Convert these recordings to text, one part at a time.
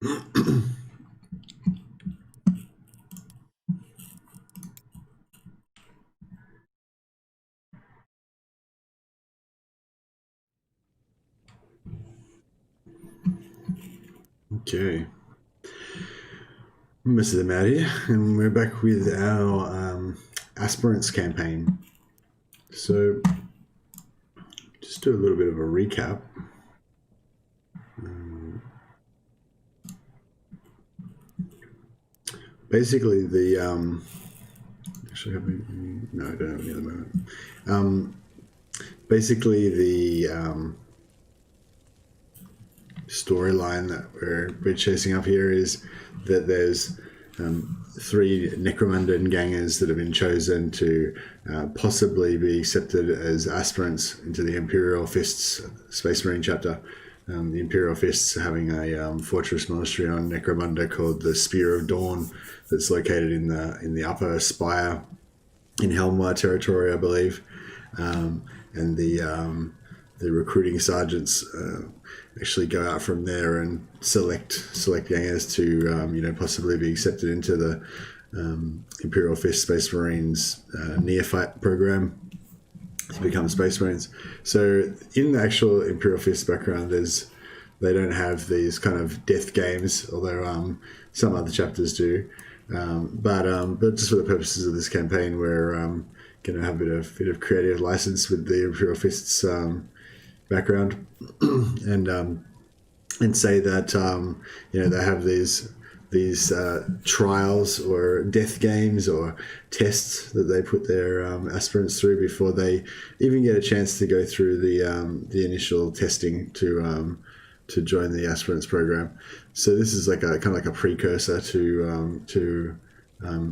Okay. Mr. Matt here, and we're back with our Aspirants campaign. So, just do a little bit of a recap. Basically, the actually, no, I don't have any at the moment. Basically, the storyline that we're chasing up here is that there's 3 Necromunda gangers that have been chosen to possibly be accepted as aspirants into the Imperial Fists Space Marine chapter. The Imperial Fists having a fortress monastery on Necromunda called the Spear of Dorn, that's located in the upper spire in Helmar territory, I believe, and the recruiting sergeants actually go out from there and select gangers to possibly be accepted into the Imperial Fist Space Marines neophyte program to become Space Marines. So in the actual Imperial Fist background, they don't have these kind of death games, although some other chapters do. But just for the purposes of this campaign, we're going to have a bit of creative license with the Imperial Fists background, and say that they have these trials or death games or tests that they put their aspirants through before they even get a chance to go through the initial testing to join the aspirants program. So this is like a kind of like a precursor to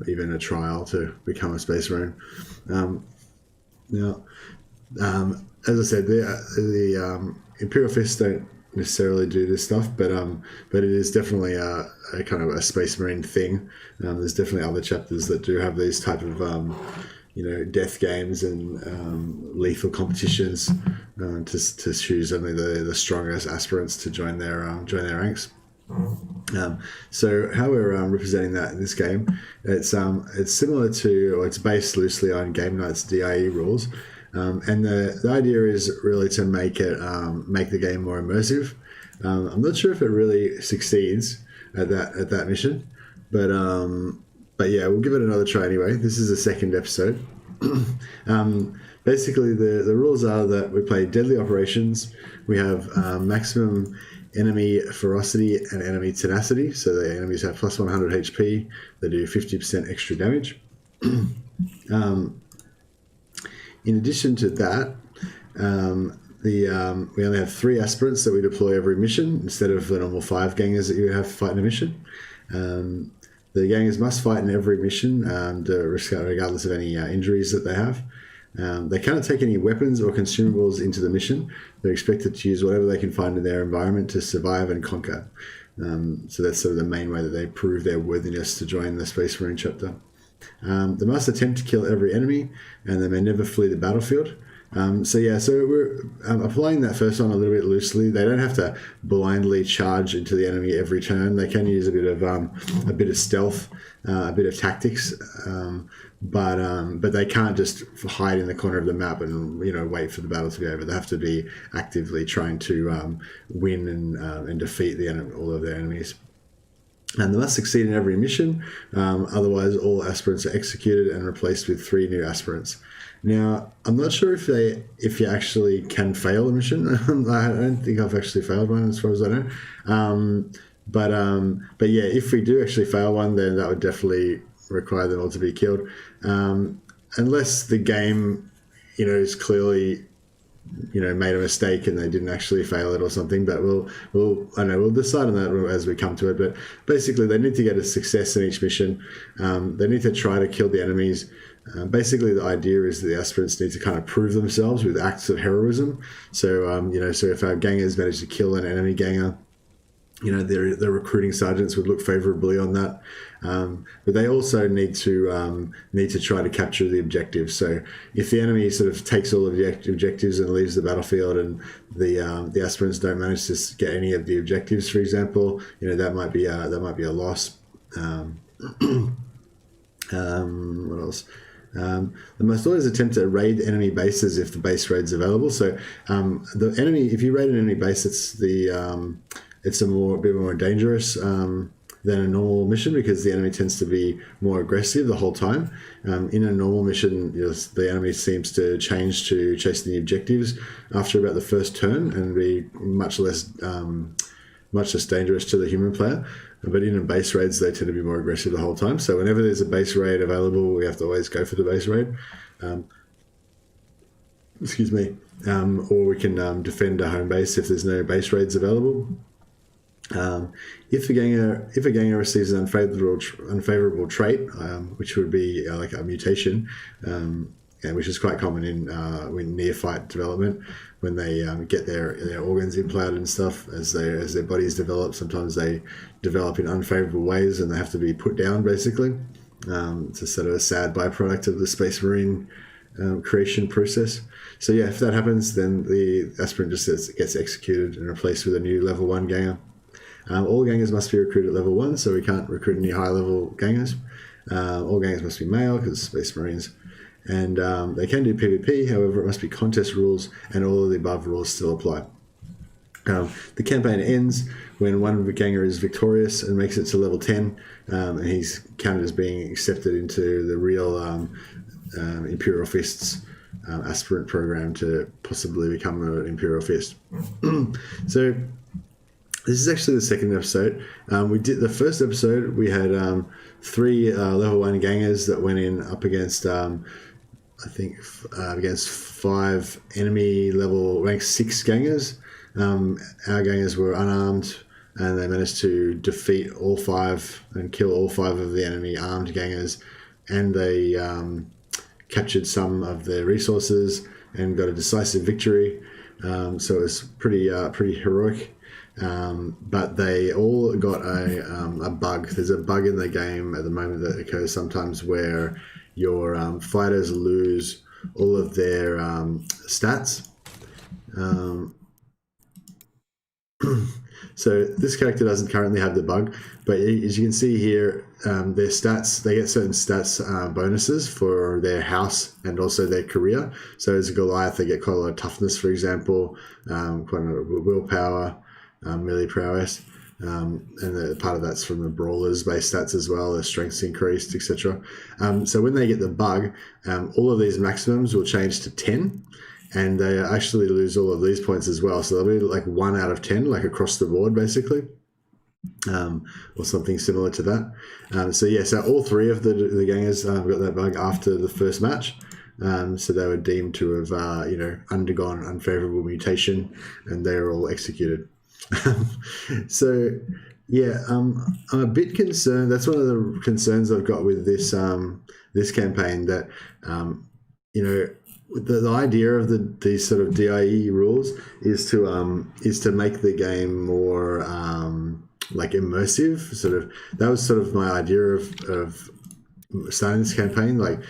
even a trial to become a Space Marine. Now, as I said, the Imperial Fists don't necessarily do this stuff, but it is definitely a kind of a Space Marine thing. There's definitely other chapters that do have these type of death games and lethal competitions to choose only the strongest aspirants to join their ranks. So how we're representing that in this game, it's similar to, or it's based loosely on GamekNights D.I.E rules. And the idea is really to make the game more immersive. I'm not sure if it really succeeds at that mission, but yeah, we'll give it another try anyway. This is the second episode. Basically, the rules are that we play deadly operations. We have maximum enemy ferocity and enemy tenacity. So the enemies have plus 100 HP. They do 50% extra damage. In addition to that, we only have 3 aspirants that we deploy every mission instead of the normal 5 gangers that you have fighting a mission. The gangers must fight in every mission, regardless of any injuries that they have. They cannot take any weapons or consumables into the mission. They're expected to use whatever they can find in their environment to survive and conquer. So that's sort of the main way that they prove their worthiness to join the Space Marine chapter. They must attempt to kill every enemy, and they may never flee the battlefield. So we're applying that first one a little bit loosely. They don't have to blindly charge into the enemy every turn. They can use a bit of stealth, a bit of tactics, but they can't just hide in the corner of the map and wait for the battle to be over. They have to be actively trying to win and defeat all of their enemies. And they must succeed in every mission, otherwise all aspirants are executed and replaced with 3 new aspirants. Now, I'm not sure if you actually can fail a mission. I don't think I've actually failed one as far as I know. But yeah, if we do actually fail one, then that would definitely require them all to be killed. Unless the game, is clearly made a mistake and they didn't actually fail it or something, but we'll decide on that as we come to it. But basically, they need to get a success in each mission. They need to try to kill the enemies. Basically, the idea is that the aspirants need to kind of prove themselves with acts of heroism. So, so if our gangers manage to kill an enemy ganger, the recruiting sergeants would look favourably on that, but they also need to try to capture the objectives. So if the enemy sort of takes all of the objectives and leaves the battlefield, and the aspirants don't manage to get any of the objectives, for example, that might be a loss. What else? They must always attempt to raid enemy bases if the base raid's available. So if you raid an enemy base, it's a bit more dangerous than a normal mission, because the enemy tends to be more aggressive the whole time. In a normal mission, the enemy seems to change to chasing the objectives after about the first turn and be much less dangerous to the human player. But in base raids, they tend to be more aggressive the whole time. So whenever there's a base raid available, we have to always go for the base raid. Or we can defend a home base if there's no base raids available. If a ganger receives an unfavorable trait, which would be like a mutation, which is quite common in neophyte development, when they get their organs implanted and stuff, as their bodies develop, sometimes they develop in unfavorable ways and they have to be put down, basically. It's a sort of a sad byproduct of the Space Marine creation process. So yeah, if that happens, then the aspirant just gets executed and replaced with a new level 1 ganger. All gangers must be recruited at level 1, so we can't recruit any high level gangers. All gangers must be male, because Space Marines. And they can do PvP, however, it must be contest rules, and all of the above rules still apply. The campaign ends when one ganger is victorious and makes it to level 10, and he's counted as being accepted into the real Imperial Fists aspirant program to possibly become an Imperial Fist. So this is actually the second episode. We did the first episode. We had 3 level 1 gangers that went in up against against 5 enemy level rank 6 gangers. Our gangers were unarmed, and they managed to defeat all 5 and kill all 5 of the enemy armed gangers, and they captured some of their resources and got a decisive victory. So it was pretty heroic. But they all got a bug. There's a bug in the game at the moment that occurs sometimes where your fighters lose all of their stats. So this character doesn't currently have the bug, but as you can see here, their stats, they get certain stats bonuses for their house and also their career. So as a Goliath, they get quite a lot of toughness, for example, quite a lot of willpower, melee prowess, and part of that's from the brawlers base stats as well. Their strength's increased, etc. So when they get the bug, all of these maximums will change to 10, and they actually lose all of these points as well. So they'll be like 1 out of 10, like across the board, basically, or something similar to that. So all 3 of the gangers got that bug after the first match. So they were deemed to have undergone unfavorable mutation, and they were all executed. So yeah, I'm a bit concerned. That's one of the concerns I've got with this this campaign, that the idea of these sort of D.I.E rules is to make the game more like immersive. That was sort of my idea of starting this campaign, like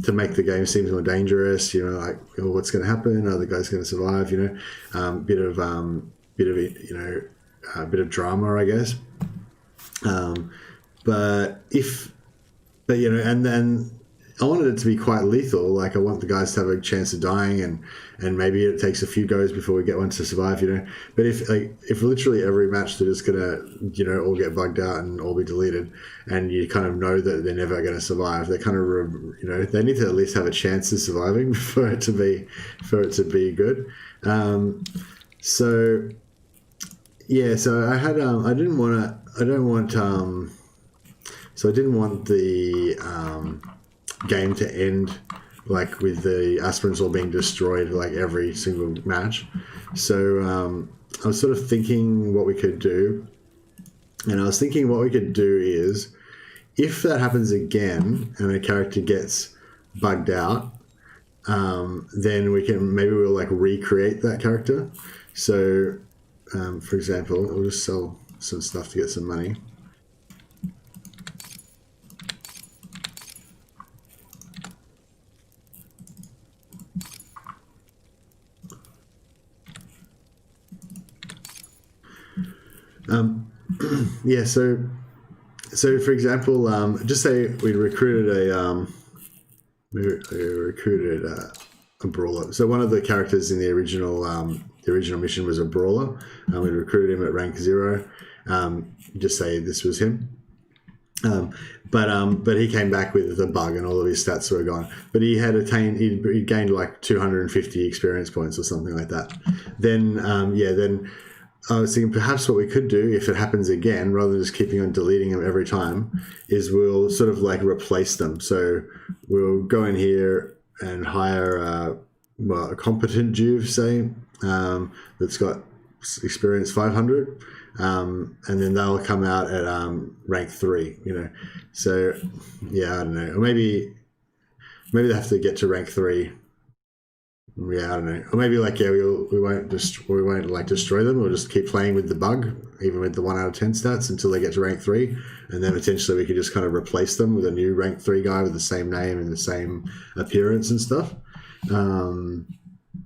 to make the game seem more dangerous. What's going to happen? Are the guys going to survive? A bit of drama, I guess. And then I wanted it to be quite lethal. Like, I want the guys to have a chance of dying, and maybe it takes a few goes before we get one to survive. But if literally every match they're just gonna all get bugged out and all be deleted, and you kind of know that they're never going to survive, they kind of they need to at least have a chance of surviving for it to be good. So I had I didn't want the game to end like with the aspirants all being destroyed like every single match. So I was sort of thinking what we could do, and I was thinking what we could do is, if that happens again and a character gets bugged out, then we'll like recreate that character. So for example, I'll just sell some stuff to get some money. Yeah, so for example, just say we recruited a brawler. So one of the characters in the original mission was a brawler, and we recruited him at rank 0. Just say this was him. But he came back with a bug and all of his stats were gone. But he had he gained like 250 experience points or something like that. Then then I was thinking perhaps what we could do if it happens again, rather than just keeping on deleting them every time, is we'll sort of like replace them. So we'll go in here and hire a competent Juve, say, that's got experience 500. And then they'll come out at rank 3, you know. So yeah, I don't know. Or maybe they have to get to rank 3. Yeah, I don't know. Or maybe like we won't like destroy them. We'll just keep playing with the bug, even with the 1 out of 10 stats, until they get to rank 3, and then potentially we could just kind of replace them with a new rank 3 guy with the same name and the same appearance and stuff. I don't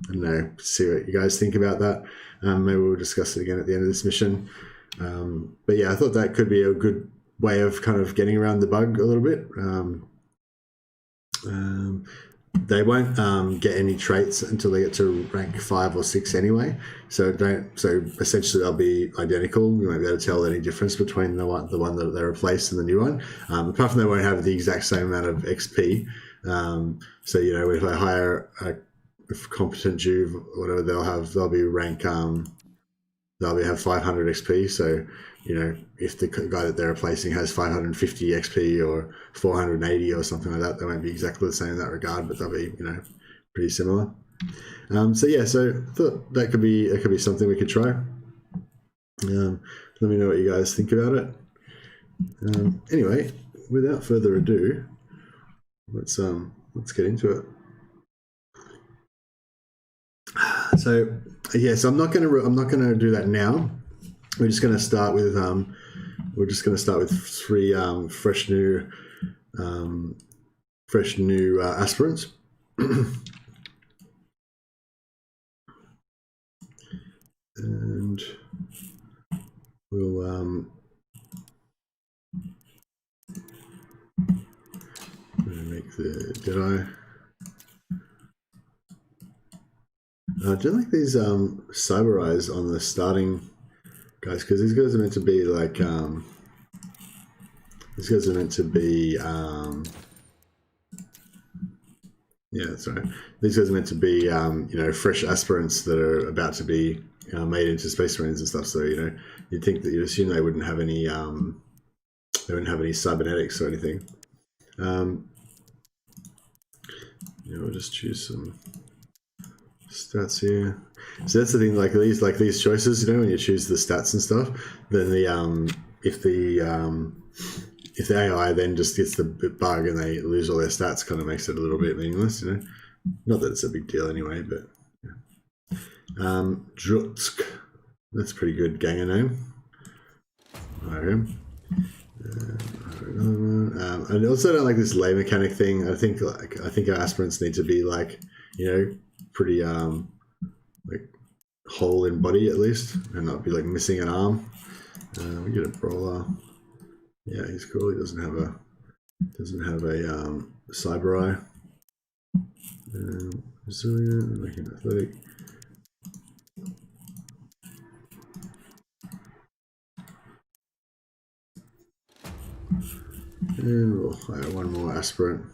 know. See what you guys think about that. Maybe we'll discuss it again at the end of this mission. But yeah, I thought that could be a good way of kind of getting around the bug a little bit. They won't get any traits until they get to rank 5 or 6 anyway. So essentially they'll be identical. You won't be able to tell any difference between the one that they replaced and the new one. Apart from they won't have the exact same amount of XP. So you know, if I hire a competent Juve or whatever, they'll be rank they'll have 500 XP. So you know, if the guy that they're replacing has 550 XP or 480 or something like that, they won't be exactly the same in that regard, but they'll be, you know, pretty similar. So yeah, so I thought that could be something we could try. Let me know what you guys think about it. Anyway, without further ado, let's get into it. So yeah, so I'm not gonna do that now. We're just going to start with 3 fresh new aspirants. And we'll make the D.I.E. I don't like these cyber eyes on the starting guys, because these guys are meant to be like yeah, that's right. These guys are meant to be you know, fresh aspirants that are about to be made into Space Marines and stuff. So you know, you'd think that you'd assume they wouldn't have any cybernetics or anything. You know, we'll just choose some stats here. So that's the thing, like these choices, you know, when you choose the stats and stuff, then if the AI then just gets the bug and they lose all their stats, kind of makes it a little bit meaningless, you know. Not that it's a big deal anyway, but yeah. Drutsk, that's a pretty good ganger name. Okay. And also I don't like this lay mechanic thing. I think our aspirants need to be like, you know, pretty like whole in body at least, and not be like missing an arm. We get a brawler. Yeah, he's cool. He doesn't have a cyber eye. Resilient, make him athletic. And we'll hire 1 more aspirant.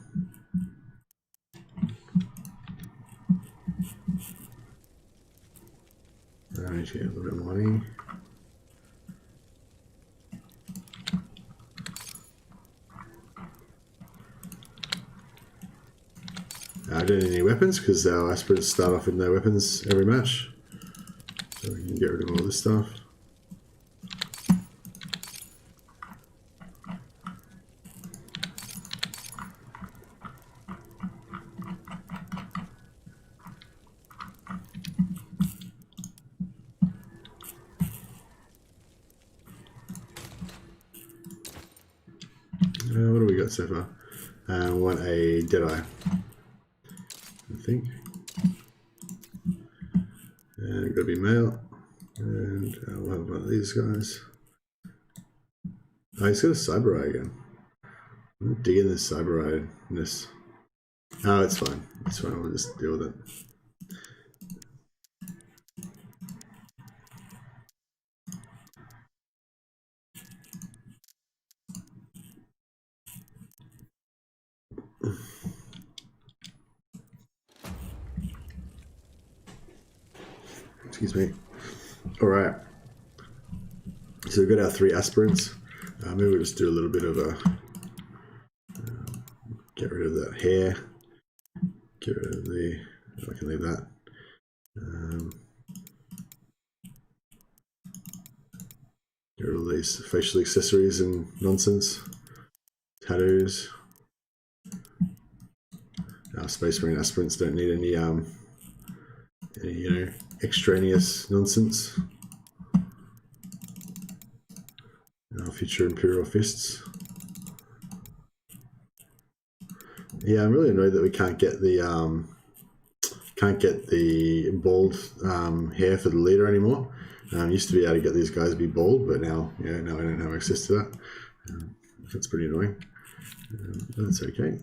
I need to get a little bit of money. I don't need any weapons because our aspirants start off with no weapons every match. So we can get rid of all this stuff. that so far. And we want a Dead-Eye, I think. And it's got to be male. And we'll have one of these guys. Oh, he's got a Cyber Eye again. I'm digging this Cyber Eye-ness. Oh, it's fine. It's fine. I'll just deal with it. Excuse me. All right. So we've got our 3 aspirants. Maybe we'll just do a little bit of a get rid of that hair. Get rid of the. I can leave that. Get rid of these facial accessories and nonsense. Tattoos. Our Space Marine aspirants don't need any you know, extraneous nonsense. Our future Imperial Fists. Yeah, I'm really annoyed that we can't get the bald hair for the leader anymore. Used to be able to get these guys to be bald, but now, yeah, now I don't have access to that. That's pretty annoying. That's okay.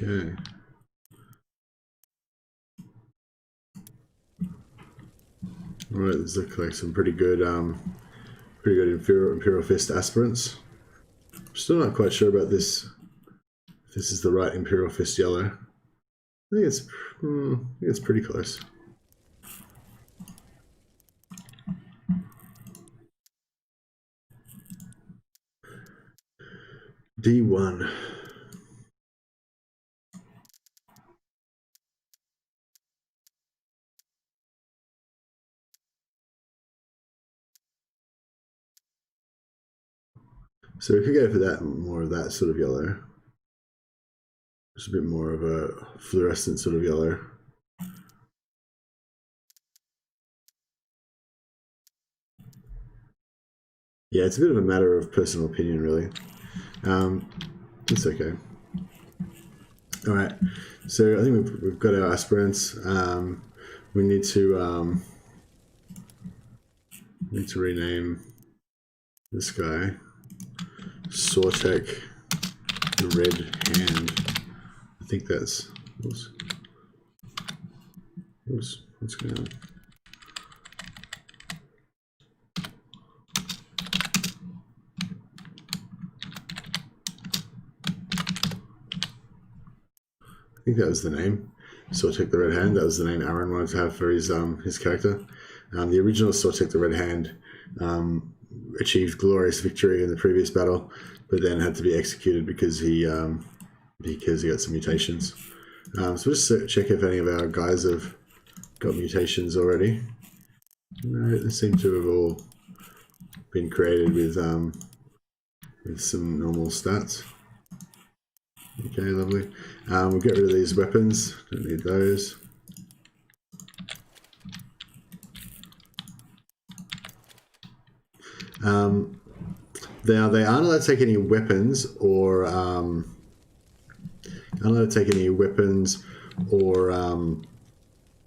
Okay. All right, these look like some pretty good Imperial Fist Aspirants. I'm still not quite sure about this. If this is the right Imperial Fist yellow. I think it's pretty close. D1. So we could go for that, more of that sort of yellow. Just a bit more of a fluorescent sort of yellow. Yeah, it's a bit of a matter of personal opinion, really. It's okay. All right, so I think we've got our aspirants. We need to rename this guy Sortek the Red Hand. I think that's what's going on. I think that was the name. Sortek the Red Hand. That was the name Aaron wanted to have for his character. The original Sortek the Red Hand achieved glorious victory in the previous battle, but then had to be executed because he got some mutations. So we'll just check if any of our guys have got mutations already. No, they seem to have all been created with some normal stats. Okay, lovely. We'll get rid of these weapons. Don't need those. Now they aren't allowed to take any weapons or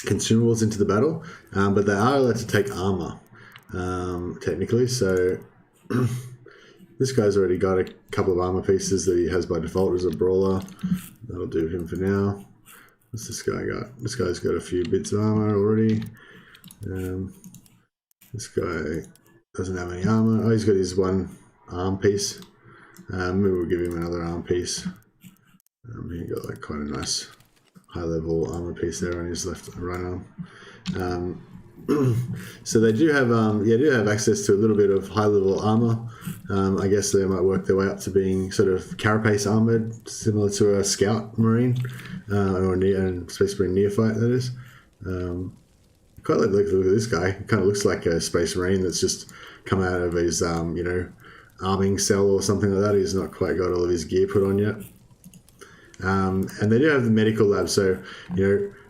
consumables into the battle, but they are allowed to take armor, technically. So this guy's already got a couple of armor pieces that he has by default as a brawler. That'll do him for now. What's this guy got? This guy's got a few bits of armor already. This guy doesn't have any armor. Oh, he's got his one arm piece. Maybe we'll give him another arm piece. He got like quite a nice high-level armor piece there on his left and right arm. So they do have access to a little bit of high level armor. I guess they might work their way up to being sort of carapace armored, similar to a scout marine or a space marine neophyte. That is. Quite like look at this guy. It kind of looks like a space marine that's just come out of his arming cell or something like that. He's not quite got all of his gear put on yet. And they do have the medical lab, so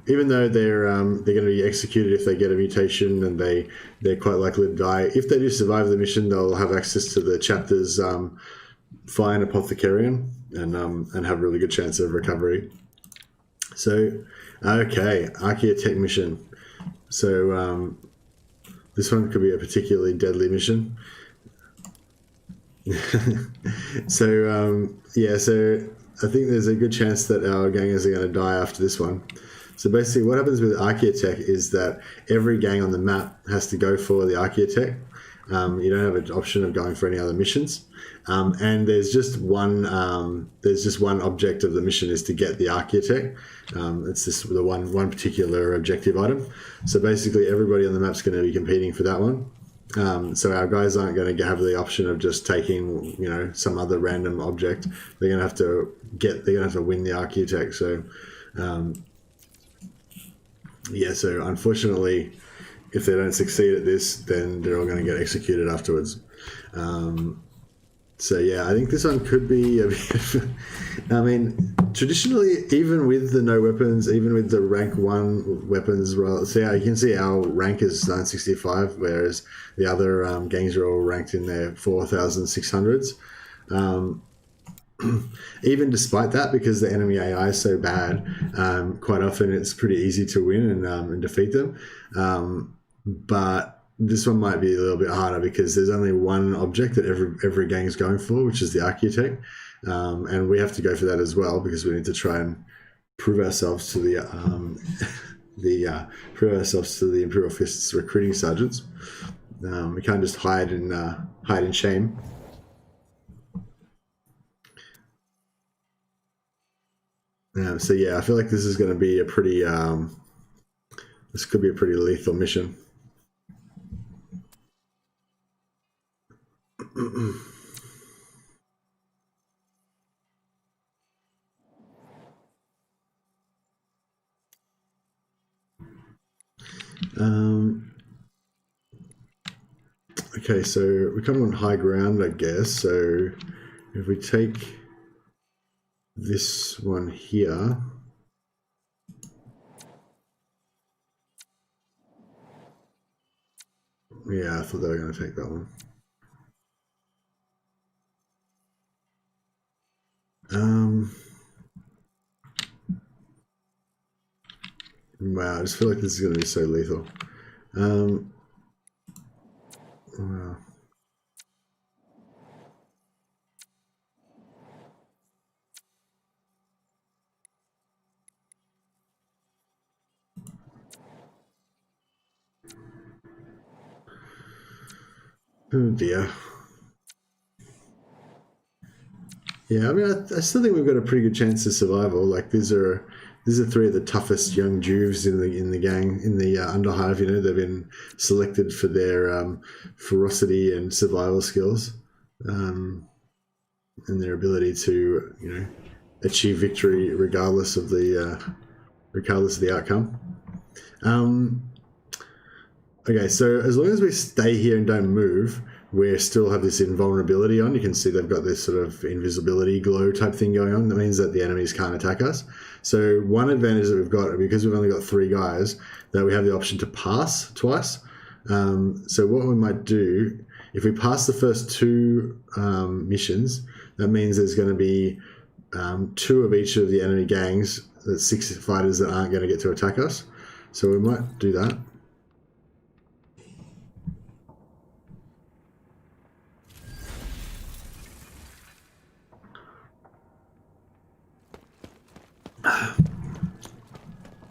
even though they're going to be executed if they get a mutation and they're quite likely to die, if they do survive the mission, they'll have access to the chapter's fine apothecarion and have a really good chance of recovery. So, okay, Archaeotech mission. So this one could be a particularly deadly mission. So I think there's a good chance that our gangers are going to die after this one. So basically what happens with Archaeotech is that every gang on the map has to go for the Archaeotech. You don't have an option of going for any other missions. And there's just one object of the mission is to get the Archaeotech. It's the one particular objective item. So basically everybody on the map's going to be competing for that one. So our guys aren't going to have the option of just taking, some other random object. They're going to have to win the Archaeotech. So, so unfortunately, if they don't succeed at this, then they're all going to get executed afterwards. I think this one could be a bit I mean, traditionally, even with the no weapons, even with the rank 1 weapons, you can see our rank is 965, whereas the other gangs are all ranked in their 4,600s. Even despite that, because the enemy AI is so bad, quite often it's pretty easy to win and defeat them. But this one might be a little bit harder because there's only one object that every gang is going for, which is the Archaeotech. And we have to go for that as well because we need to try and prove ourselves to the Imperial Fists recruiting sergeants. We can't just hide in shame. I feel like this is going to be a pretty this could be a pretty lethal mission. Okay, so we're kind of on high ground, I guess. So if we take this one here, yeah, I thought they were going to take that one. Wow, I just feel like this is going to be so lethal. Wow. Oh dear. Yeah, I mean, I still think we've got a pretty good chance of survival. Like these are three of the toughest young Juves in the gang, in the Underhive. They've been selected for their ferocity and survival skills, and their ability to achieve victory regardless of the outcome. Okay, so as long as we stay here and don't move, we still have this invulnerability on. You can see they've got this sort of invisibility glow type thing going on. That means that the enemies can't attack us. So one advantage that we've got, because we've only got 3 guys, that we have the option to pass twice. So what we might do, if we pass the first 2 missions, that means there's going to be 2 of each of the enemy gangs, that's 6 fighters that aren't going to get to attack us. So we might do that.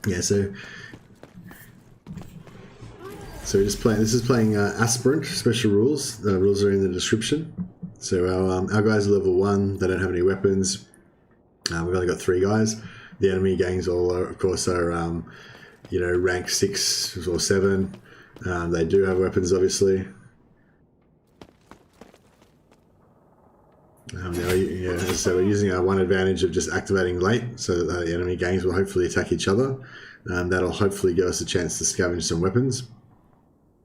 Yeah, so we're just playing. This is playing Aspirant special rules. The rules are in the description. So our guys are level 1. They don't have any weapons. We've only got 3 guys. The enemy gangs all are, of course, are rank 6 or 7. They do have weapons, obviously. Yeah, as I said, we're using our one advantage of just activating late so that the enemy gangs will hopefully attack each other. That'll hopefully give us a chance to scavenge some weapons,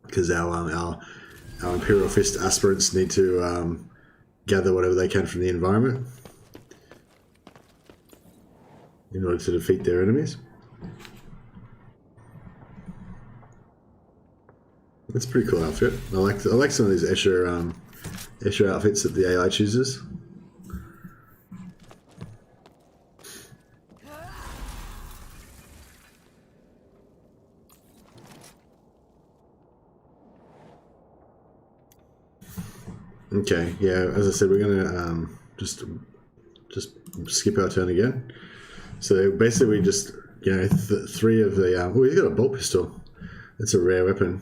because our Imperial Fist Aspirants need to gather whatever they can from the environment in order to defeat their enemies. That's a pretty cool outfit. I like some of these Escher outfits that the AI chooses. Okay, yeah, as I said, we're gonna just skip our turn again. So basically, we just, you know, three of the oh, he's got a bolt pistol. That's a rare weapon.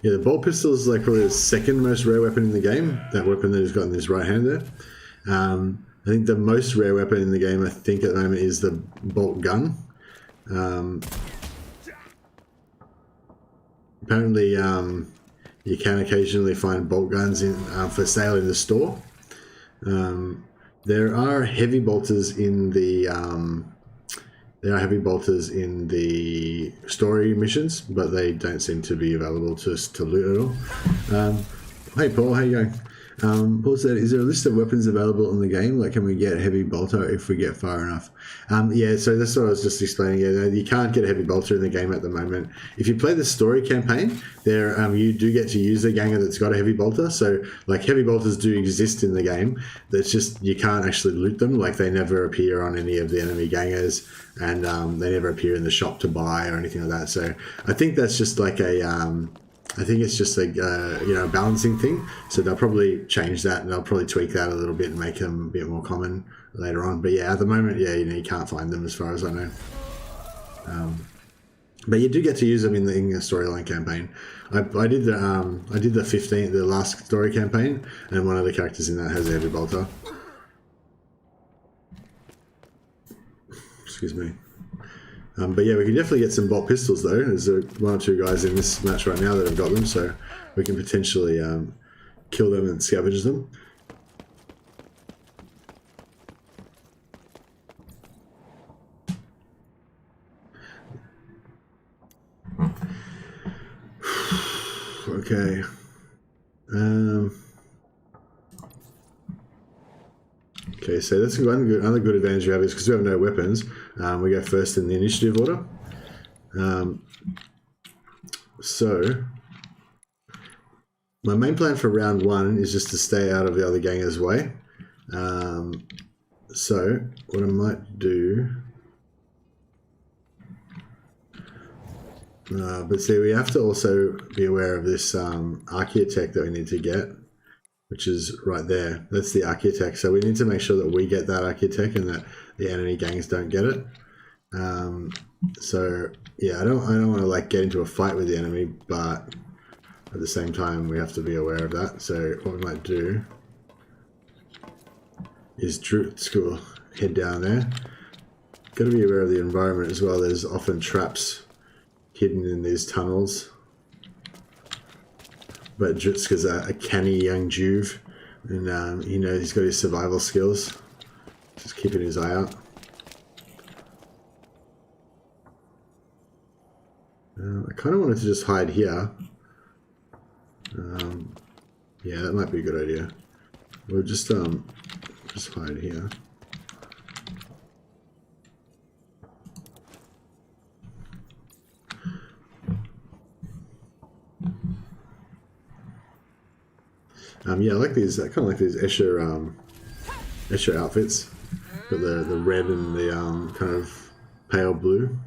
Yeah, the bolt pistol is like probably the second most rare weapon in the game. That weapon that he's got in his right hand there. I think the most rare weapon in the game, I think at the moment, is the bolt gun. Apparently, you can occasionally find bolt guns for sale in the store. There are heavy bolters in the story missions, but they don't seem to be available to us to loot at all. Hey Paul, how you going? Paul said, is there a list of weapons available in the game? Like, can we get a heavy bolter if we get far enough? Yeah, so that's what I was just explaining. Yeah, you can't get a heavy bolter in the game at the moment. If you play the story campaign, there you do get to use a ganger that's got a heavy bolter. So, like, heavy bolters do exist in the game. That's just, you can't actually loot them. Like, they never appear on any of the enemy gangers, and they never appear in the shop to buy or anything like that. So, I think that's just like a... I think it's just a you know, balancing thing. So they'll probably change that, and they'll probably tweak that a little bit and make them a bit more common later on. But yeah, at the moment, yeah, you know, you can't find them as far as I know. But you do get to use them in the storyline campaign. I did the last story campaign, and one of the characters in that has a heavy bolter. Excuse me. But yeah, we can definitely get some bolt pistols though. There's one or two guys in this match right now that have got them, so we can potentially kill them and scavenge them. Okay. Okay, so that's another good advantage we have is because we have no weapons. We go first in the initiative order. So my main plan for round one is just to stay out of the other gangers' way. So what I might do... but see, we have to also be aware of this architect that we need to get, which is right there. That's the architect. So we need to make sure that we get that architect and that the enemy gangs don't get it. So yeah, I don't want to like get into a fight with the enemy, but at the same time we have to be aware of that. So what we might do is school head down there. Got to be aware of the environment as well. There's often traps hidden in these tunnels. But Drutska's a canny young Juve, and you know, he's got his survival skills. Just keeping his eye out. I kind of wanted to just hide here. Yeah, that might be a good idea. We'll just hide here. Yeah, I like these. I kind of like these Escher outfits. Got the red and the kind of pale blue.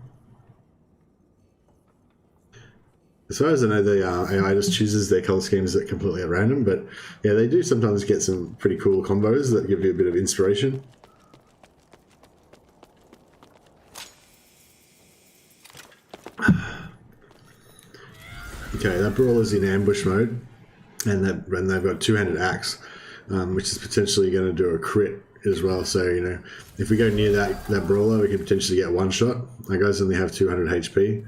As far as I know, the AI just chooses their color schemes at completely at random. But yeah, they do sometimes get some pretty cool combos that give you a bit of inspiration. Okay, that brawler's in ambush mode. And they've got two-handed axe, which is potentially going to do a crit as well. So, you know, if we go near that brawler, we could potentially get one shot. Our guys only have 200 HP.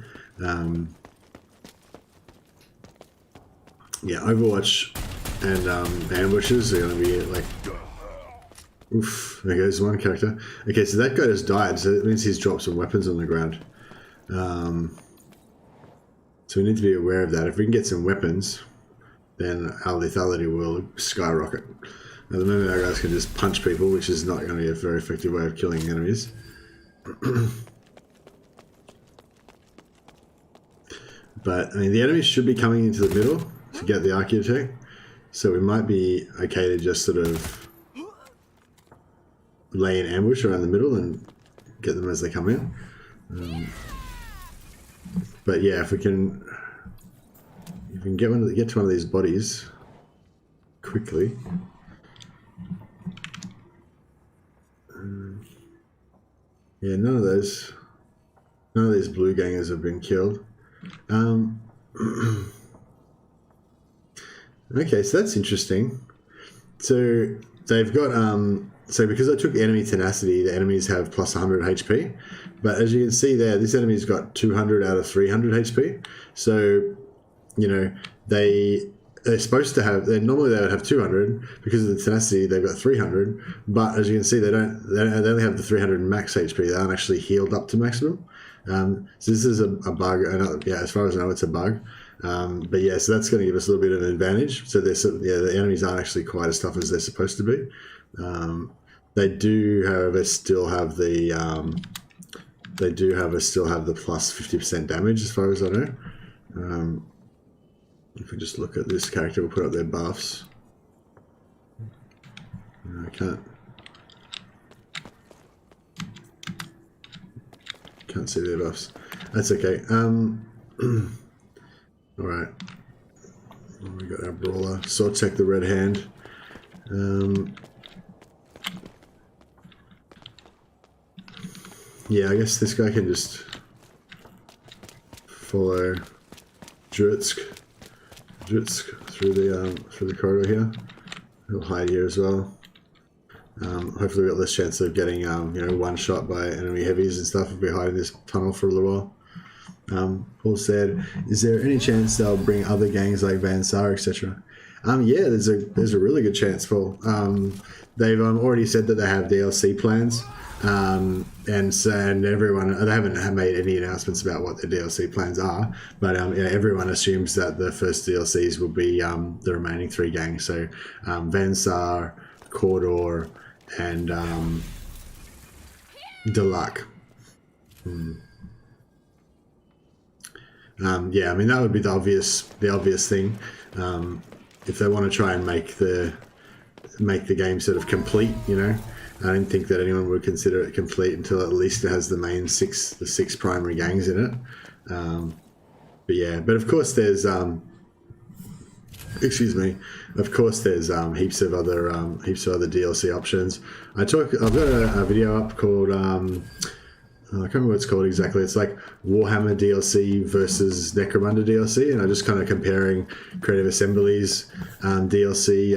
Yeah, Overwatch and ambushes are going to be like... Oof, there goes one character. Okay, so that guy just died, so that means he's dropped some weapons on the ground. So we need to be aware of that. If we can get some weapons, then our lethality will skyrocket. At the moment, our guys can just punch people, which is not going to be a very effective way of killing enemies. But, I mean, the enemies should be coming into the middle to get the archaeotech. So we might be okay to just sort of lay an ambush around the middle and get them as they come in. But yeah, if we can get to one of these bodies quickly. Yeah, none of these blue gangers have been killed. Okay, so that's interesting. So they've got so because I took enemy tenacity, the enemies have plus 100 HP. But as you can see there, this enemy's got 200 out of 300 HP. So, you know, they're supposed to have, normally they would have 200. Because of the tenacity, they've got 300. But as you can see, they only have the 300 max HP. They aren't actually healed up to maximum. So this is a bug. Yeah, as far as I know, it's a bug. But yeah, so that's going to give us a little bit of an advantage. So the enemies aren't actually quite as tough as they're supposed to be. They do, however, still have the plus 50% damage, as far as I know. If we just look at this character, we'll put up their buffs. I can't see their buffs. That's okay. All right. We got our brawler. Sword Tech the Red Hand. Yeah, I guess this guy can just follow Druitsk through the corridor here. He'll hide here as well. Hopefully we've got less chance of getting one shot by enemy heavies and stuff if we hide in this tunnel for a little while. Paul said, "Is there any chance they'll bring other gangs like Van Sar, etc.?" Yeah, there's a really good chance, Paul. They've already said that they have DLC plans. And everyone, they haven't made any announcements about what their DLC plans are, but everyone assumes that the first DLCs will be the remaining 3 gangs. So Van Sar, Cawdor, and Delac. Yeah, I mean that would be the obvious thing. If they want to try and make the game sort of complete, you know. I don't think that anyone would consider it complete until at least it has the 6 primary gangs in it. But yeah, but of course there's of course there's heaps of other DLC options. I've got a video up called I can't remember what it's called exactly. It's like Warhammer DLC versus Necromunda DLC, and I'm just kind of comparing Creative Assembly's DLC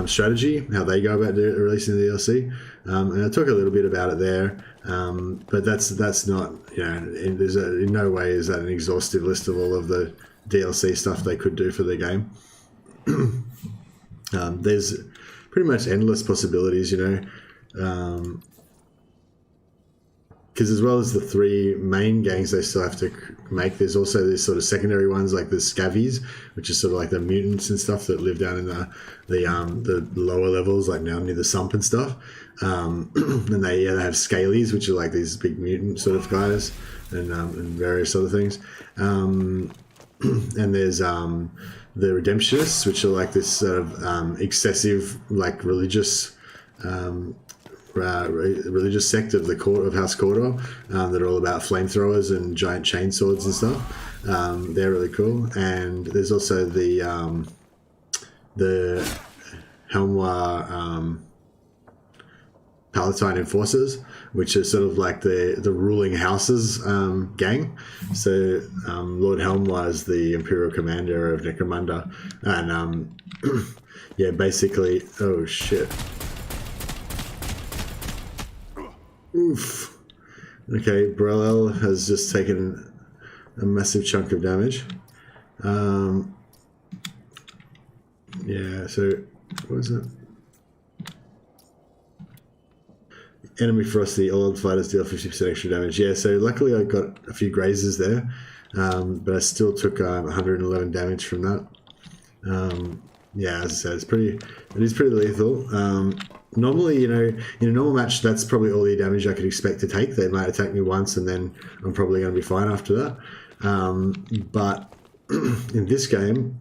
strategy, how they go about releasing the DLC, and I talk a little bit about it there. But that's not, you know, in no way is that an exhaustive list of all of the DLC stuff they could do for the game. There's pretty much endless possibilities, you know. Because as well as the 3 main gangs they still have to make, there's also these sort of secondary ones like the Scavies, which is sort of like the mutants and stuff that live down in the lower levels, like now near the sump and stuff. And they have Scalies, which are like these big mutant sort of guys, and various other things. And there's the Redemptionists, which are like this sort of excessive, like religious sect of the court of House Cawdor that are all about flamethrowers and giant chainswords and stuff. They're really cool. And there's also the Helmwar Palatine Enforcers, which is sort of like the ruling house's gang. So Lord Helmwar is the Imperial Commander of Necromunda, and yeah, basically, oh shit. Oof. Okay, Brelel has just taken a massive chunk of damage. Yeah, so what was it? Enemy ferocity, all fighters deal 50% extra damage. Yeah, so luckily I got a few grazes there, but I still took 111 damage from that. Yeah, as I said, it is pretty lethal. Normally, you know, in a normal match, that's probably all the damage I could expect to take. They might attack me once, and then I'm probably going to be fine after that. But in this game,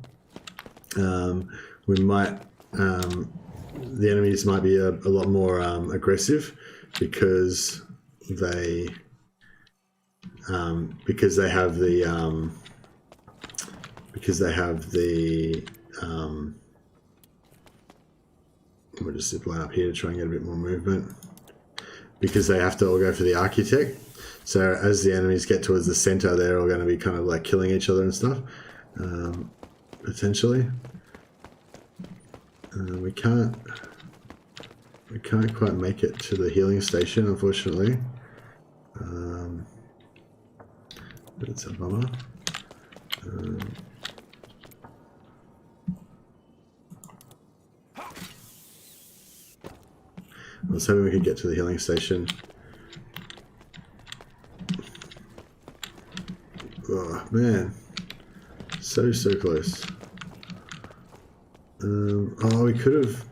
we might the enemies might be a lot more aggressive because they have the we'll just zip line up here to try and get a bit more movement, because they have to all go for the architect. So as the enemies get towards the center, they're all going to be kind of like killing each other and stuff, potentially. We can't quite make it to the healing station, unfortunately. It's a bummer. I was hoping we could get to the healing station. Oh man, so close. Oh, we could have.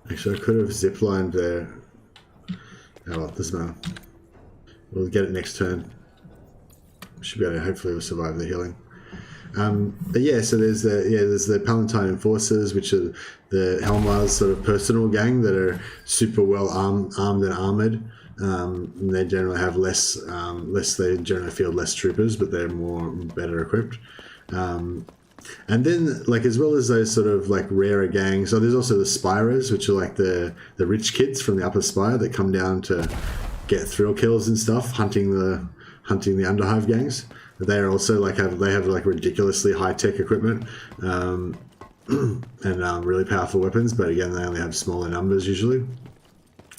Actually, I could have ziplined there. Oh well, doesn't matter. We'll get it next turn. Should be able to. Hopefully, we'll survive the healing. But yeah, so there's the Palatine Enforcers, which are the Helmar's sort of personal gang that are super well armed and armored. And they generally have less. They generally field less troopers, but they're better equipped. And then, like, as well as those sort of like rarer gangs, so there's also the Spirers, which are like the rich kids from the upper spire that come down to get thrill kills and stuff, hunting the Underhive gangs. They are also like have ridiculously high tech equipment, and really powerful weapons. But again, they only have smaller numbers usually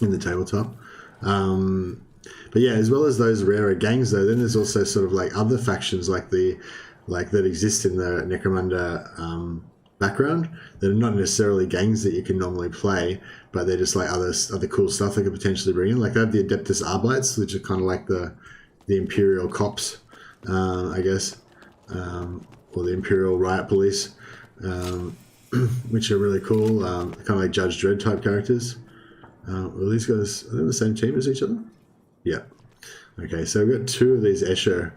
in the tabletop. But yeah, as well as those rarer gangs, though, then there's also sort of like other factions that exist in the Necromunda background that are not necessarily gangs that you can normally play, but they're just like other cool stuff they could potentially bring in. Like they have the Adeptus Arbites, which are kind of like the Imperial cops, I guess, or the Imperial Riot Police, which are really cool, kind of like Judge Dredd type characters. Well, these guys, are they the same team as each other? Yeah. Okay, so we've got two of these Escher,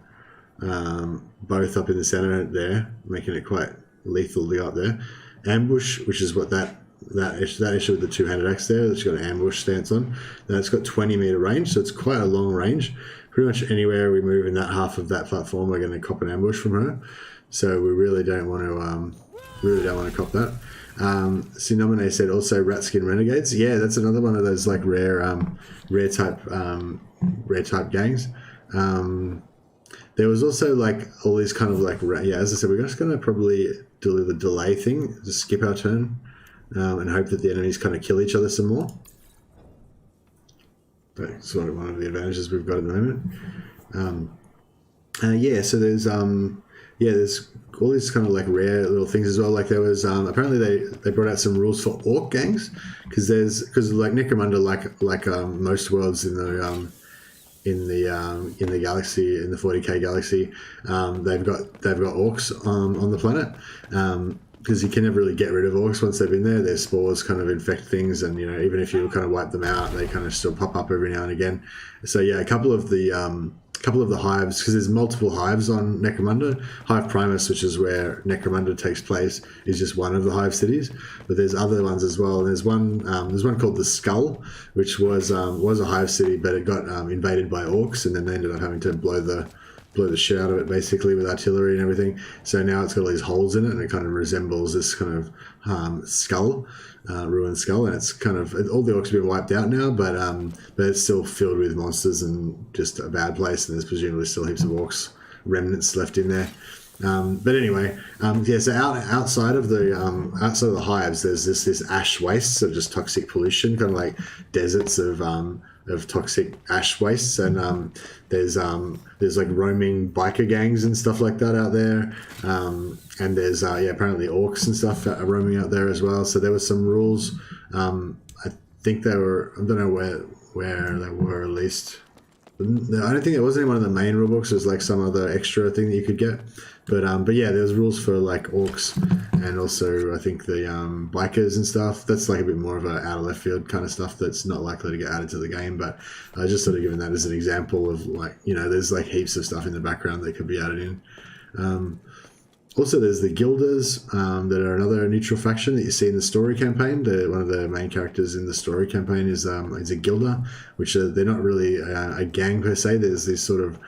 both up in the center there, making it quite lethal to go up there. Ambush, which is what that Escher with the two-handed axe there, that's got an ambush stance on. That's got 20-meter range, so it's quite a long range. Pretty much anywhere we move in that half of that platform, we're going to cop an ambush from her. So we really don't want to cop that. Sinomine said also Ratskin Renegades. Yeah, that's another one of those like rare type gangs. There was also like all these kind of like, yeah, as I said, we're just going to probably do the delay thing, just skip our turn, and hope that the enemies kind of kill each other some more. That's sort of one of the advantages we've got at the moment. Yeah, so there's all these kind of like rare little things as well. Like there was apparently they brought out some rules for orc gangs, because like Necromunda, like most worlds in the galaxy, in the 40k galaxy, they've got orcs on the planet, because you can never really get rid of orcs once they've been there. Their spores kind of infect things, and even if you kind of wipe them out, they kind of still pop up every now and again. So yeah, a couple of the hives, because there's multiple hives on Necromunda. Hive Primus, which is where Necromunda takes place, is just one of the hive cities, but there's other ones as well. And there's one called the Skull, which was a hive city, but it got invaded by orcs, and then they ended up having to blow the blow the shit out of it basically with artillery and everything. So now it's got all these holes in it, and it kind of resembles this kind of skull, ruined skull, and it's kind of, all the orcs have been wiped out now, but it's still filled with monsters and just a bad place, and there's presumably still heaps of orcs remnants left in there. But anyway, so outside of the hives, there's this ash wastes of just toxic pollution, kind of like deserts of toxic ash wastes, and there's like roaming biker gangs and stuff like that out there, and there's apparently orcs and stuff are roaming out there as well. So there were some rules. I think they were, I don't know where they were released. I don't think it wasn't in one of the main rulebooks. It was like some other extra thing that you could get. But yeah, there's rules for like orcs, and also I think the bikers and stuff. That's like a bit more of an out of left field kind of stuff that's not likely to get added to the game. But I just sort of given that as an example of, like, you know, there's like heaps of stuff in the background that could be added in. Also, there's the Guilders that are another neutral faction that you see in the story campaign. One of the main characters in the story campaign is a Guilder, which they're not really a gang per se. There's these sort of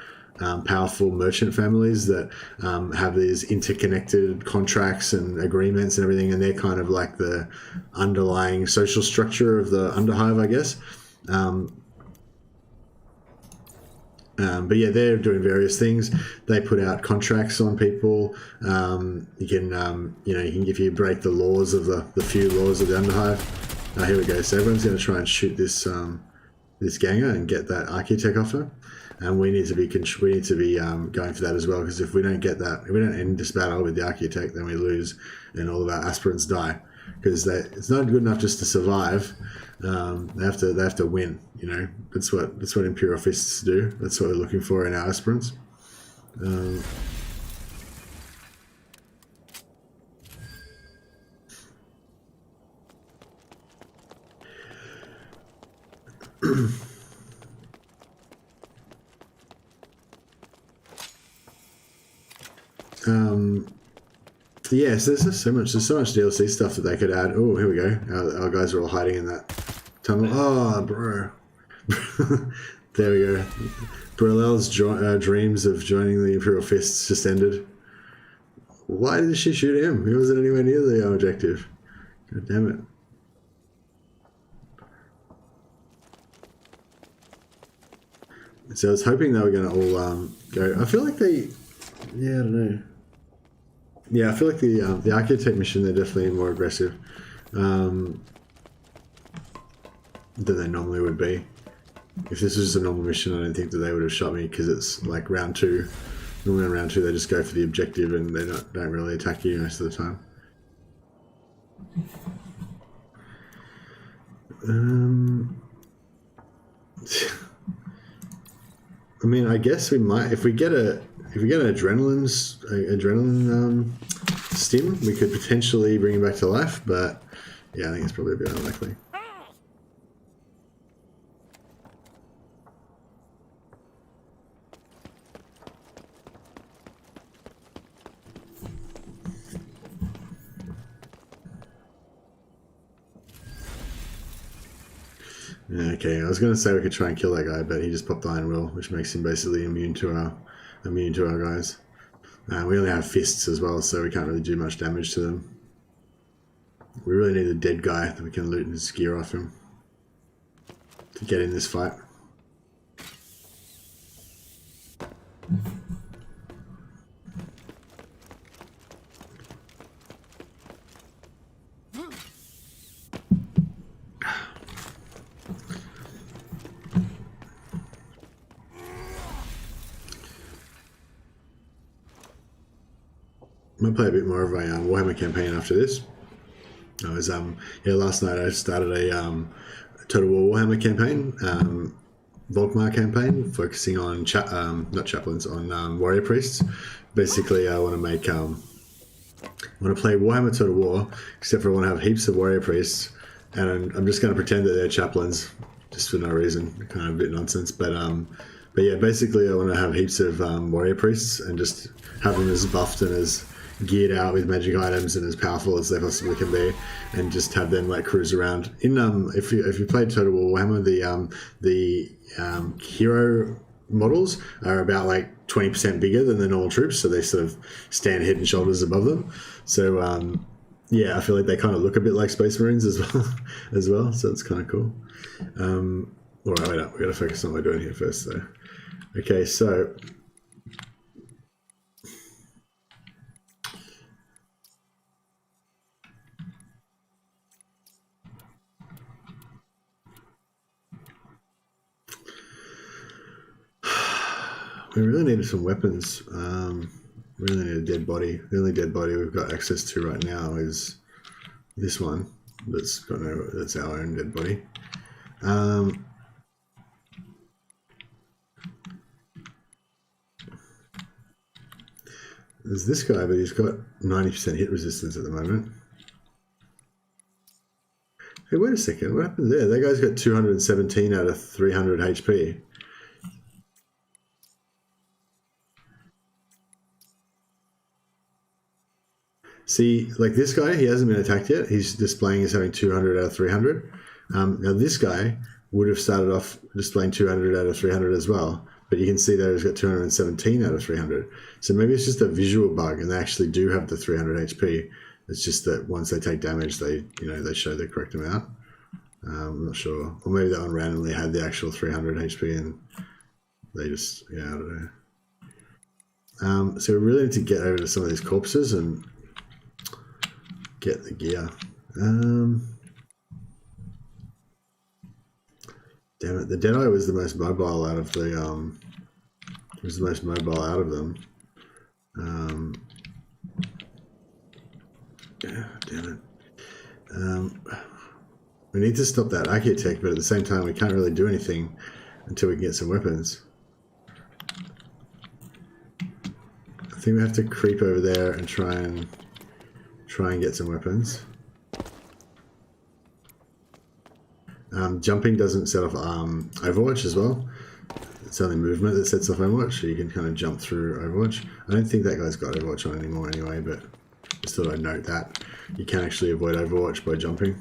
powerful merchant families that have these interconnected contracts and agreements and everything, and they're kind of like the underlying social structure of the Underhive, I guess. But yeah, they're doing various things. They put out contracts on people. You can, if you break the laws of the few laws of the Underhive. Here we go. So everyone's going to try and shoot this ganger and get that architect off her. And we need to be going for that as well, because if we don't get that, if we don't end this battle with the architect, then we lose, and all of our aspirants die. Because it's not good enough just to survive. They have to win. You know, that's what Imperial Fists do. That's what we're looking for in our aspirants. Yes, there's so much DLC stuff that they could add. Oh, here we go. Our guys are all hiding in that tunnel. Oh, bro. There we go. Brelel's dreams of joining the Imperial Fists just ended. Why did she shoot him? He wasn't anywhere near the objective. God damn it. So I was hoping they were going to all go. I feel like they... Yeah, I don't know. Yeah, I feel like the architect mission, they're definitely more aggressive than they normally would be. If this was just a normal mission, I don't think that they would have shot me, because it's like round 2. Normally in round 2 they just go for the objective and they don't really attack you most of the time. I mean, I guess we might, if we get an adrenaline stim, we could potentially bring him back to life, but yeah, I think it's probably a bit unlikely. Okay, I was going to say we could try and kill that guy, but he just popped Iron Will, which makes him basically immune to our guys. We only have fists as well, so we can't really do much damage to them. We really need a dead guy that we can loot his gear off him to get in this fight. I'm going to play a bit more of a Warhammer campaign after this. I was last night I started a Total War Warhammer campaign, Volkmar campaign, focusing on not chaplains, on warrior priests. Basically, I want to make I want to play Warhammer Total War, except for I want to have heaps of warrior priests, and I'm just going to pretend that they're chaplains, just for no reason, kind of a bit nonsense. But yeah, basically I want to have heaps of warrior priests and just have them as buffed and as geared out with magic items and as powerful as they possibly can be, and just have them like cruise around. In if you played Total War Warhammer, the hero models are about like 20% bigger than the normal troops, so they sort of stand head and shoulders above them. So yeah, I feel like they kind of look a bit like Space Marines as well. So it's kind of cool. All right, wait up. We've got to focus on what we're doing here first, though. Okay, so we really needed some weapons. We really need a dead body. The only dead body we've got access to right now is this one. That's our own dead body. There's this guy, but he's got 90% hit resistance at the moment. Hey, wait a second. What happened there? That guy's got 217 out of 300 HP. See, like this guy, he hasn't been attacked yet. He's displaying as having 200 out of 300. Now this guy would have started off displaying 200 out of 300 as well, but you can see that he's got 217 out of 300. So maybe it's just a visual bug, and they actually do have the 300 HP. It's just that once they take damage, they show the correct amount. I'm not sure, or maybe that one randomly had the actual 300 HP, and they just I don't know. So we really need to get over to some of these corpses and get the gear. Damn it, the Dead-Eye was the most mobile out of the them. Yeah, damn it. We need to stop that architect, but at the same time we can't really do anything until we can get some weapons. I think we have to creep over there and try and get some weapons. Jumping doesn't set off Overwatch as well. It's only movement that sets off Overwatch, so you can kind of jump through Overwatch. I don't think that guy's got Overwatch on anymore anyway, but just thought I'd note that. You can actually avoid Overwatch by jumping.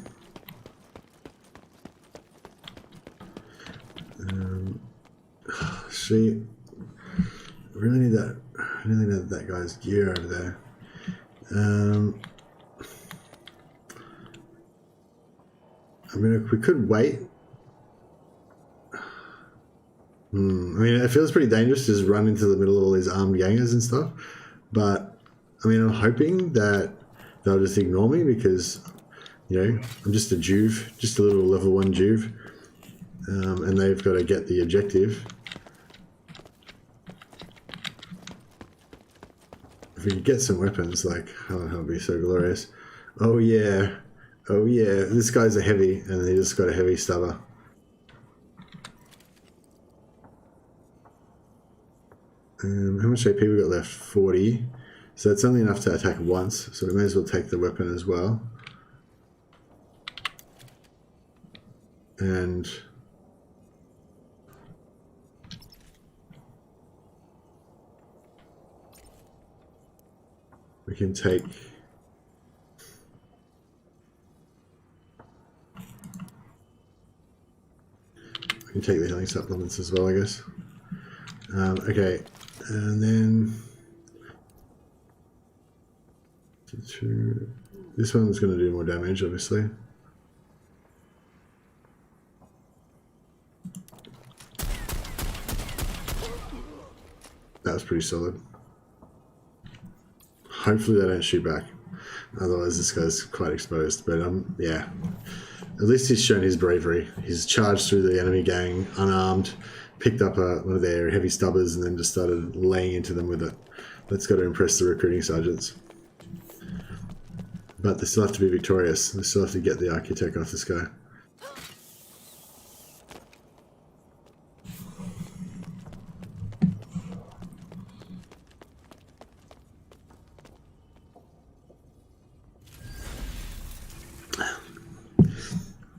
See, I really need that guy's gear over there. I mean, if we could wait. I mean, it feels pretty dangerous to just run into the middle of all these armed gangers and stuff. But, I mean, I'm hoping that they'll just ignore me because, I'm just a Juve, just a little level 1 Juve. And they've got to get the objective. If we could get some weapons, like, oh, that would be so glorious. Oh, yeah. Oh yeah, this guy's a heavy, and he just got a heavy stubber. How much AP we got left? 40. So it's only enough to attack once, so we may as well take the weapon as well. And we can take... You can take the healing supplements as well, I guess. Okay, and then this one's going to do more damage, obviously. That was pretty solid. Hopefully they don't shoot back, otherwise this guy's quite exposed. But yeah. At least he's shown his bravery. He's charged through the enemy gang, unarmed, picked up one of their heavy stubbers and then just started laying into them with it. That's got to impress the recruiting sergeants. But they still have to be victorious. They still have to get the architect off this guy.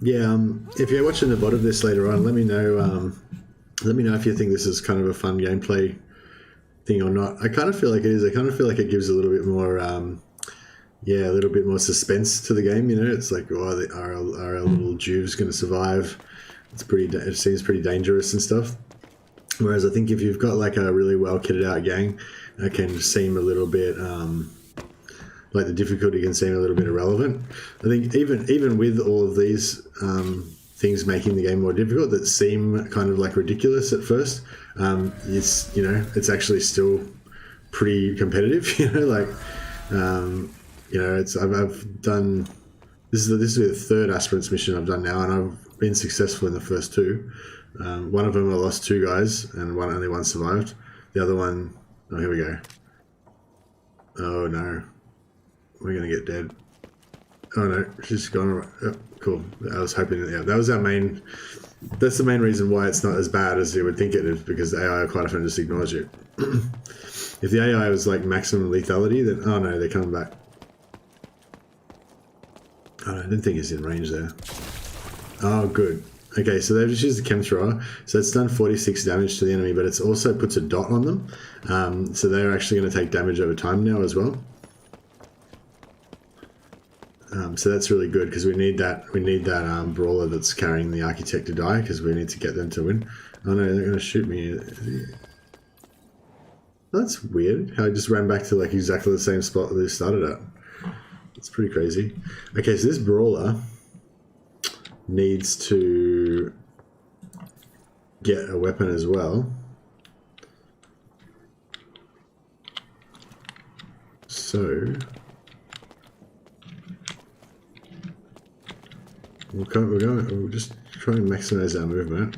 Yeah, if you're watching the VOD of this later on, let me know. Let me know if you think this is kind of a fun gameplay thing or not. I kind of feel like it is. I kind of feel like it gives a little bit more, yeah, a little bit more suspense to the game. It's like, oh, are our little Jews going to survive? It seems pretty dangerous and stuff. Whereas I think if you've got like a really well kitted out gang, it can seem a little bit like the difficulty can seem a little bit irrelevant. I think even with all of these things making the game more difficult that seem kind of like ridiculous at first, it's, you know, it's actually still pretty competitive. You know, like you know, it's I've done this is the third aspirants mission I've done now, and I've been successful in the first two. One of them I lost 2 guys, and only one survived. The other one, oh, here we go. Oh no, we're gonna get dead. Oh no, she's gone. Oh, cool. I was hoping that, yeah, that was our main. That's the main reason why it's not as bad as you would think it is, because the AI quite often just ignores you. If the AI was like maximum lethality, then oh no, they're coming back. Oh, I didn't think he's in range there. Oh, good. Okay, so they've just used the chem thrower. So it's done 46 damage to the enemy, but it's also puts a dot on them. So they're actually going to take damage over time now as well. So that's really good, because we need that brawler that's carrying the architect to die, because we need to get them to win. Oh no, they're going to shoot me. That's weird. How I just ran back to like exactly the same spot that they started at. It's pretty crazy. Okay, so this brawler needs to get a weapon as well. So we'll just try and maximize our movement.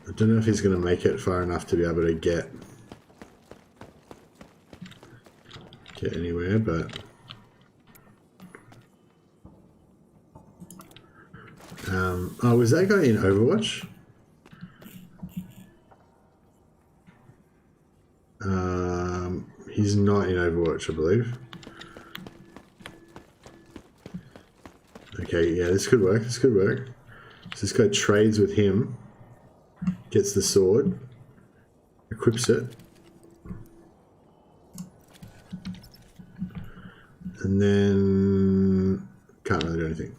I don't know if he's going to make it far enough to be able to get anywhere, but oh, was that guy in Overwatch? He's not in Overwatch, I believe. Okay, yeah, this could work. This could work. So this guy trades with him. Gets the sword, equips it, and then can't really do anything.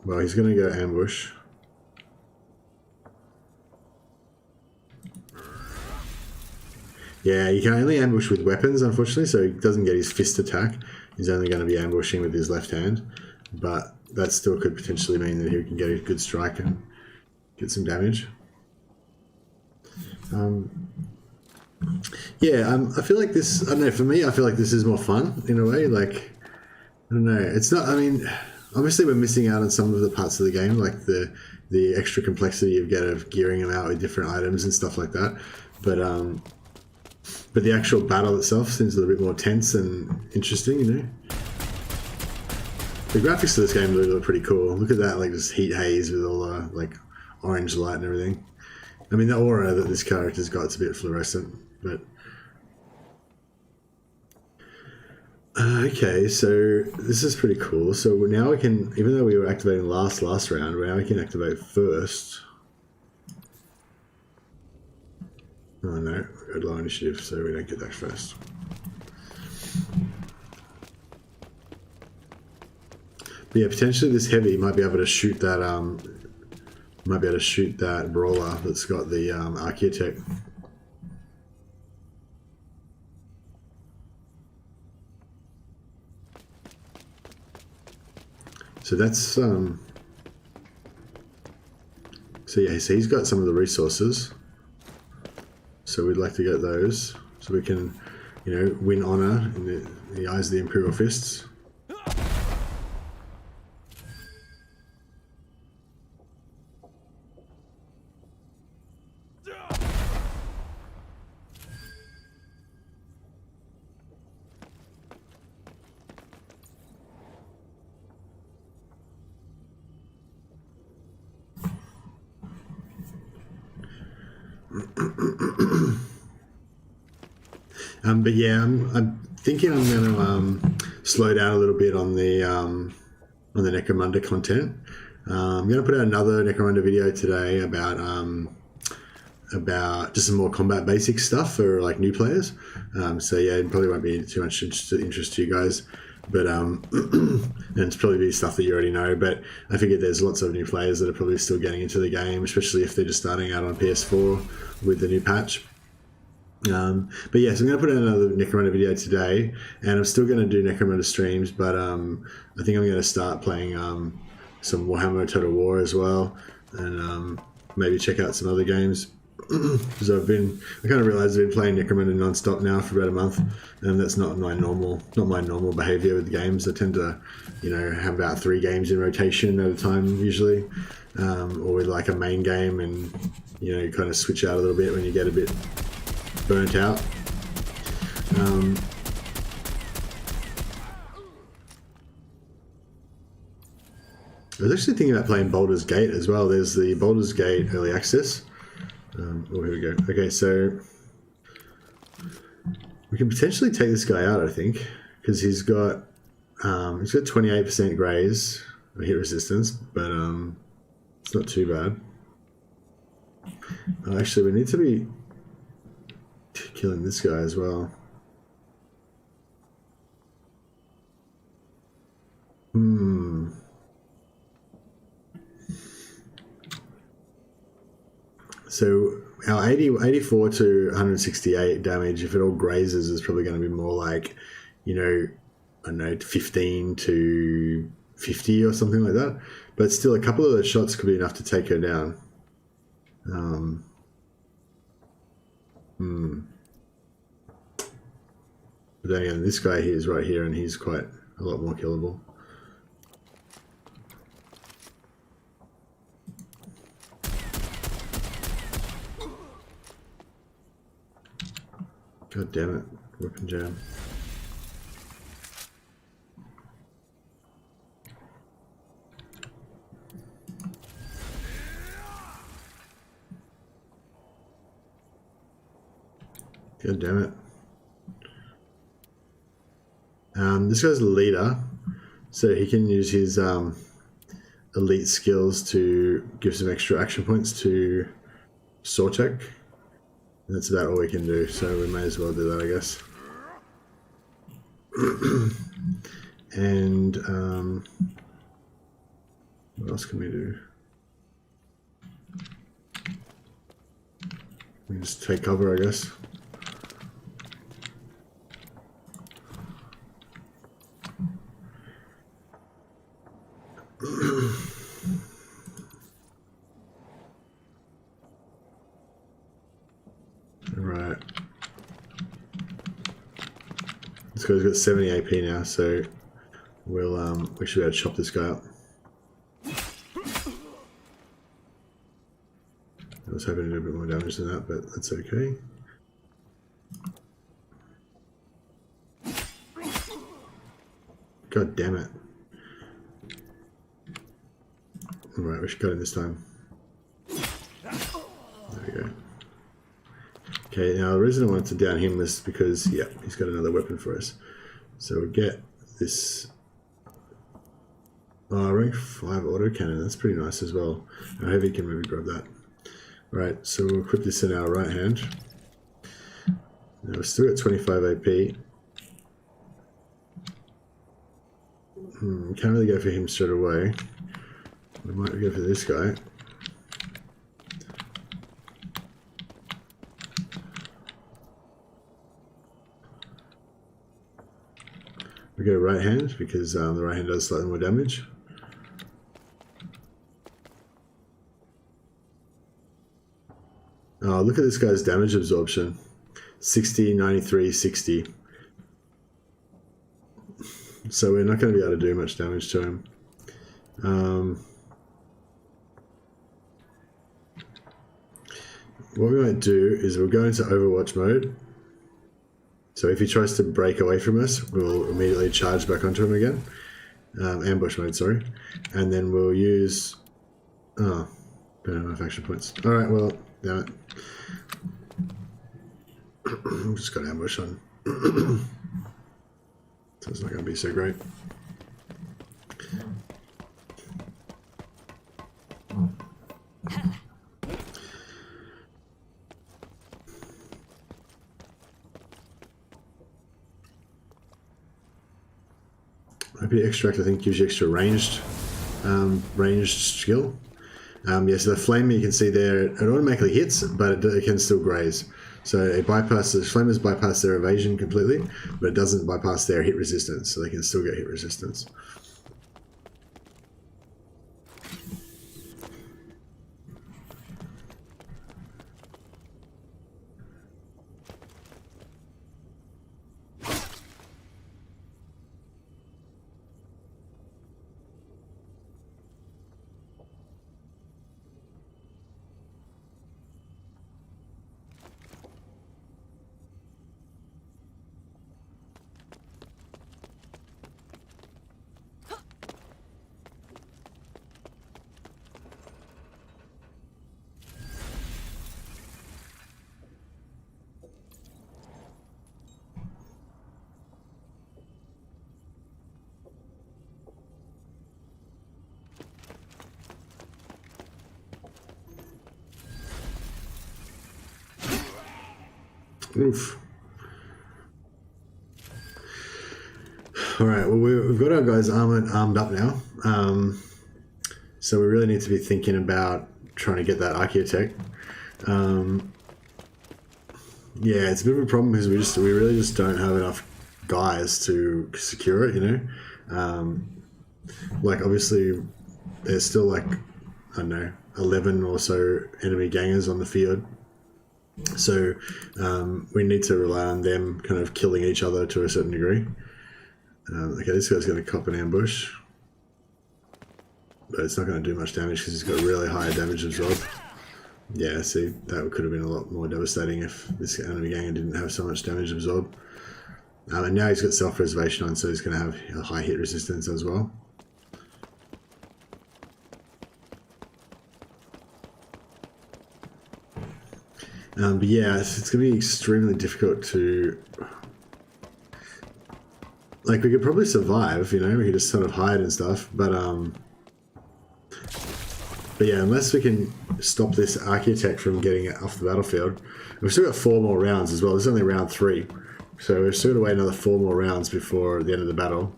Well, he's going to go ambush. Yeah, you can only ambush with weapons, unfortunately, so he doesn't get his fist attack. He's only going to be ambushing with his left hand, but that still could potentially mean that he can get a good strike and get some damage. Yeah, I feel like this, I don't know, for me, I feel like this is more fun in a way. Like, I don't know, it's not, I mean, obviously we're missing out on some of the parts of the game, like the extra complexity you get of gearing them out with different items and stuff like that. But the actual battle itself seems a little bit more tense and interesting, you know? The graphics of this game look pretty cool. Look at that, like this heat haze with all the like orange light and everything. I mean, the aura that this character's got is a bit fluorescent, but okay. So this is pretty cool. So now we can, even though we were activating last round, now we can activate first. Oh no, we've got low initiative, so we don't get that first. But yeah, potentially this heavy might be able to shoot that brawler that's got the architect. So that's so yeah, so he's got some of the resources. So we'd like to get those so we can, you know, win honor in the eyes of the Imperial Fists. But yeah, I'm thinking I'm going to slow down a little bit on the Necromunda content. I'm going to put out another Necromunda video today about about just some more combat basic stuff for like new players. So yeah, it probably won't be too much interest to you guys, but and it's probably be stuff that you already know. But I figured there's lots of new players that are probably still getting into the game, especially if they're just starting out on PS4 with the new patch. But yeah, so I'm going to put out another Necromunda video today, and I'm still going to do Necromunda streams, but I think I'm going to start playing some Warhammer Total War as well, and maybe check out some other games. Because I kind of realized I've been playing Necromunda non-stop now for about a month, and that's not my normal behavior with games. I tend to, have about 3 games in rotation at a time usually, or with like a main game, and you kind of switch out a little bit when you get a bit burnt out. I was actually thinking about playing Baldur's Gate as well. There's the Baldur's Gate early access. Oh, here we go. Okay, so we can potentially take this guy out, I think, because he's got 28% graze or hit resistance, but it's not too bad. Actually, we need to be killing this guy as well. So our 84 to 168 damage, if it all grazes, is probably going to be more like, I don't know, 15 to 50 or something like that. But still, a couple of those shots could be enough to take her down. But then again, this guy here is right here, and he's quite a lot more killable. God damn it, weapon jam. God damn it. This guy's the leader, so he can use his elite skills to give some extra action points to Sortek. That's about all we can do, so we may as well do that, I guess. And what else can we do? We just take cover, I guess. Right. This guy's got 70 AP now, so we should be able to chop this guy up. I was hoping to do a bit more damage than that, but that's okay. God damn it. Alright, we should got him this time. There we go. Okay, now the reason I wanted to down him was because, yeah, he's got another weapon for us. So we get this rank 5 autocannon. That's pretty nice as well. I hope he can maybe grab that. Alright, so we'll equip this in our right hand. Now we're still at 25 AP. Can't really go for him straight away. We might go for this guy. We go right hand because the right hand does slightly more damage. Oh, look at this guy's damage absorption. 60, 93, 60. So we're not going to be able to do much damage to him. What we might do is we'll go into Overwatch mode. So if he tries to break away from us, we'll immediately charge back onto him again. Ambush mode, sorry. And then we'll use... Oh, don't have enough action points. Alright, well, damn it. I've just got ambush on. So it's not going to be so great. Therapy Extract, I think, gives you extra ranged skill. Yeah, so the Flamer you can see there, it automatically hits, but it can still graze. So it bypasses, Flamers bypass their evasion completely, but it doesn't bypass their hit resistance, so they can still get hit resistance. Oof. Alright, well we've got our guys armed up now. So we really need to be thinking about trying to get that archaeotech. Yeah, it's a bit of a problem because we really just don't have enough guys to secure it, you know. Like obviously there's still like, I don't know, 11 or so enemy gangers on the field. So we need to rely on them kind of killing each other to a certain degree. Okay, this guy's going to cop an ambush. But it's not going to do much damage because he's got really high damage absorb. Yeah, see, that could have been a lot more devastating if this enemy ganger didn't have so much damage absorb. And now he's got self-preservation on, so he's going to have a high hit resistance as well. But yeah, it's going to be extremely difficult to... Like, we could probably survive, you know, we could just sort of hide and stuff, but yeah, unless we can stop this archaeotech from getting it off the battlefield. We've still got 4 more rounds as well. This is only round 3. So we've still got to wait another 4 more rounds before the end of the battle.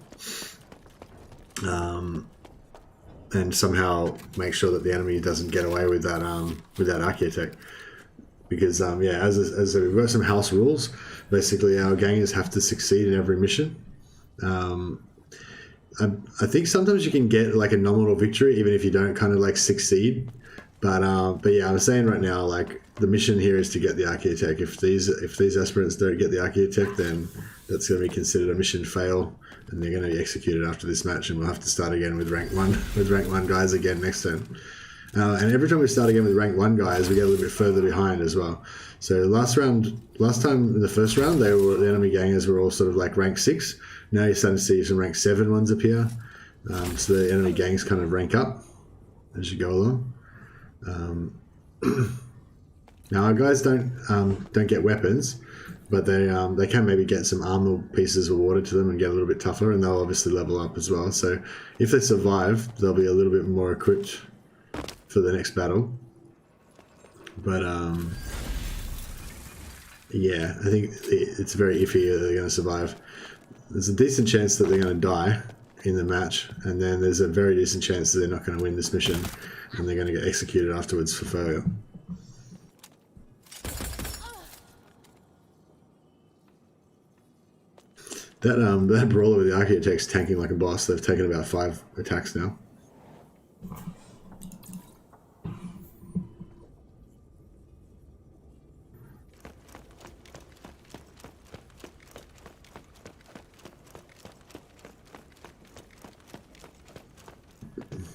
And somehow make sure that the enemy doesn't get away with that archaeotech. Because, yeah, as we've got some house rules, basically our gangers have to succeed in every mission. I think sometimes you can get like a nominal victory even if you don't kind of like succeed, but yeah, I'm saying right now, like the mission here is to get the archaeotech. If these aspirants don't get the archaeotech, then that's going to be considered a mission fail, and they're going to be executed after this match, and we'll have to start again with rank 1 guys again next turn. And every time we start again with rank 1 guys, we get a little bit further behind as well. So last time in the first round, the enemy gangers were all sort of like rank 6. Now you're starting to see some rank 7 ones appear. So the enemy gangs kind of rank up as you go along. Now our guys don't get weapons, but they can maybe get some armor pieces awarded to them and get a little bit tougher, and they'll obviously level up as well. So if they survive, they'll be a little bit more equipped for the next battle. But yeah, I think it's very iffy that they're going to survive. There's a decent chance that they're going to die in the match, and then there's a very decent chance that they're not going to win this mission, and they're going to get executed afterwards for failure. That brawler with the archaeotech's tanking like a boss. They've taken about 5 attacks now.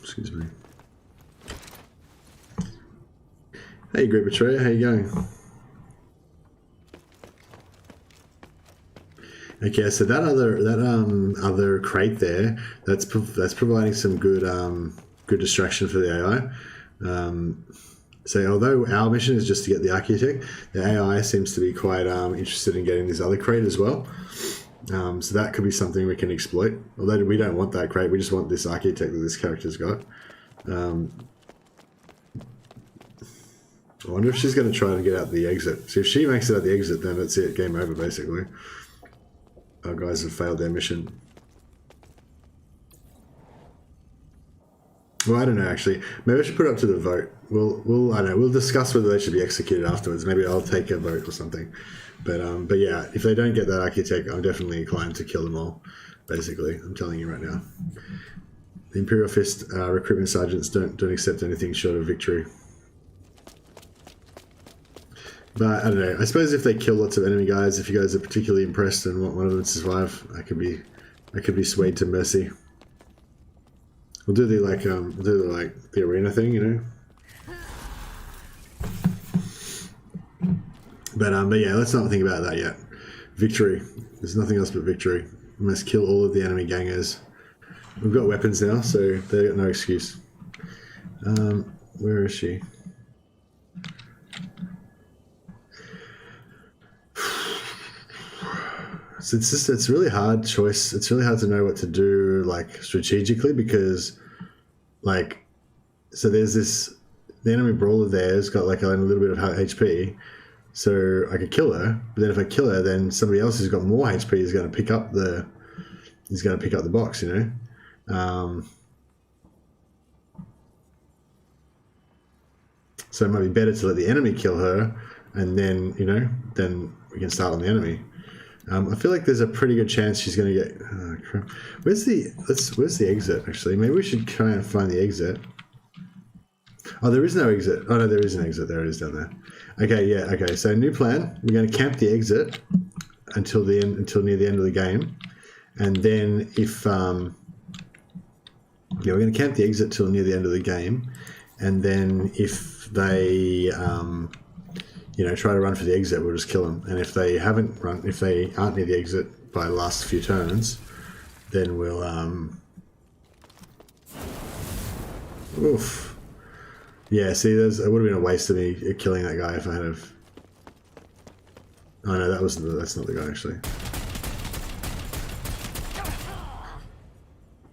Excuse me. Hey, Great Betrayer, how you going? Okay, so that other crate there, that's providing some good good distraction for the AI. So although our mission is just to get the archaeotech, the AI seems to be quite interested in getting this other crate as well. So that could be something we can exploit. Although we don't want that crate, we just want this archaeotech that this character's got. I wonder if she's going to try to get out the exit. So if she makes it out the exit, then that's it, game over basically. Our guys have failed their mission. Well, I don't know actually. Maybe I should put it up to the vote. I don't know. We'll discuss whether they should be executed afterwards. Maybe I'll take a vote or something. But yeah, if they don't get that architect, I'm definitely inclined to kill them all. Basically, I'm telling you right now. The Imperial Fist recruitment sergeants don't accept anything short of victory. But I don't know. I suppose if they kill lots of enemy guys, if you guys are particularly impressed and want one of them to survive, I could be swayed to mercy. We'll do the arena thing, you know. But yeah, let's not think about that yet. Victory. There's nothing else but victory. We must kill all of the enemy gangers. We've got weapons now, so they've got no excuse. Where is she? So it's really hard choice. It's really hard to know what to do, like, strategically, because, like, so there's the enemy brawler there's got like a little bit of HP, so I could kill her. But then if I kill her, then somebody else who's got more HP is going to pick up the box, you know. So it might be better to let the enemy kill her, and then, you know, then we can start on the enemy. I feel like there's a pretty good chance she's going to get... Oh, crap. Where's the exit, actually? Maybe we should try and find the exit. Oh, there is no exit. Oh, no, there is an exit. There it is down there. Okay, yeah, okay. So new plan. We're going to camp the exit until near the end of the game. And then if... yeah, we're going to camp the exit till near the end of the game. And then if they... you know, try to run for the exit, we'll just kill them. And if they aren't near the exit by the last few turns, then we'll, oof. Yeah, see, it would have been a waste of me killing that guy if I had have... Oh no, that's not the guy, actually.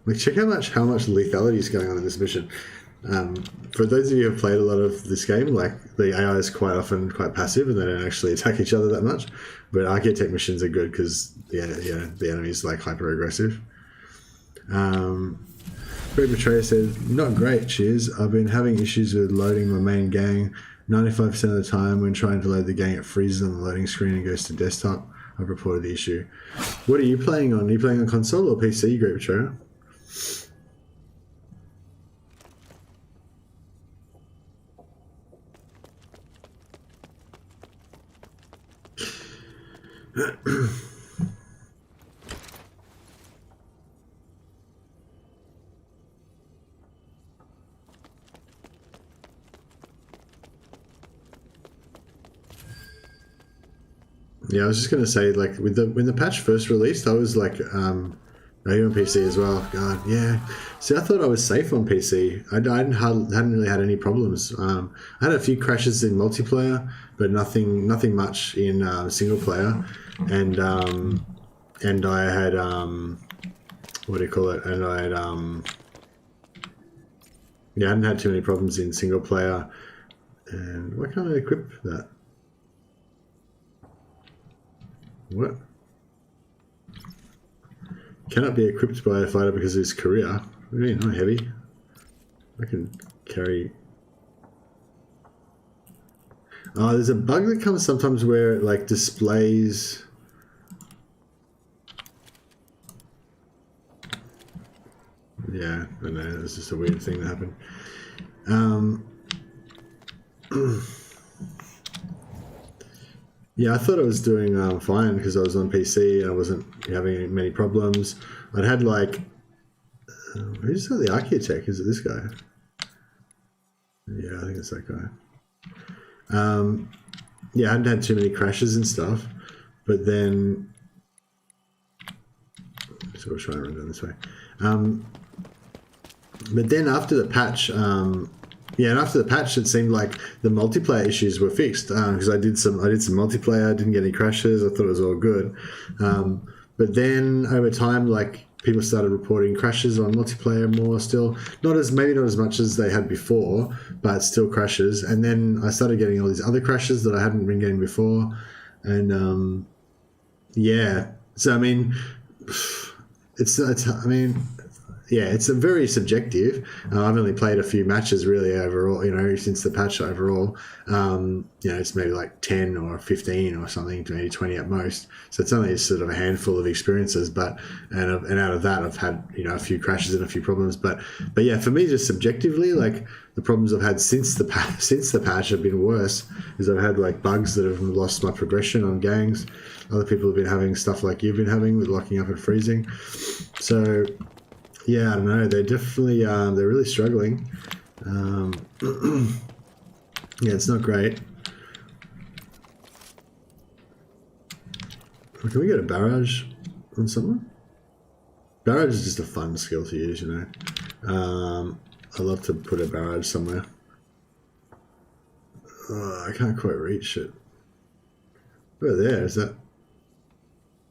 Like, check how much lethality is going on in this mission. For those of you who have played a lot of this game, like, the AI is quite often quite passive and they don't actually attack each other that much. But architect missions are good because the enemy's like hyper aggressive. Great Betrayer said, not great, cheers. I've been having issues with loading my main gang. 95% of the time when trying to load the gang, it freezes on the loading screen and goes to desktop. I've reported the issue. What are you playing on? Are you playing on console or PC, Great Betrayer? Yeah, I was just gonna say, like, when the patch first released, I was like, are you on PC as well? God, yeah. See, I thought I was safe on PC. I hadn't really had any problems. I had a few crashes in multiplayer, but nothing much in single player. And I had what do you call it? And I had yeah, I hadn't had too many problems in single player. And why can't I equip that? What? Cannot be equipped by a fighter because of his career. What do you mean? I'm heavy. I can carry... Oh, there's a bug that comes sometimes where it, like, displays... Yeah, I don't know. It's just a weird thing that happened. Yeah, I thought I was doing fine because I was on PC and I wasn't having many problems. I'd had like... who's the architect? Is it this guy? Yeah, I think it's that guy. Yeah, I hadn't had too many crashes and stuff, but then... So we'll try and run down this way. But then after the patch... yeah, and after the patch, it seemed like the multiplayer issues were fixed because I did some multiplayer, didn't get any crashes. I thought it was all good, but then over time, like, people started reporting crashes on multiplayer more. Still, maybe not as much as they had before, but still crashes. And then I started getting all these other crashes that I hadn't been getting before, and yeah. So I mean, it's I mean, yeah, it's a very subjective. I've only played a few matches really overall, since the patch overall. It's maybe like 10 or 15 or something, maybe 20 at most. So it's only sort of a handful of experiences, and out of that I've had, a few crashes and a few problems. But yeah, for me, just subjectively, like the problems I've had since the patch have been worse, is I've had like bugs that have lost my progression on gangs. Other people have been having stuff like you've been having with locking up and freezing. So yeah, I don't know. They're definitely they're really struggling. Yeah, it's not great. Can we get a barrage on someone? Barrage is just a fun skill to use, I'd love to put a barrage somewhere. Oh, I can't quite reach it. Where there? Is that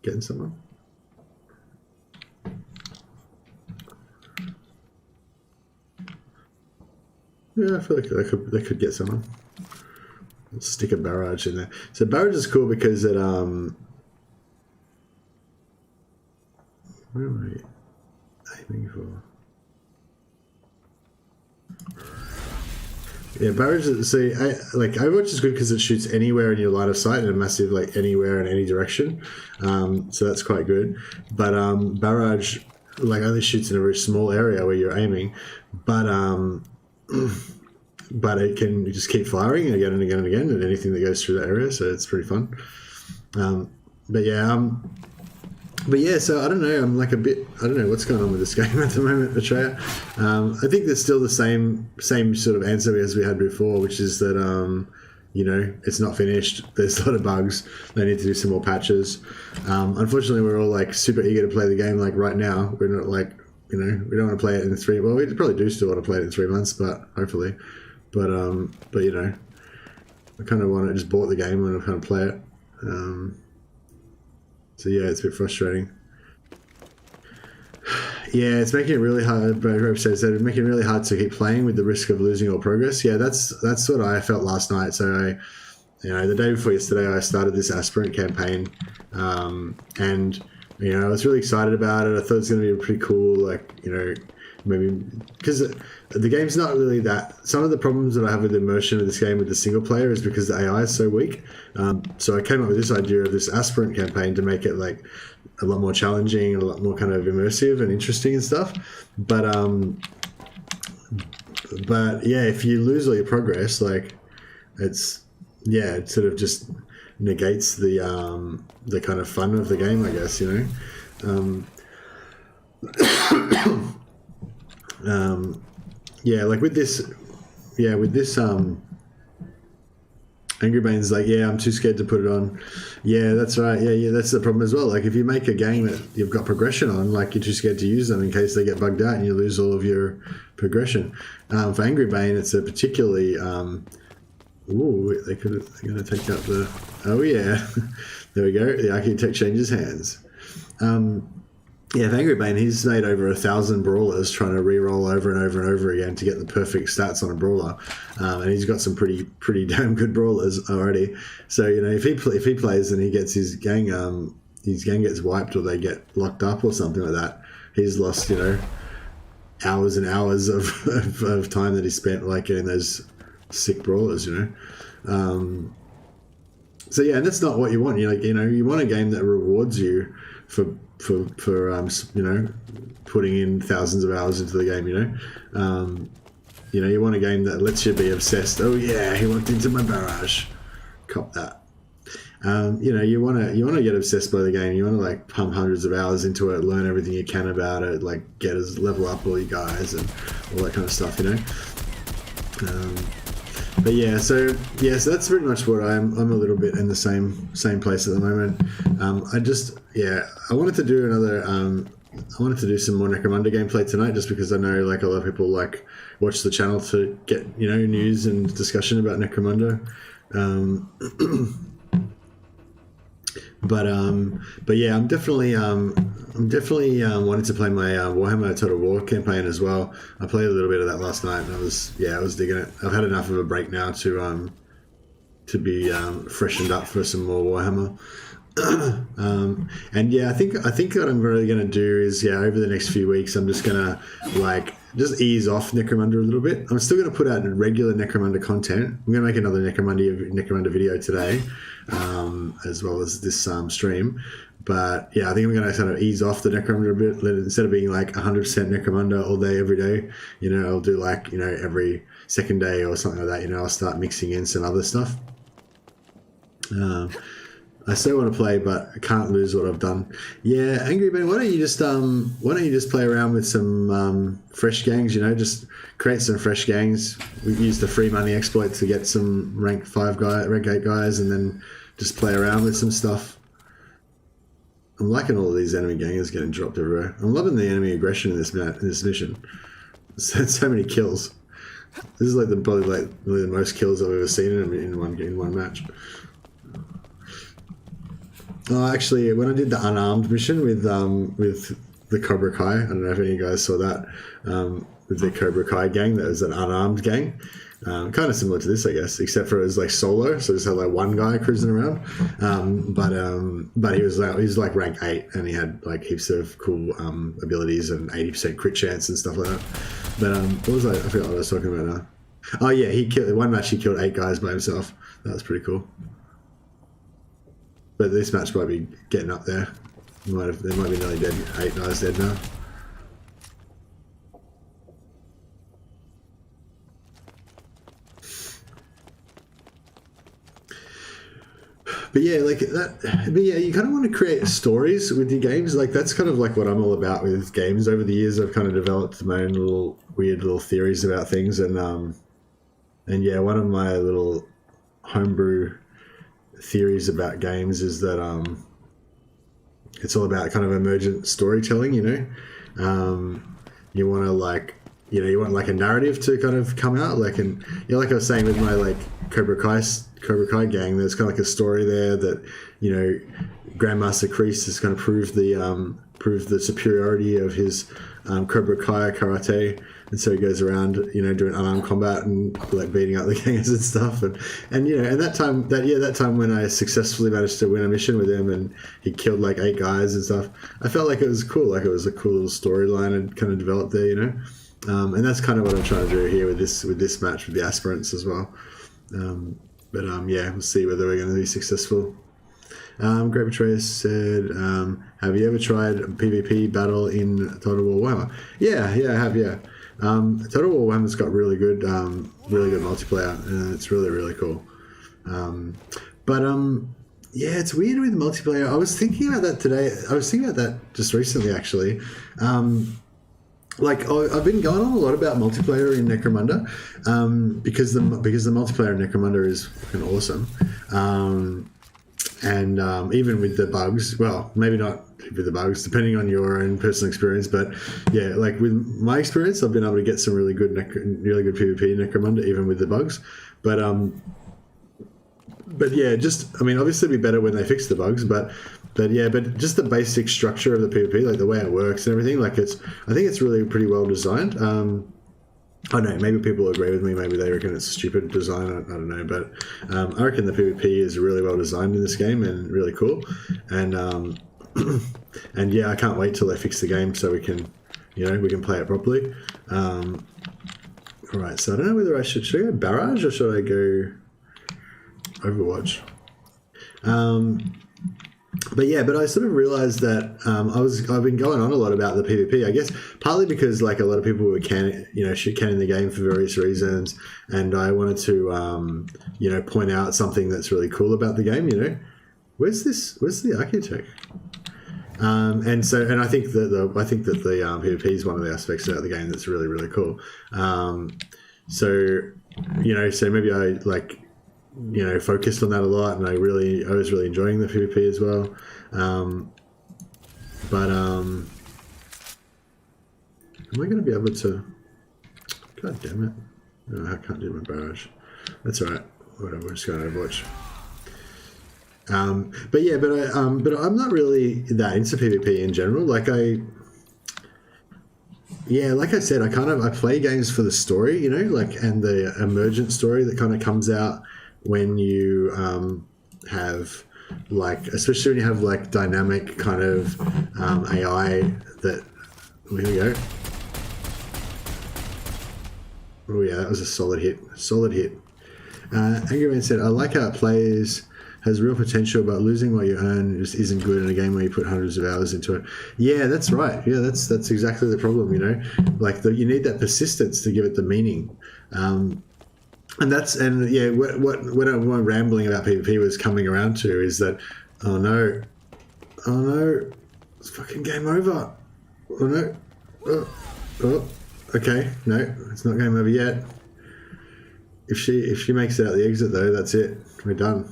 getting someone? Yeah, I feel like they could get someone. Let's stick a barrage in there. So barrage is cool because it where am I aiming for? Yeah, barrage. See, like Overwatch is good because it shoots anywhere in your line of sight and a massive like anywhere in any direction. So that's quite good. But barrage like only shoots in a very small area where you're aiming, but it can just keep firing again and again and again at anything that goes through that area. So it's pretty fun. But yeah, so I don't know. I'm like I don't know what's going on with this game at the moment, Betrayer. I think there's still the same sort of answer as we had before, which is that it's not finished. There's a lot of bugs. They need to do some more patches. Unfortunately, we're all like super eager to play the game. Like right now, we're not like we don't want to play it in 3. Well, we probably do still want to play it in 3 months, but hopefully, but I kind of want to just bought the game and kind of play it. So yeah, it's a bit frustrating. Yeah, it's making it really hard. Rope says that it's making it really hard to keep playing with the risk of losing all progress. Yeah, that's what I felt last night. So the day before yesterday, I started this aspirant campaign, and I was really excited about it. I thought it was going to be pretty cool, like maybe because the game's not really that. Some of the problems that I have with the immersion of this game with the single player is because the AI is so weak. So I came up with this idea of this aspirant campaign to make it like a lot more challenging and a lot more kind of immersive and interesting and stuff. But yeah, if you lose all your progress, like it sort of just negates the kind of fun of the game, I guess, like with this Angry Bane's like, yeah, I'm too scared to put it on. Yeah, that's right. Yeah, that's the problem as well. Like if you make a game that you've got progression on, like you're too scared to use them in case they get bugged out and you lose all of your progression. For Angry Bane, it's a particularly ooh, they're going to take out the... Oh, yeah. There we go. The architect changes hands. Yeah, for Angry Bane, he's made over 1,000 brawlers trying to re-roll over and over and over again to get the perfect stats on a brawler. And he's got some pretty damn good brawlers already. So, if he plays and he gets his gang gets wiped or they get locked up or something like that, he's lost, hours and hours of time that he spent like getting those sick brawlers, so yeah, and that's not what you want. You want a game that rewards you for putting in thousands of hours into the game. You want a game that lets you be obsessed. Oh yeah, he walked into my barrage. Cop that. You want to get obsessed by the game. You want to like pump hundreds of hours into it, learn everything you can about it, like level up all you guys and all that kind of stuff. But yeah, so that's pretty much what I'm a little bit in the same place at the moment. I wanted to do another. I wanted to do some more Necromunda gameplay tonight, just because I know like a lot of people like watch the channel to get news and discussion about Necromunda. But yeah, I'm definitely wanting to play my Warhammer Total War campaign as well. I played a little bit of that last night, and I was digging it. I've had enough of a break now to be freshened up for some more Warhammer. And yeah, I think what I'm really going to do is, over the next few weeks, I'm just going to just ease off Necromunda a little bit. I'm still going to put out regular Necromunda content. I'm going to make another Necromunda video today, as well as this stream. But yeah, I think I'm going to kind of ease off the Necromunda a bit. Instead of being like 100% Necromunda all day, every day, I'll do every second day or something like that. I'll start mixing in some other stuff. I still want to play, but I can't lose what I've done. Yeah, Angry Ben, why don't you just play around with some fresh gangs? Just create some fresh gangs. We use the free money exploit to get some rank 8 guys, and then just play around with some stuff. I'm liking all of these enemy gangers getting dropped everywhere. I'm loving the enemy aggression in this mission. So many kills. This is probably the most kills I've ever seen in one match. Oh, actually, when I did the unarmed mission with the Cobra Kai, I don't know if any of you guys saw that, with the Cobra Kai gang, that was an unarmed gang. Kind of similar to this, I guess, except for it was solo, so just had one guy cruising around. But he was rank 8, and he had heaps of cool abilities and 80% crit chance and stuff like that. But what was I forgot what I was talking about now. Oh yeah, one match he killed 8 guys by himself. That was pretty cool. But this match might be getting up there. They might be nearly dead. 8 guys dead now. But yeah, you kind of want to create stories with your games. That's kind of what I'm all about with games. Over the years, I've kind of developed my own weird little theories about things, and yeah, one of my little homebrew theories about games is that it's all about kind of emergent storytelling. You want to you want a narrative to kind of come out, like I was saying with my Cobra Kai gang, there's kind of a story there that Grandmaster Kreese has kind of proved the superiority of his Cobra Kai karate, and so he goes around doing unarmed combat and beating up the gangers and stuff, and that time when I successfully managed to win a mission with him and he killed 8 guys and stuff, I felt like it was cool, it was a cool little storyline and kind of developed there, and that's kind of what I'm trying to do here with this match with the aspirants as well. But yeah, we'll see whether we're going to be successful. Great Betrayer said, have you ever tried a PvP battle in Total War Warhammer? Yeah, I have, yeah. Total War Warhammer's got really good multiplayer, and it's really, really cool. Yeah, it's weird with multiplayer. I was thinking about that today. I was thinking about that just recently, actually. I've been going on a lot about multiplayer in Necromunda, because the multiplayer in Necromunda is fucking awesome. And even with the bugs, well, maybe not with the bugs, depending on your own personal experience, but yeah, with my experience, I've been able to get some really good PvP in Necromunda, even with the bugs. But yeah, obviously it'd be better when they fix the bugs, but just the basic structure of the PvP, the way it works and everything, I think it's really pretty well designed. I don't know, maybe people agree with me, maybe they reckon it's a stupid design, I don't know, but I reckon the PvP is really well designed in this game and really cool, and and yeah, I can't wait till they fix the game so we can play it properly. Alright, so I don't know whether should I go Barrage or should I go Overwatch? But I sort of realized that I've been going on a lot about the PvP, I guess partly because a lot of people were shoot canning the game for various reasons, and I wanted to point out something that's really cool about the game. Where's the architect? And I think that the PvP is one of the aspects about the game that's really, really cool. So maybe I focused on that a lot, and I was really enjoying the PvP as well. Am I going to be able to? God damn it! No, I can't do my barrage. That's all right. Whatever. We're just going to Overwatch. But I'm not really that into PvP in general. Like I said, I play games for the story, and the emergent story that kind of comes out when you have like, especially when you have like dynamic kind of AI that, here we go. Oh yeah, that was a solid hit. Solid hit. Angry Man said, I like how it plays, has real potential, but losing what you earn just isn't good in a game where you put hundreds of hours into it. Yeah, that's right. Yeah, that's exactly the problem, you know? Like, you need that persistence to give it the meaning. And yeah, what I'm rambling about PvP was coming around to is that, oh no, it's fucking game over. Oh no, okay, no, it's not game over yet. If she makes it out the exit though, that's it. We're done.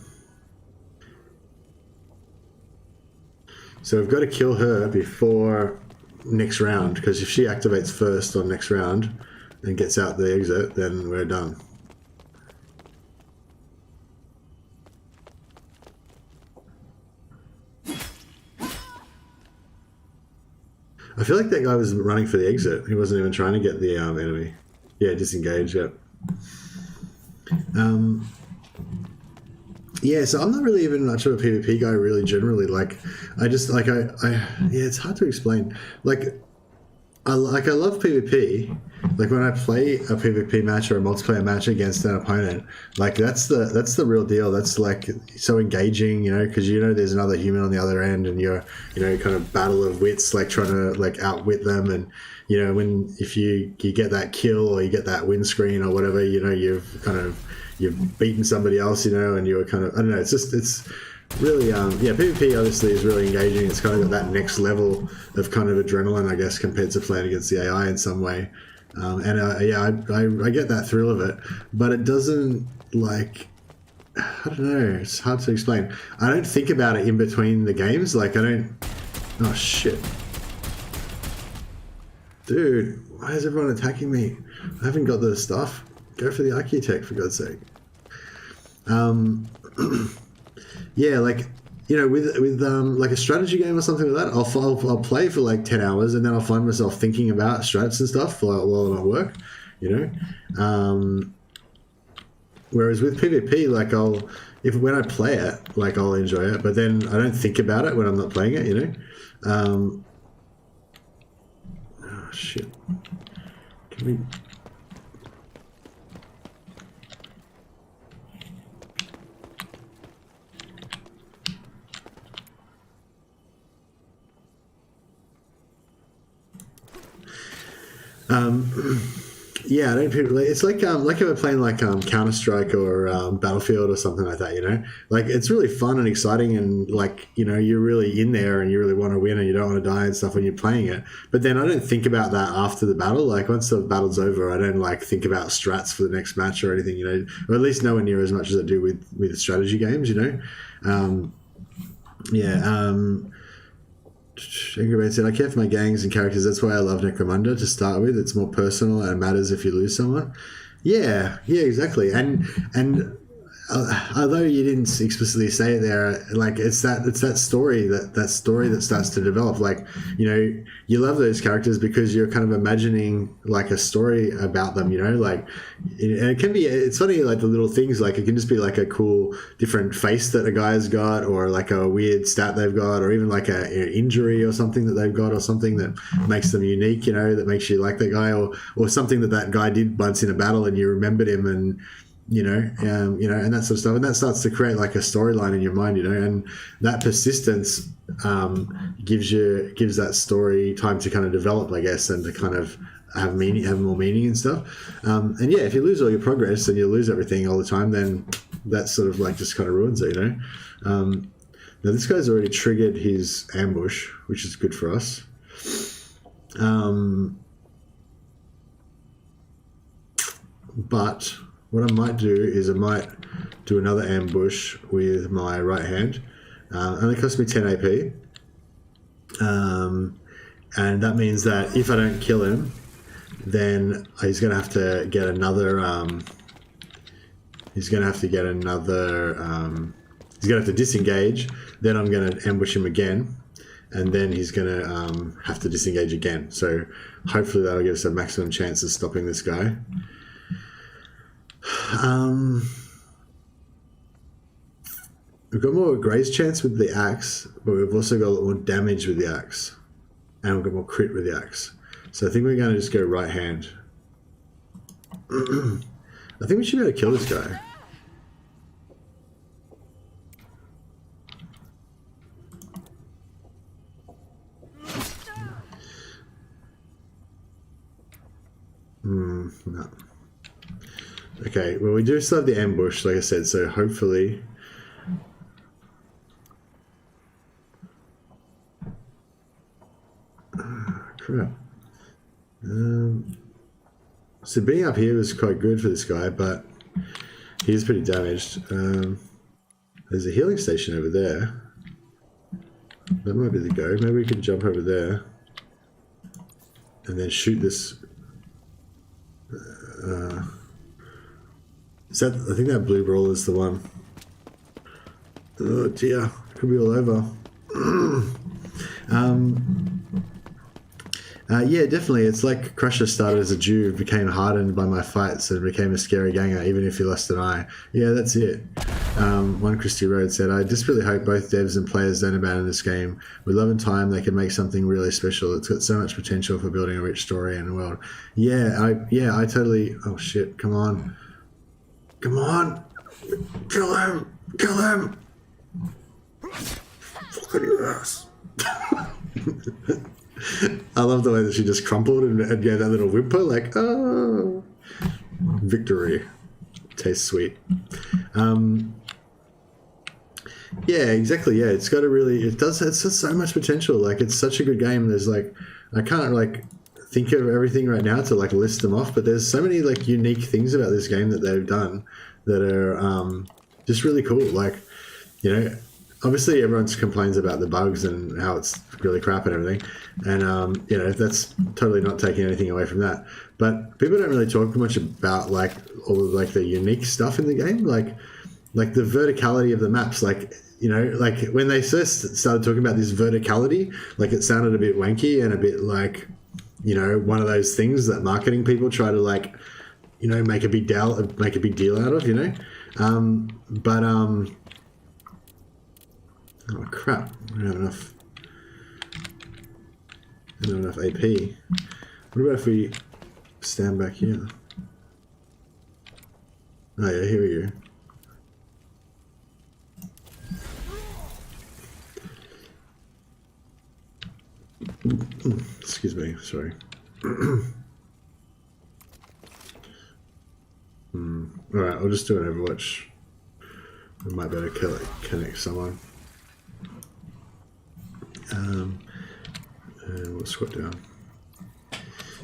So we've got to kill her before next round, because if she activates first on next round and gets out the exit, then we're done. I feel like that guy was running for the exit. He wasn't even trying to get the enemy. Yeah, disengage, yep. Yeah, so I'm not really even much of a PvP guy, really, generally. Like, I just, like, yeah, it's hard to explain. Like, I love PvP. Like, when I play a PvP match or a multiplayer match against an opponent, like, that's the real deal. That's, like, so engaging, you know, because, you know, there's another human on the other end, and you're, you know, kind of battle of wits, like, trying to, like, outwit them. And, you know, if you get that kill or you get that win screen or whatever, you know, you've beaten somebody else, you know, and you're kind of, I don't know, it's really, yeah, PvP obviously is really engaging. It's kind of got that next level of kind of adrenaline, I guess, compared to playing against the AI in some way. Yeah, I get that thrill of it, but it doesn't, like, I don't know, it's hard to explain. I don't think about it in between the games. Like, I don't, oh shit. Dude, why is everyone attacking me? I haven't got the stuff. Go for the architect, for God's sake. Yeah, like, you know, with like a strategy game or something like that, I'll play for like 10 hours and then I'll find myself thinking about strats and stuff while I'm at work, you know. Whereas with PvP, like, when I play it, like, I'll enjoy it, but then I don't think about it when I'm not playing it, you know. Oh shit. Can we? Yeah, I don't really. It's like if we're playing like Counter-Strike or Battlefield or something like that, you know. Like, it's really fun and exciting, and, like, you know, you're really in there and you really want to win and you don't want to die and stuff when you're playing it. But then I don't think about that after the battle. Like, once the battle's over, I don't, like, think about strats for the next match or anything, you know. Or at least nowhere near as much as I do with strategy games, you know. Yeah. Angry Man said, I care for my gangs and characters. That's why I love Necromunda to start with. It's more personal and it matters if you lose someone. Yeah, exactly. And although you didn't explicitly say it there, like, it's that story that starts to develop. Like, you know, you love those characters because you're kind of imagining like a story about them, you know, like, and it can be, it's funny, like the little things, like it can just be like a cool different face that a guy's got, or like a weird stat they've got, or even like a injury or something that they've got, or something that makes them unique, you know, that makes you like that guy, or something that guy did once in a battle and you remembered him, and you know, and that sort of stuff, and that starts to create like a storyline in your mind, you know, and that persistence gives that story time to kind of develop, I guess, and to kind of have more meaning and stuff. And yeah, if you lose all your progress and you lose everything all the time, then that sort of like just kind of ruins it, you know. Now this guy's already triggered his ambush, which is good for us. But what I might do is I might do another ambush with my right hand. Only cost me 10 AP. And that means that if I don't kill him, then he's going to have to get another... he's going to have to disengage. Then I'm going to ambush him again. And then he's going to have to disengage again. So hopefully that'll give us a maximum chance of stopping this guy. we've got more graze chance with the axe, but we've also got a lot more damage with the axe. And we've got more crit with the axe. So I think we're going to just go right hand. I think we should be able to kill this guy. No. Okay, well we do still have the ambush, like I said, so hopefully... crap. So being up here was quite good for this guy, but he's pretty damaged. There's a healing station over there. That might be the go. Maybe we can jump over there and then shoot this. Is that? I think that blue brawl is the one. Oh dear, could be all over. Yeah, definitely. It's like Crusher started as a Jew, became hardened by my fights, and became a scary ganger, even if he lost an eye. Yeah, that's it. One Christy Road said, I just really hope both devs and players don't abandon this game. With love and time, they can make something really special. It's got so much potential for building a rich story and world. Yeah, I totally... Oh, shit. Come on. Come on. Kill him. Kill him. Fucking your ass. I love the way that she just crumpled and gave that little whimper, like, oh, victory. Tastes sweet. Yeah, exactly. Yeah, it's got a really, it's just so much potential. Like, it's such a good game. There's like, I can't like think of everything right now to like list them off, but there's so many like unique things about this game that they've done that are just really cool. Like, you know, obviously everyone complains about the bugs and how it's really crap and everything. And, you know, that's totally not taking anything away from that. But people don't really talk much about like all of like the unique stuff in the game. Like the verticality of the maps, like, you know, like when they first started talking about this verticality, like it sounded a bit wanky and a bit like, you know, one of those things that marketing people try to like, you know, make a big deal out of, you know. Oh crap! I don't have enough. I don't have enough AP. What about if we stand back here? Oh yeah, here we go. Excuse me, sorry. Alright, I'll just do an Overwatch. We might be able to connect someone. And we'll squat down.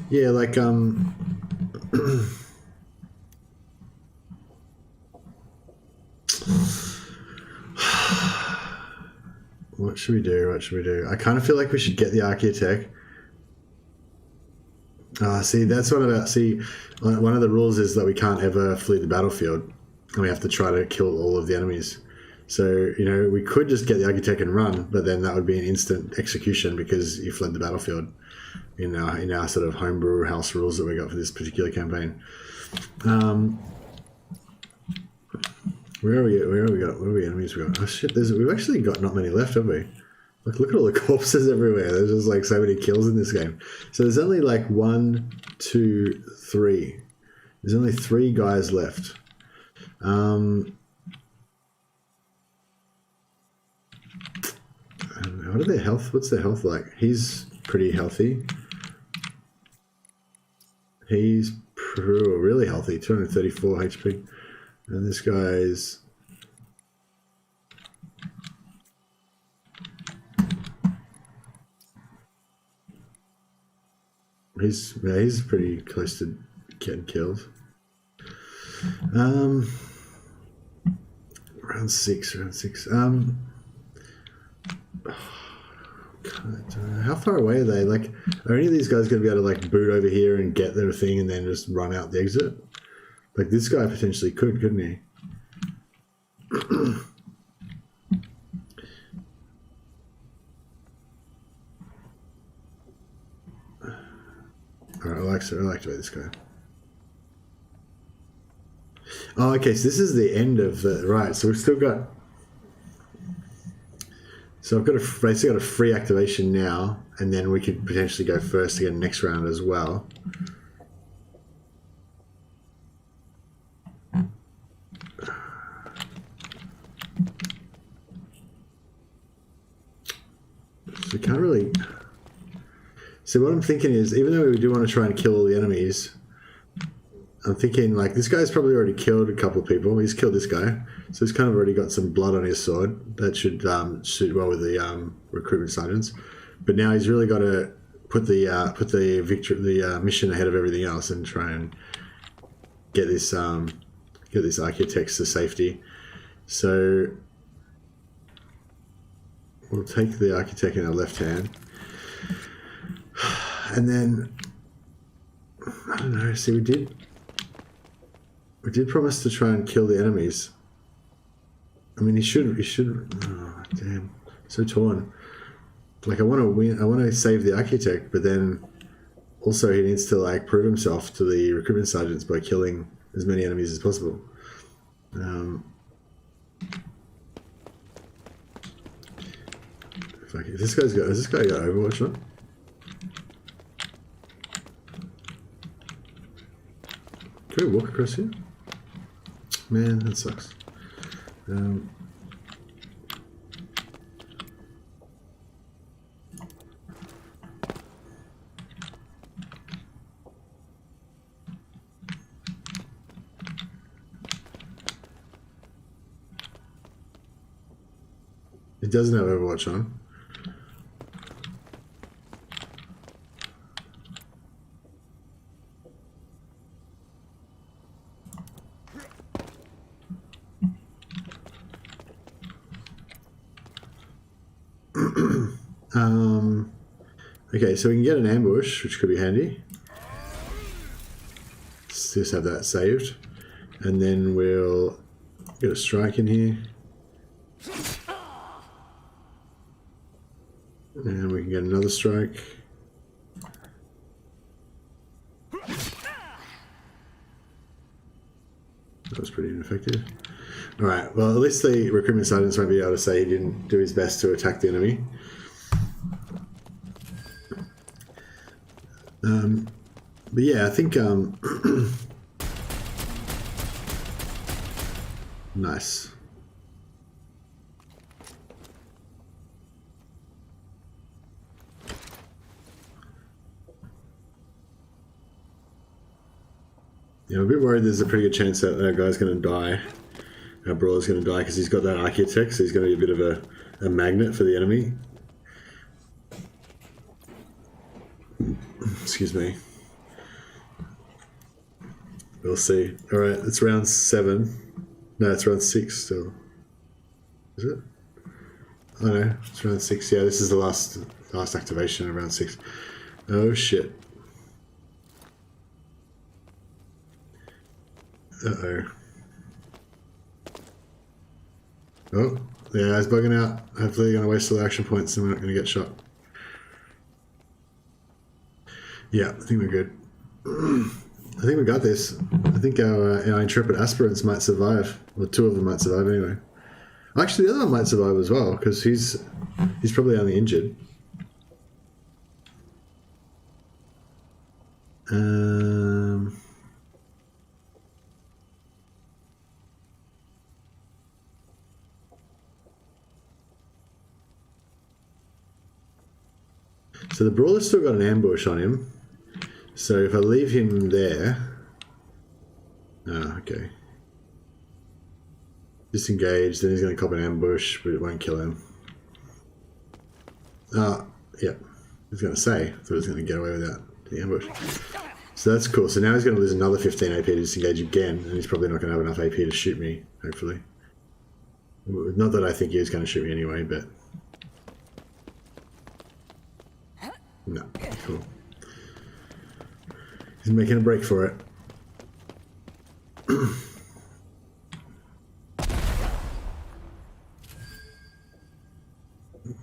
Yeah, like, what should we do? What should we do? I kind of feel like we should get the Architect. See, that's one of the rules is that we can't ever flee the battlefield, and we have to try to kill all of the enemies. So, you know, we could just get the Architect and run, but then that would be an instant execution because you fled the battlefield in our sort of homebrew house rules that we got for this particular campaign. Where are we got? Where are we enemies we got? Oh shit, we've actually got not many left, have we? Like, look at all the corpses everywhere. There's just like so many kills in this game. So there's only like 1, 2, 3. There's only 3 guys left. What are their health? What's their health like? He's pretty healthy. He's really healthy, 234 HP. And this guy's... He's pretty close to getting killed. Round 6. How far away are they? Like, are any of these guys going to be able to like boot over here and get their thing and then just run out the exit? Like, this guy potentially could, couldn't he? Alright, I'll activate this guy. Oh, okay, so this is the end of the... Right, so we've still got... So I've got basically got a free activation now, and then we could potentially go first again next round as well. So we can't really... So what I'm thinking is, even though we do want to try and kill all the enemies, I'm thinking, like, this guy's probably already killed a couple of people. He's killed this guy. So he's kind of already got some blood on his sword. That should suit well with the recruitment sergeants. But now he's really got to put the mission ahead of everything else and try and get this architects to safety. So we'll take the architect in our left hand. And then, I don't know, see, we did promise to try and kill the enemies. I mean, he should, oh, damn, so torn. Like, I want to win, I want to save the architect, but then also he needs to, like, prove himself to the recruitment sergeants by killing as many enemies as possible. If this guy's got, has this guy got Overwatch on? Can we walk across here? Man, that sucks. It doesn't have Overwatch on. Okay, so we can get an ambush, which could be handy. Let's just have that saved. And then we'll get a strike in here. And we can get another strike. That was pretty ineffective. Alright, well, at least the recruitment sergeants won't be able to say he didn't do his best to attack the enemy. But yeah, I think nice. Yeah, I'm a bit worried there's a pretty good chance that that guy's going to die. Our brawler's going to die because he's got that architect, so he's going to be a bit of a magnet for the enemy. Excuse me. We'll see. Alright, it's round 7. No, it's round 6 still. Is it? Oh no, it's round 6. Yeah, this is the last activation of round 6. Oh shit. Uh-oh. Oh, the AI's bugging out. Hopefully they're going to waste all the action points and we're not going to get shot. Yeah, I think we're good. I think we got this. I think our intrepid aspirants might survive. Well, 2 of them might survive anyway. Actually, the other one might survive as well, because he's probably only injured. So the brawler's still got an ambush on him. So if I leave him there... Oh, okay. Disengage, then he's going to cop an ambush, but it won't kill him. Oh, yeah. I was going to say, I thought he was going to get away without the ambush. So that's cool. So now he's going to lose another 15 AP to disengage again, and he's probably not going to have enough AP to shoot me, hopefully. Not that I think he was going to shoot me anyway, but... No, cool. He's making a break for it.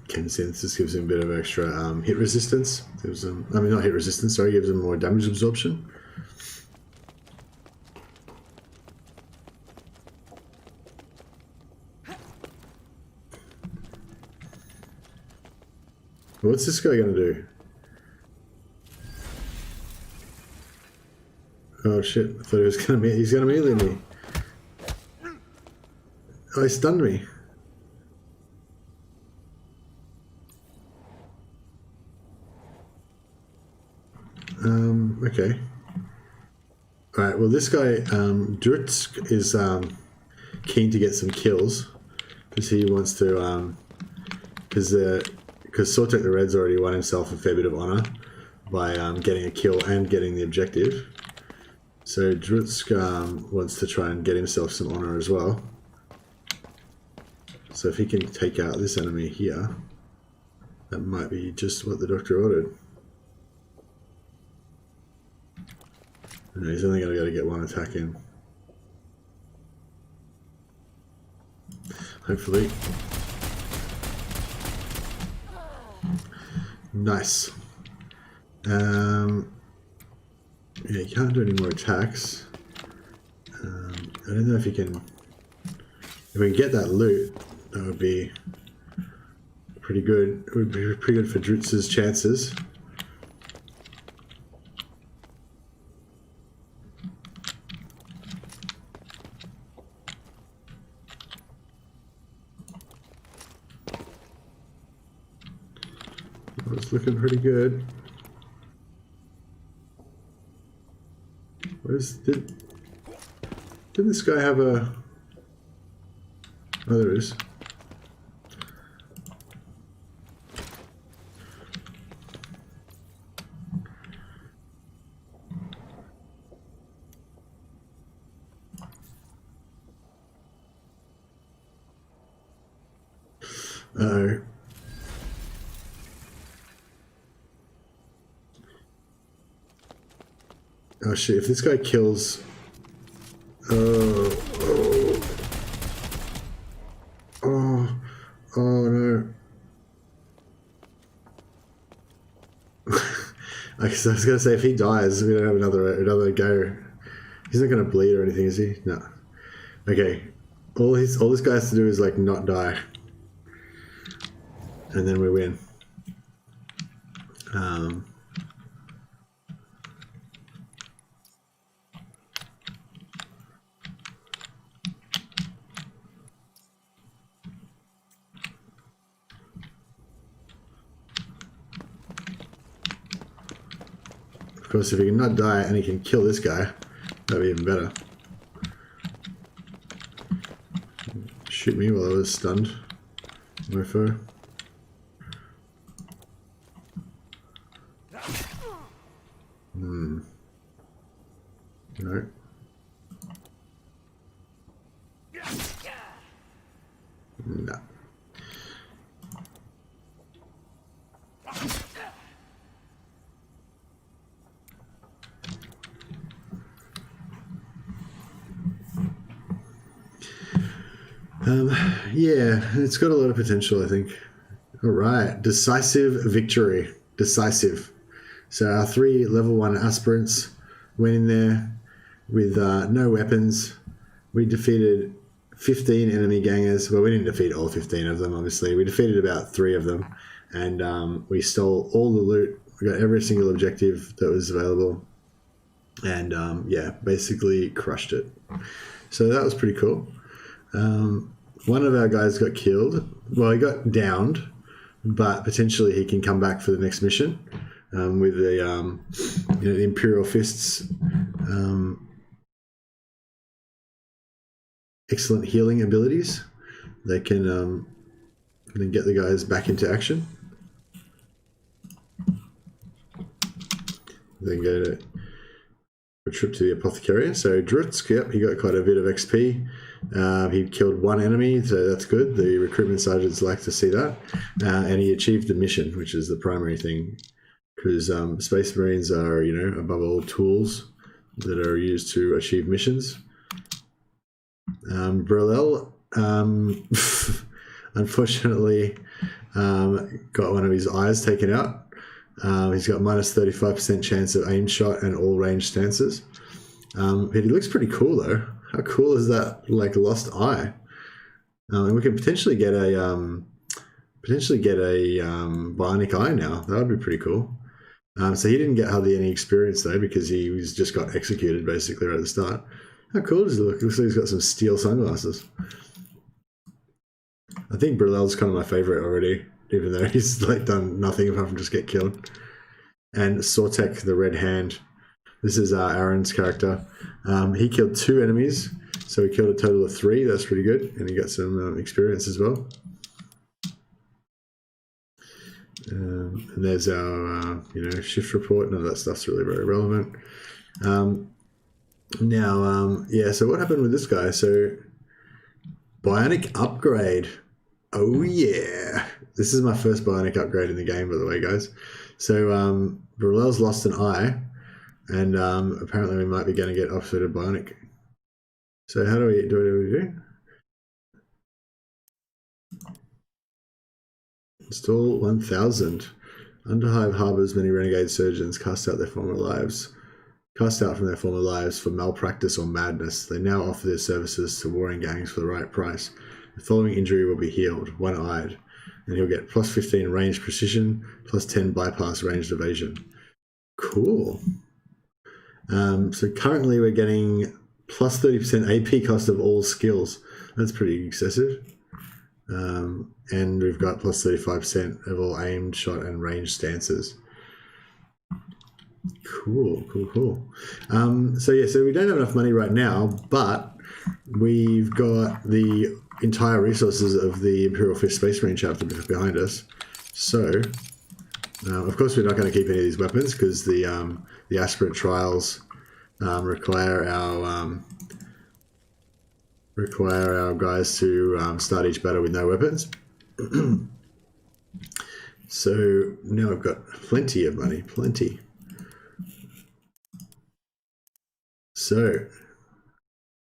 Ken Synthesis gives him a bit of extra hit resistance. Gives him, I mean, not hit resistance, sorry, gives him more damage absorption. What's this guy going to do? Oh shit, I thought he was going to he's going to melee me. Oh, he stunned me. Okay. Alright, well this guy, Drutsk, is keen to get some kills. Because he wants to, because Sortek the Red's already won himself a fair bit of honor by getting a kill and getting the objective. So Drutsk wants to try and get himself some honor as well. So if he can take out this enemy here, that might be just what the doctor ordered. No, he's only going to be able to get one attack in. Hopefully. Nice. Yeah, you can't do any more attacks. I don't know if you can... If we can get that loot, that would be pretty good. It would be pretty good for Drutz's chances. It's looking pretty good. Didn't this guy have a... Oh, there it is. Uh-oh. Oh shit, if this guy kills... Oh no. I was gonna say, if he dies, we don't have another go. He's not gonna bleed or anything, is he? No. Okay. All this guy has to do is like not die. And then we win. Of course, if he can not die and he can kill this guy, that'd be even better. Shoot me while I was stunned, mofo. No. No. Yeah, it's got a lot of potential, I think. All right, decisive victory. Decisive. So our 3 level 1 aspirants went in there with no weapons. We defeated 15 enemy gangers. Well, we didn't defeat all 15 of them, obviously. We defeated about 3 of them. And we stole all the loot. We got every single objective that was available. And, yeah, basically crushed it. So that was pretty cool. One of our guys got killed. Well, he got downed, but potentially he can come back for the next mission with the, the Imperial Fists. Excellent healing abilities. They can then get the guys back into action. Then go to a trip to the apothecarion. So Drutsk, yep, he got quite a bit of XP. He killed 1 enemy, so that's good. The recruitment sergeants like to see that. And he achieved the mission, which is the primary thing. Because Space Marines are, above all, tools that are used to achieve missions. Brelel, unfortunately, got one of his eyes taken out. He's got minus 35% chance of aim shot and all range stances. But he looks pretty cool though. How cool is that, like, lost eye? And we could potentially get a potentially get a bionic eye now. That would be pretty cool. So he didn't get hardly any experience though because he was just got executed basically right at the start. How cool does he look? Looks like he's got some steel sunglasses. I think Brulel's kind of my favorite already, even though he's like done nothing apart from just get killed. And Sortek, the Red Hand. This is Aaron's character. He killed 2 enemies, so he killed a total of 3. That's pretty good, and he got some experience as well. And there's our shift report. None of that stuff's really very relevant. Yeah. So what happened with this guy? So bionic upgrade. Oh yeah, this is my first bionic upgrade in the game, by the way, guys. So Brulel's lost an eye, and apparently we might be going to get offsuited bionic. So how do we do? Install 1000. Underhive harbors many renegade surgeons cast out from their former lives for malpractice or madness. They now offer their services to warring gangs for the right price. The following injury will be healed, one-eyed, and he'll get plus 15 range precision, plus 10 bypass ranged evasion. Cool. So currently we're getting plus 30% AP cost of all skills. That's pretty excessive. And we've got plus 35% of all aimed, shot, and ranged stances. Cool. So we don't have enough money right now, but we've got the entire resources of the Imperial Fist Space Marine chapter behind us. So, of course, we're not going to keep any of these weapons because the aspirant trials require our guys to start each battle with no weapons. So now I've got plenty of money, plenty. So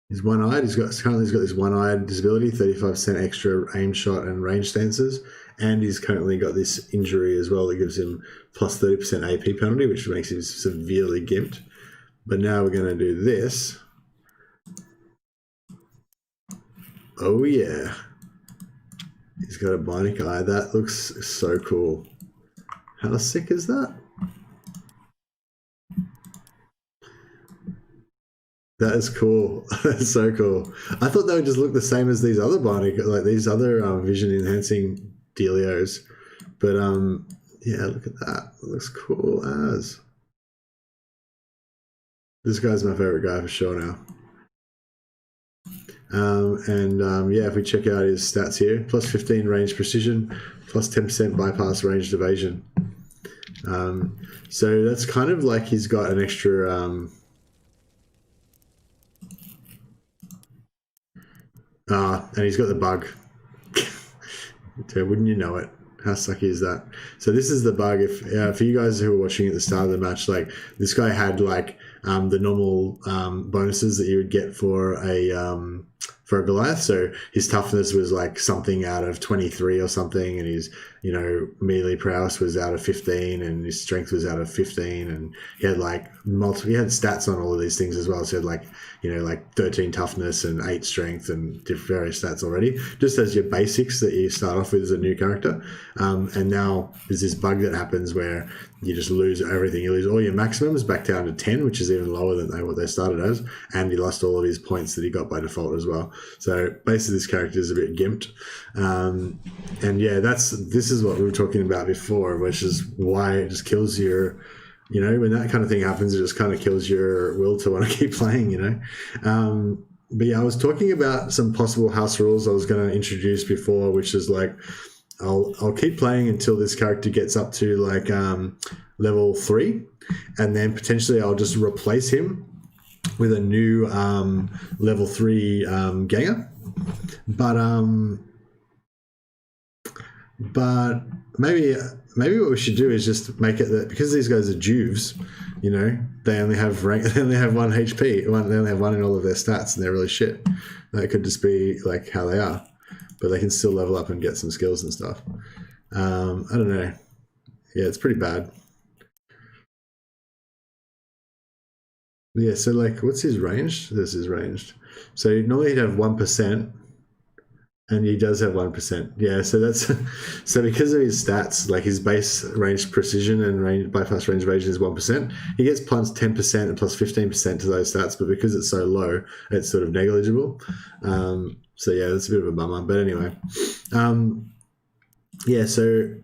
he's one-eyed. He's got this one-eyed disability, 35% extra aim, shot, and range stances, and he's currently got this injury as well that gives him plus 30% AP penalty, which makes him severely gimped. But now we're going to do this. Oh yeah, he's got a bionic eye. That looks so cool. How sick is that? That is cool. That's so cool. I thought they would just look the same as these other bionic, like these other vision enhancing dealios. But yeah, look at that. It looks cool as. This guy's my favorite guy for sure now. Yeah, if we check out his stats here, plus 15 range precision, plus 10% bypass ranged evasion. So that's kind of like he's got an extra and he's got the bug. So wouldn't you know it? How sucky is that? So this is the bug. If for you guys who were watching at the start of the match, like this guy had like the normal bonuses that you would get for a Goliath. So his toughness was like something out of 23 or something, and his melee prowess was out of 15, and his strength was out of 15, and he had like he had stats on all of these things as well. So he had like 13 toughness and 8 strength and various stats already, just as your basics that you start off with as a new character. And now there's this bug that happens where you just lose everything. You lose all your maximums back down to 10, which is even lower than what they started as, and he lost all of his points that he got by default as well. So basically this character is a bit gimped. And yeah, this is what we were talking about before, which is why it just kills your, when that kind of thing happens, it just kind of kills your will to want to keep playing, But yeah, I was talking about some possible house rules I was going to introduce before, which is like, I'll keep playing until this character gets up to like level 3, and then potentially I'll just replace him with a new level 3 ganger. But maybe what we should do is just make it that because these guys are Juves, they only have one HP. They only have 1 in all of their stats, and they're really shit. That could just be like how they are, but they can still level up and get some skills and stuff. I don't know. Yeah, it's pretty bad. Yeah, so like, what's his range? This is ranged. So normally he'd have 1%. And he does have 1%. Yeah, so that's so because of his stats, like his base range precision and range bypass range evasion is 1%. He gets plus 10% and plus 15% to those stats, but because it's so low, it's sort of negligible. So yeah, that's a bit of a bummer. But anyway, yeah. So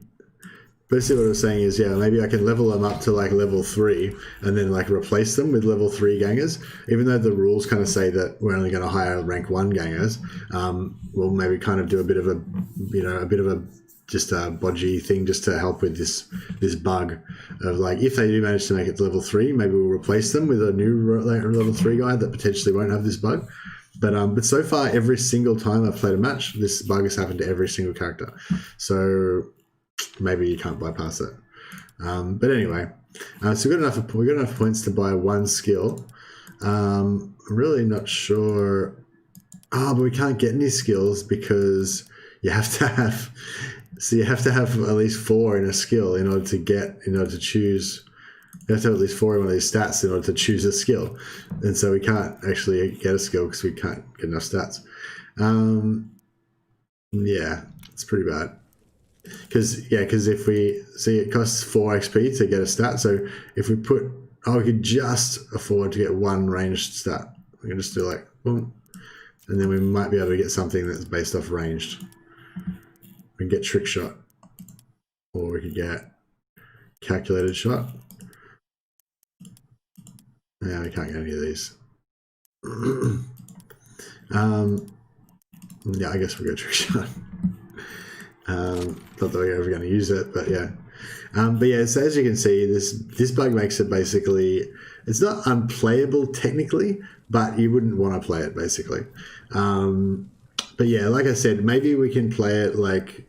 basically what I was saying is, yeah, maybe I can level them up to like level 3 and then like replace them with level 3 gangers, even though the rules kind of say that we're only going to hire rank 1 gangers. We'll maybe kind of do a bit of a just a bodgy thing just to help with this bug of like, if they do manage to make it to level 3, maybe we'll replace them with a new level 3 guy that potentially won't have this bug. But so far, every single time I've played a match, this bug has happened to every single character. So maybe you can't bypass it. But anyway, so we got enough points to buy 1 skill. I'm really not sure. But we can't get any skills because you have to have. So you have to have at least 4 in a skill in order to choose. You have to have at least 4 in one of these stats in order to choose a skill, and so we can't actually get a skill because we can't get enough stats. Yeah, it's pretty bad. Because if we see it costs 4 XP to get a stat, so if we put, we could just afford to get 1 ranged stat. We can just do like boom, and then we might be able to get something that's based off ranged. We can get trick shot, or we could get calculated shot. Yeah, we can't get any of these. Yeah, I guess we'll go trick shot. Not that we're ever going to use it, but yeah. But yeah, so as you can see, this bug makes it basically, it's not unplayable technically, but you wouldn't want to play it basically. But yeah, like I said, maybe we can play it like,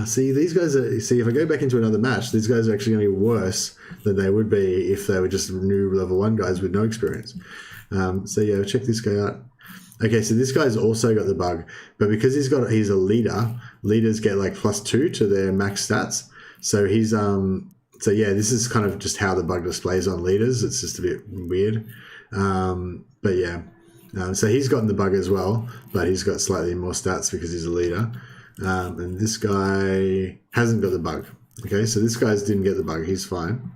see, these guys are, see, if I go back into another match, these guys are actually going to be worse than they would be if they were just new level 1 guys with no experience. So yeah, check this guy out. Okay, so this guy's also got the bug, but because he's a leader, leaders get like +2 to their max stats. So he's so yeah, this is kind of just how the bug displays on leaders. It's just a bit weird. But yeah, so he's gotten the bug as well, but he's got slightly more stats because he's a leader. And this guy hasn't got the bug. Okay, so this guy's didn't get the bug. He's fine.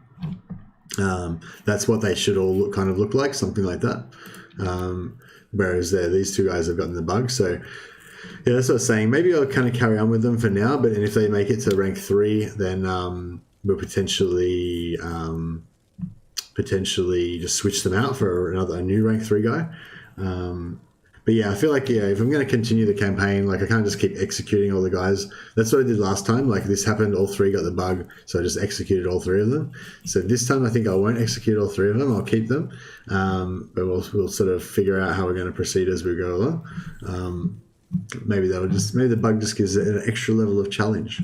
That's what they should all look like, something like that. Whereas these 2 guys have gotten the bug. So yeah, that's what I was saying. Maybe I'll kind of carry on with them for now, but if they make it to rank 3, then we'll potentially just switch them out for a new rank 3 guy. But yeah, I feel like, if I'm going to continue the campaign, like I can't just keep executing all the guys. That's what I did last time. Like this happened, all 3 got the bug, so I just executed all 3 of them. So this time I think I won't execute all 3 of them. I'll keep them, but we'll sort of figure out how we're going to proceed as we go along. Maybe the bug just gives it an extra level of challenge.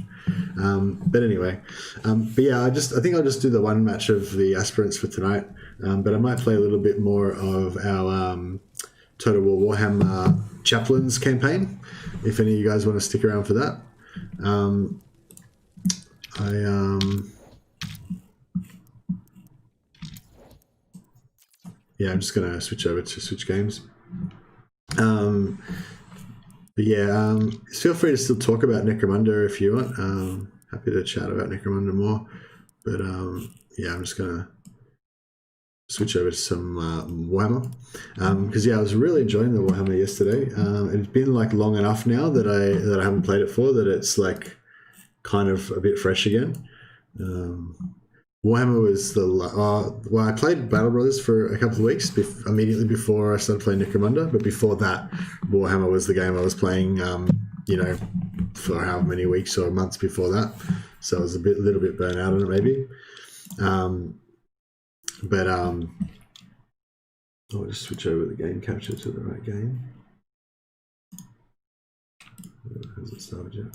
But anyway, but yeah, I think I'll just do the 1 match of the aspirants for tonight. But I might play a little bit more of our Total War Warhammer Chaplains campaign, if any of you guys want to stick around for that. Yeah, I'm just going to switch over to switch games. But yeah, feel free to still talk about Necromunda if you want. Happy to chat about Necromunda more. But yeah, I'm just going to switch over to some Warhammer, because yeah, I was really enjoying the Warhammer yesterday. It's been like long enough now that I haven't played it for, that it's like kind of a bit fresh again. Warhammer was well, I played Battle Brothers for a couple of weeks immediately before I started playing Necromunda, but before that, Warhammer was the game I was playing, for however many weeks or months before that. So I was a little bit burnt out on it maybe. But I'll just switch over the game capture to the right game. Hasn't it started yet?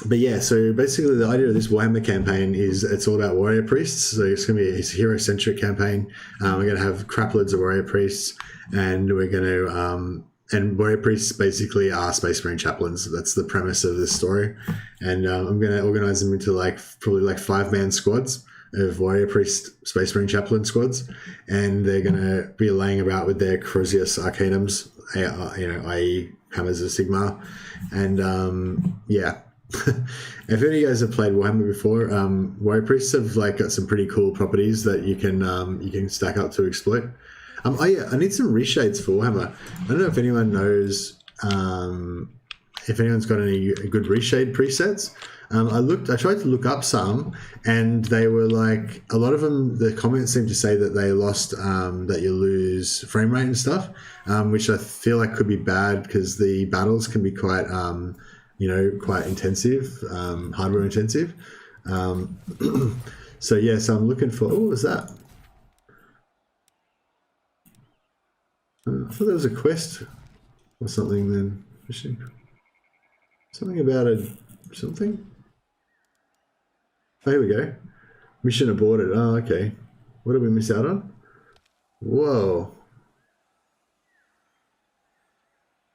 But yeah, so basically the idea of this Warhammer campaign is it's all about warrior priests. So it's going to be a hero-centric campaign. We're going to have crap loads of warrior priests, and we're going to and warrior priests basically are Space Marine chaplains. That's the premise of this story, and I'm going to organize them into probably 5-man squads of warrior priest Space Marine chaplain squads, and they're going to be laying about with their Crozius Arcanums, i.e. Hammers of Sigmar, and if any of you guys have played Warhammer before, warrior priests have got some pretty cool properties that you can stack up to exploit. I need some reshades for Warhammer. I don't know if anyone knows if anyone's got any good reshade presets. I tried to look up some, and they were a lot of them, the comments seem to say that they lost, that you lose frame rate and stuff, which I feel like could be bad because the battles can be quite, quite intensive, hardware intensive. So I'm looking for, what was that? I thought there was a quest or something then. Fishing. Something about something? Oh, here we go. Mission aborted. Oh, okay. What did we miss out on? Whoa.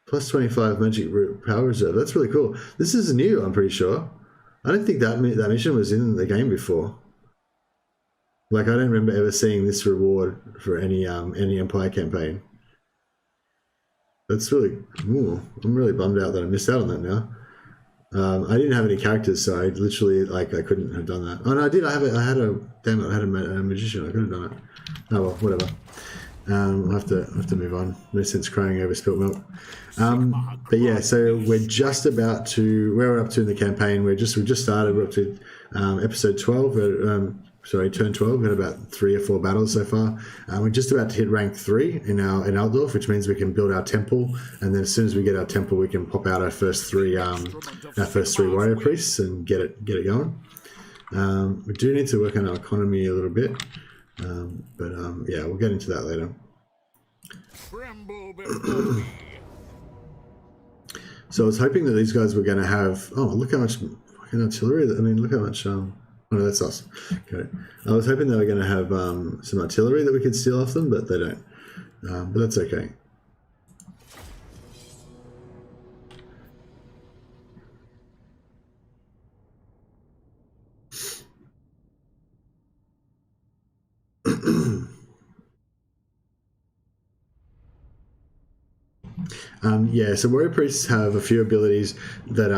Plus 25 magic power reserve. That's really cool. This is new, I'm pretty sure. I don't think that mission was in the game before. I don't remember ever seeing this reward for any Empire campaign. That's really cool. I'm really bummed out that I missed out on that now. I didn't have any characters, so I literally I couldn't have done that. Oh no, I did. I had a magician. I could have done it. Oh well, whatever. I'll have to move on. No sense crying over spilt milk. But yeah, so we're just about to where we're up to in the campaign. We just started. We're up to episode 12. Turn 12. We've had about 3 or 4 battles so far. We're just about to hit rank 3 in Altdorf, which means we can build our temple, and then as soon as we get our temple, we can pop out our first 3 warrior priests and get it going. We do need to work on our economy a little bit, but we'll get into that later. So I was hoping that these guys were going to have. Oh, look how much fucking artillery! Look how much. Oh, no, that's us. Okay. I was hoping they were going to have some artillery that we could steal off them, but they don't. But that's okay. So warrior priests have a few abilities that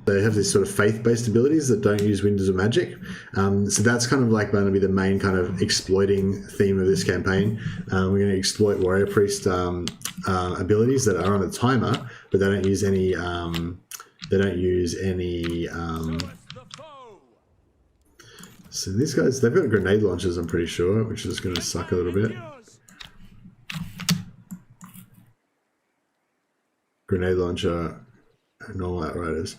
they have these sort of faith-based abilities that don't use windows of magic. So that's kind of going to be the main kind of exploiting theme of this campaign. We're going to exploit warrior priest abilities that are on a timer, but they don't use any. So these guys, they've got grenade launchers, I'm pretty sure, which is going to suck a little bit. Grenade launcher, normal outriders.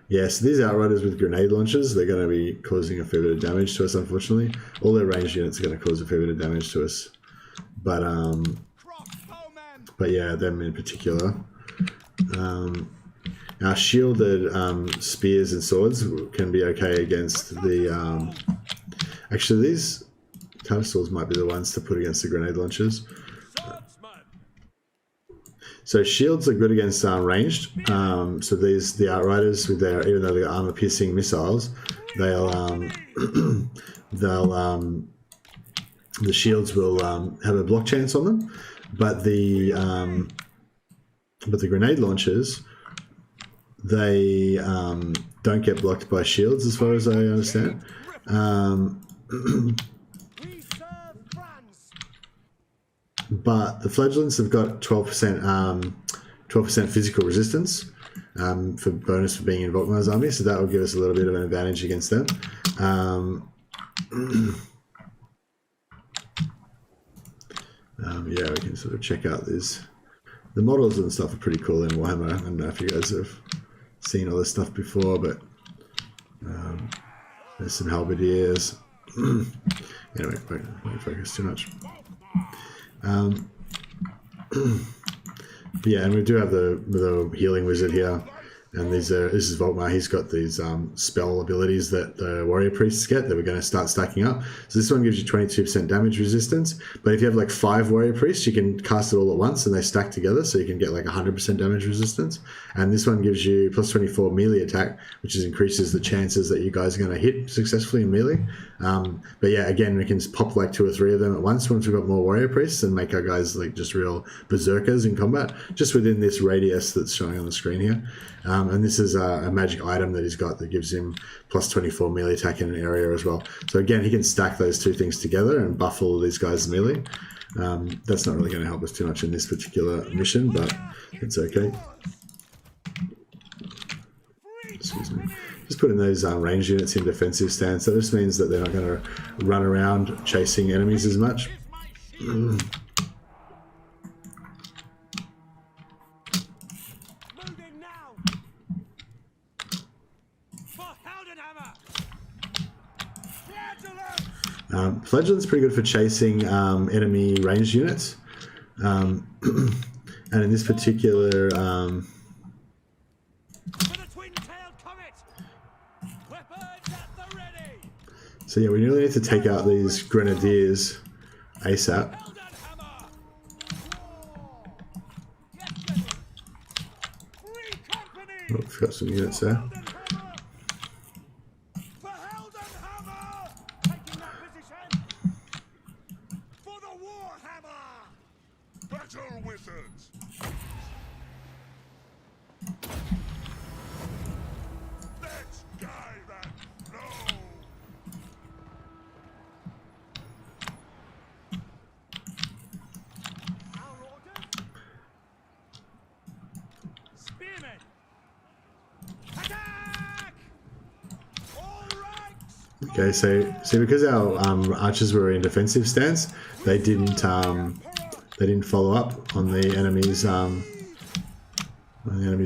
Yes, these outriders with grenade launchers, they're going to be causing a fair bit of damage to us, unfortunately. All their ranged units are going to cause a fair bit of damage to us. But yeah, them in particular. Our shielded spears and swords can be okay against the... actually, these Tattersalls might be the ones to put against the grenade launchers. So shields are good against ranged. So the outriders with their, even though they're armor piercing missiles, the shields will have a block chance on them, but the grenade launchers, they don't get blocked by shields as far as I understand. But the flagellants have got 12% physical resistance for bonus for being in Volkmar's army, so that will give us a little bit of an advantage against them. Yeah, we can sort of check out this. The models and stuff are pretty cool in Warhammer. I don't know if you guys have seen all this stuff before, but there's some halberdiers. Anyway, don't focus too much. Yeah, and we do have the healing wizard here. And this is Volkmar. He's got these spell abilities that the warrior priests get that we're going to start stacking up. So this one gives you 22% damage resistance. But if you have like 5 warrior priests, you can cast it all at once and they stack together, so you can get like 100% damage resistance. And this one gives you plus 24 melee attack, which increases the chances that you guys are going to hit successfully in melee. But yeah, again, we can pop like 2 or 3 of them at once we've got more warrior priests and make our guys like just real berserkers in combat, just within this radius that's showing on the screen here. And this is a magic item that he's got that gives him plus 24 melee attack in an area as well. So again, he can stack those 2 things together and buff all of these guys melee. That's not really going to help us too much in this particular mission, but it's okay. Excuse me. Just putting those range units in defensive stance. That just means that they're not going to run around chasing enemies as much. Flagellant's pretty good for chasing enemy ranged units. And in this particular... so yeah, we really need to take out these grenadiers ASAP. Oh, forgot some units there. Okay, so because our archers were in defensive stance, they didn't follow up on the enemy's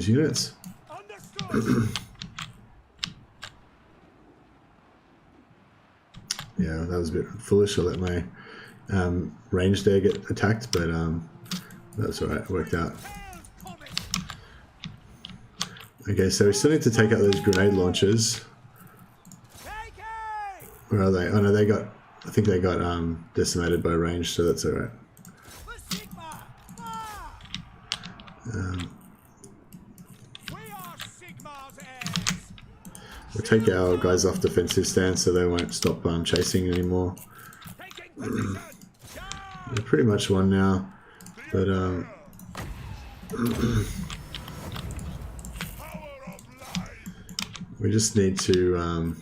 units. Yeah, that was a bit foolish. I let my range there get attacked, but that's alright, it worked out. Okay, so we still need to take out those grenade launchers. Where are they? Oh no, I think they got decimated by range, so that's alright. We'll take our guys off defensive stance so they won't stop chasing anymore. We're pretty much won now, but we just need to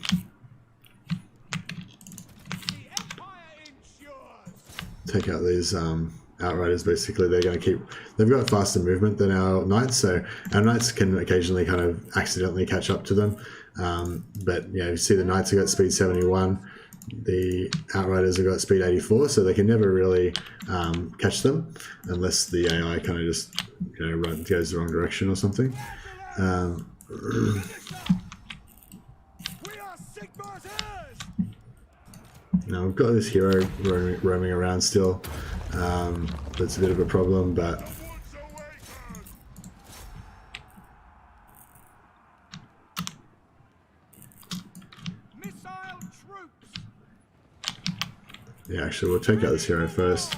take out these outriders. Basically, they're going to they've got faster movement than our knights, so our knights can occasionally kind of accidentally catch up to them. But you know, you see the knights have got speed 71, the outriders have got speed 84, so they can never really catch them unless the AI kind of just goes the wrong direction or something. Now we've got this hero roaming around still. That's a bit of a problem, but yeah, actually we'll take out this hero first.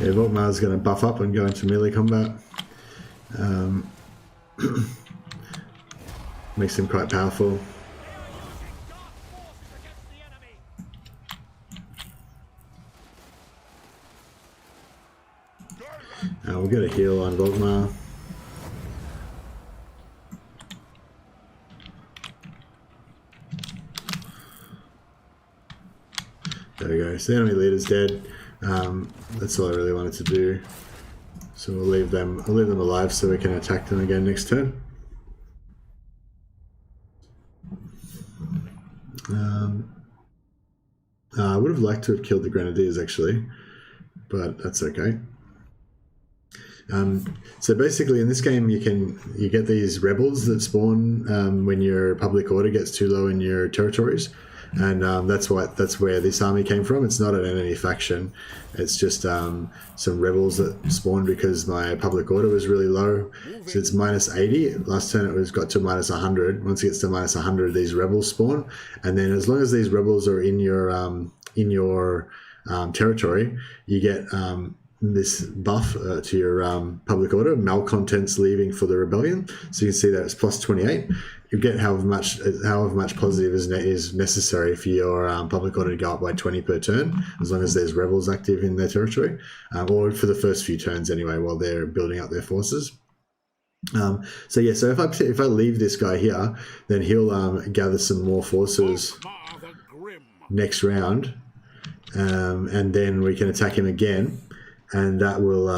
Yeah, Volkmar's going to buff up and go into melee combat. Makes him quite powerful. We'll get a heal on Volkmar. There we go. So the enemy leader's dead. That's all I really wanted to do. So we'll leave them alive so we can attack them again next turn. I would have liked to have killed the grenadiers actually, but that's okay. So basically, in this game, you get these rebels that spawn when your public order gets too low in your territories, and that's where this army came from. It's not an enemy faction; it's just some rebels that spawned because my public order was really low. So it's -80. Last turn it got to -100. Once it gets to -100, these rebels spawn, and then as long as these rebels are in your territory, you get this buff to your public order, malcontents leaving for the rebellion. So you can see that it's +28. You get however much positive is necessary for your public order to go up by 20 per turn, as long as there's rebels active in their territory, or for the first few turns anyway, while they're building up their forces. So if I leave this guy here, then he'll gather some more forces next round, and then we can attack him again. And that will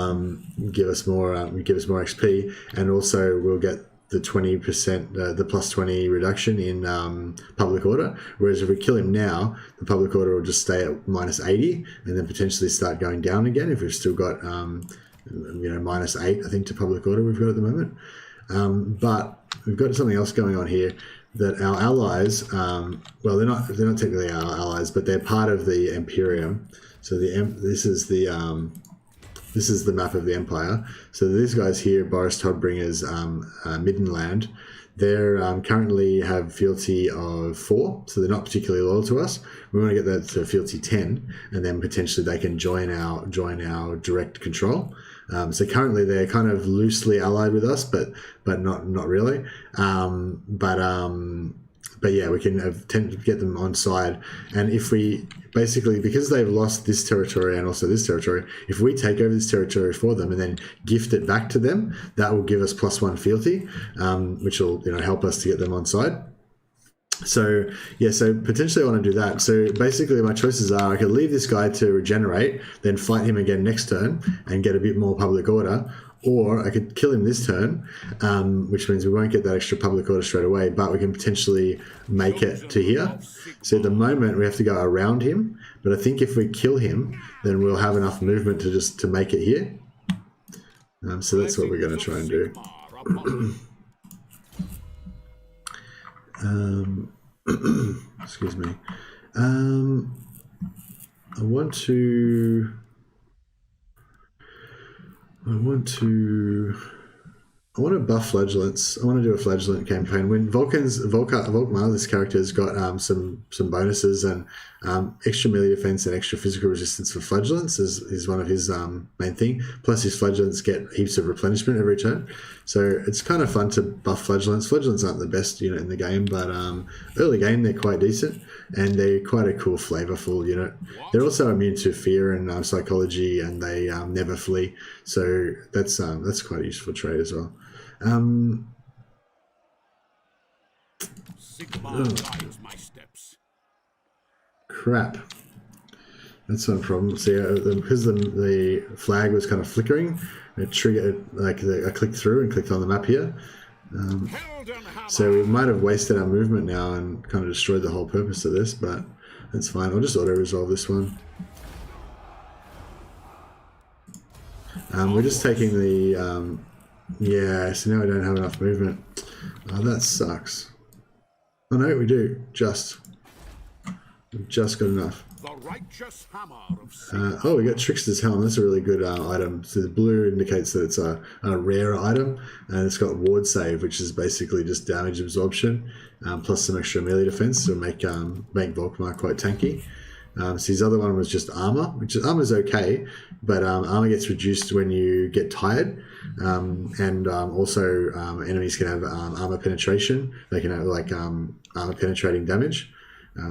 give us more XP, and also we'll get the 20%, the +20 reduction in public order. Whereas if we kill him now, the public order will just stay at -80, and then potentially start going down again if we've still got -8, I think, to public order we've got at the moment. But we've got something else going on here, that our allies, well, they're not technically our allies, but they're part of the Imperium. So this is the map of the Empire. So these guys here, Boris Todbringer's Middenland, they're currently have fealty of 4, so they're not particularly loyal to us. We want to get that to fealty 10, and then potentially they can join our direct control. So currently they're kind of loosely allied with us, but not really. But yeah, we can tend to get them on side. And if we basically, because they've lost this territory and also this territory, if we take over this territory for them and then gift it back to them, that will give us +1 fealty, which will help us to get them on side. So yeah, so potentially I want to do that. So basically my choices are, I could leave this guy to regenerate, then fight him again next turn and get a bit more public order, or I could kill him this turn, which means we won't get that extra public order straight away, but we can potentially make it to here. So at the moment we have to go around him, but I think if we kill him, then we'll have enough movement to make it here. So that's what we're going to try and do. Excuse me. I want to buff flagellants. I want to do a flagellant campaign. When Volkmar, this character, has got some bonuses and extra melee defense and extra physical resistance for flagellants is one of his main thing. Plus his flagellants get heaps of replenishment every turn. So it's kind of fun to buff flagellants. Flagellants aren't the best unit in the game, but early game they're quite decent and they're quite a cool flavorful unit. They're also immune to fear and psychology, and they never flee. So that's quite a useful trait as well. Crap. That's not a problem. See, because the flag was kind of flickering, it triggered, I clicked through and clicked on the map here. So we might have wasted our movement now and kind of destroyed the whole purpose of this, but that's fine. I'll just auto-resolve this one. We're just taking the... yeah, so now we don't have enough movement. Oh, that sucks. Oh no, we do. We've just got enough. Oh, we got Trickster's Helm. That's a really good item. So the blue indicates that it's a rare item, and it's got Ward Save, which is basically just damage absorption, plus some extra melee defense to make Volkmar quite tanky. So his other one was just armor, which armor's okay, but armor gets reduced when you get tired, and also enemies can have armor penetration. They can have armor penetrating damage.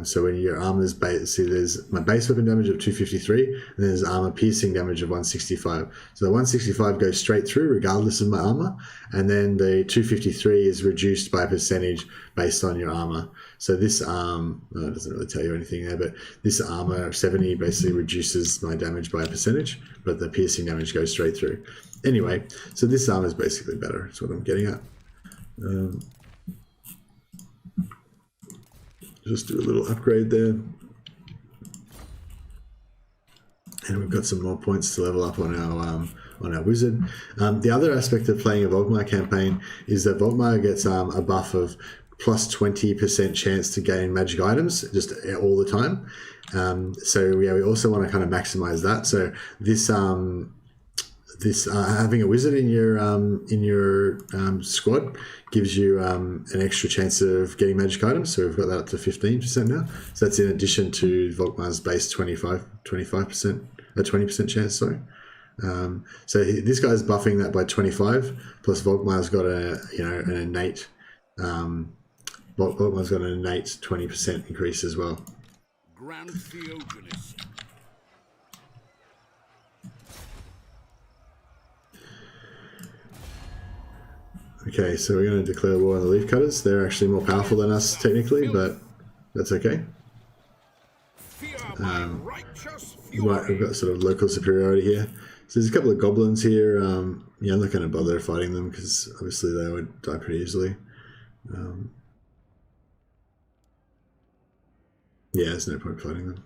So when your armor's base, see, there's my base weapon damage of 253, and then there's armor piercing damage of 165. So the 165 goes straight through regardless of my armor, and then the 253 is reduced by a percentage based on your armor. So this it doesn't really tell you anything there, but this armor 70 basically reduces my damage by a percentage, but the piercing damage goes straight through. Anyway, so this armor is basically better. That's what I'm getting at. Just do a little upgrade there. And we've got some more points to level up on our wizard. The other aspect of playing a Volkmar campaign is that Volkmar gets a buff of plus 20% chance to gain magic items just all the time. So yeah, we also want to kind of maximize that. So this having a wizard in your squad gives you an extra chance of getting magic items. So we've got that up to 15% now. So that's in addition to Volkmar's base 25%, 20% chance. Sorry. So this guy's buffing that by 25. Plus Volkmar's got an innate. Volkmar's got an innate 20% increase as well. Grand Theogonist. Okay, so we're going to declare war on the leaf cutters. They're actually more powerful than us technically, but that's okay. Right, we've got sort of local superiority here. So there's a couple of goblins here. Yeah, I'm not going to bother fighting them because obviously they would die pretty easily. Yeah, there's no point fighting them.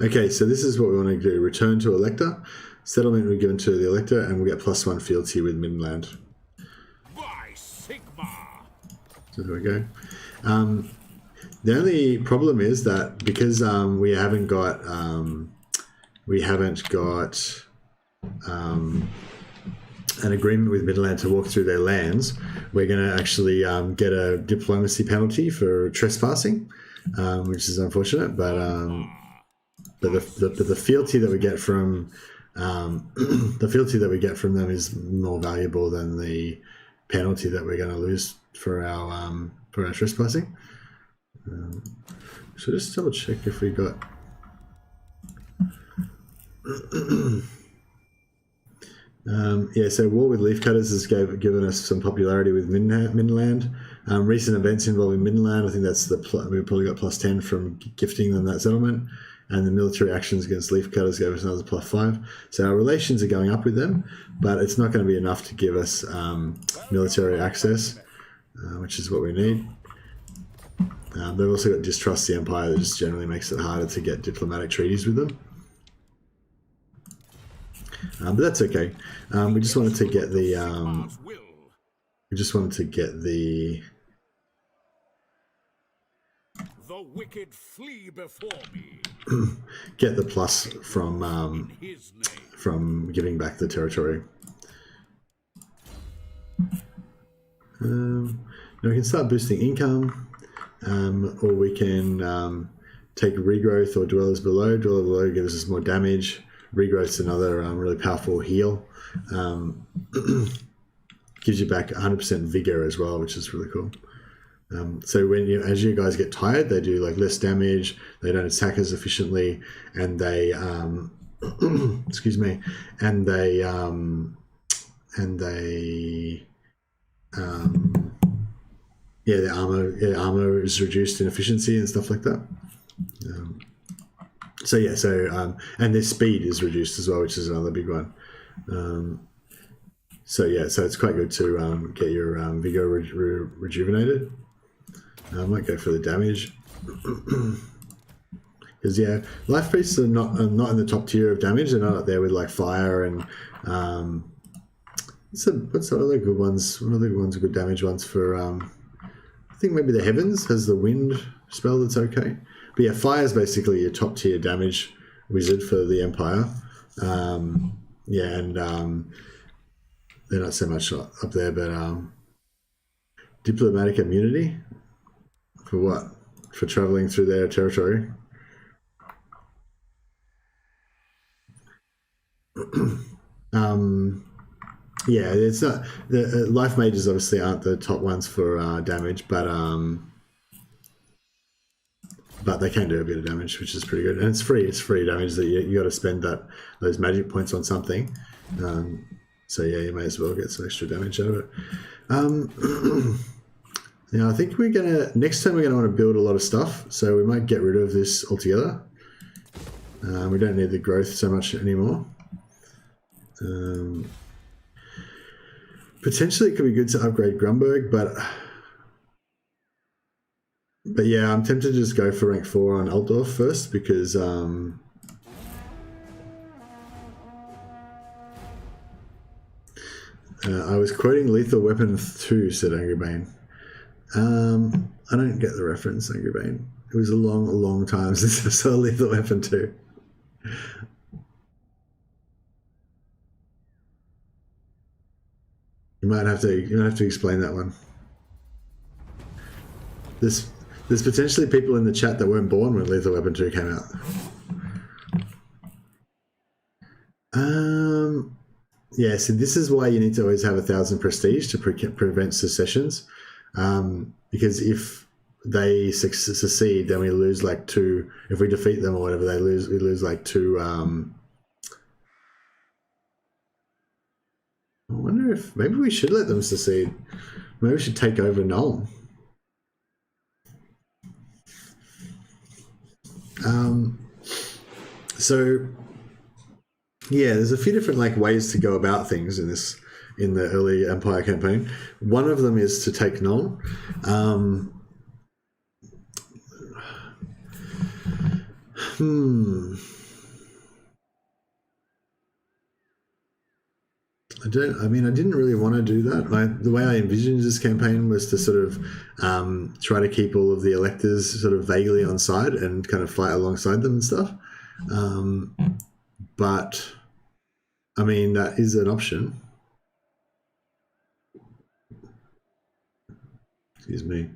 Okay, so this is what we want to do. Return to Elector. Settlement will be given to the Elector, and we'll get +1 fealty with Midland. By Sigma. So there we go. The only problem is that because we haven't got an agreement with Midland to walk through their lands, we're going to actually get a diplomacy penalty for trespassing, which is unfortunate. But the fealty that we get from them is more valuable than the penalty that we're going to lose for our trespassing. So just double check if we got. Yeah, so War with Leafcutters has given us some popularity with Midland. Recent events involving Midland, I think that's we probably got +10 from gifting them that settlement. And the military actions against Leafcutters gave us another +5. So our relations are going up with them, but it's not going to be enough to give us military access, which is what we need. They've also got Distrust the Empire that just generally makes it harder to get diplomatic treaties with them. But that's okay. We just wanted to get the The wicked flee before me. Get the plus from giving back the territory. Now we can start boosting income, or we can take regrowth or dwellers below. Dweller below gives us more damage. Regrowth's another really powerful heal. Gives you back 100% vigor as well, which is really cool. So as you guys get tired, they do like less damage. They don't attack as efficiently, and they excuse me, and they the armor is reduced in efficiency and stuff like that. And their speed is reduced as well, which is another big one. So it's quite good to get your vigor rejuvenated. I might go for the damage because life beasts are not in the top tier of damage. They're not up there with like fire and what's other good ones? One of the ones are good damage ones for I think maybe the Heavens has the wind spell that's okay. But yeah, fire is basically your top tier damage wizard for the Empire. They're not so much up there, but diplomatic immunity for what? For traveling through their territory. It's not the life mages obviously aren't the top ones for damage, but they can do a bit of damage, which is pretty good, and it's free. It's free damage that you got to spend those magic points on something. So yeah, you may as well get some extra damage out of it. Now I think next time we're gonna want to build a lot of stuff, so we might get rid of this altogether. We don't need the growth so much anymore. Potentially it could be good to upgrade Grunberg, but But yeah, I'm tempted to just go for rank 4 on Altdorf first because I was quoting Lethal Weapon 2, said Angry Bane. I don't get the reference, Angry Bane. It was a long time since I saw Lethal Weapon 2. You might have to explain that one. There's potentially people in the chat that weren't born when Lethal Weapon 2 came out. Yeah, so this is why you need to always have 1,000 prestige to prevent secessions. Because if they succeed, then we lose like 2. If we defeat them or whatever, we lose like 2. I wonder if maybe we should let them secede. Maybe we should take over Null. So yeah, there's a few different like ways to go about things in the early Empire campaign. One of them is to take Null. I didn't really want to do that. The way I envisioned this campaign was to sort of try to keep all of the electors sort of vaguely on side and kind of fight alongside them and stuff. But I mean, that is an option. Excuse me.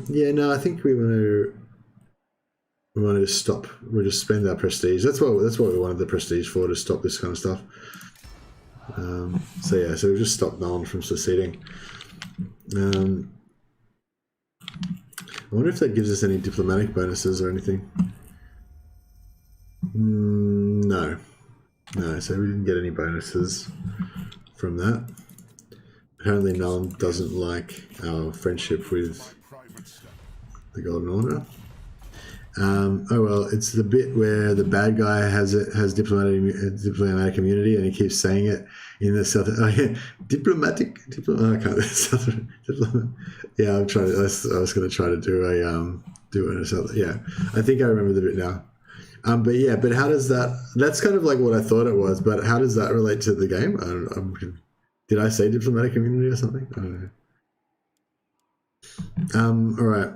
Yeah, no, I think we want to stop. We'll just spend our prestige. That's what we wanted the prestige for, to stop this kind of stuff. So yeah, so we've just stopped Nolan from seceding. I wonder if that gives us any diplomatic bonuses or anything. No, so we didn't get any bonuses from that. Apparently Nolan doesn't like our friendship with the Golden Order. Oh well, it's the bit where the bad guy has diplomatic immunity, and he keeps saying it in the south. Oh yeah, diplomatic. I can't. Yeah, I'm trying to. I was going to try to do it. Yeah, I think I remember the bit now. But yeah, but how does that? That's kind of like what I thought it was. But how does that relate to the game? Did I say diplomatic immunity or something? I don't know. All right.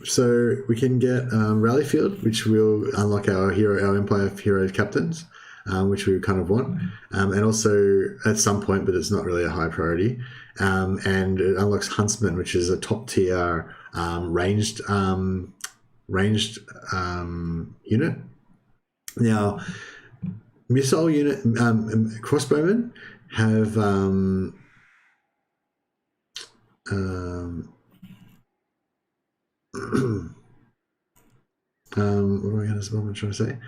So we can get Rally Field, which will unlock our Empire Hero Captains, which we kind of want, and also at some point, but it's not really a high priority. And it unlocks Huntsman, which is a top tier ranged unit. Now, missile unit crossbowmen have what am I trying to say?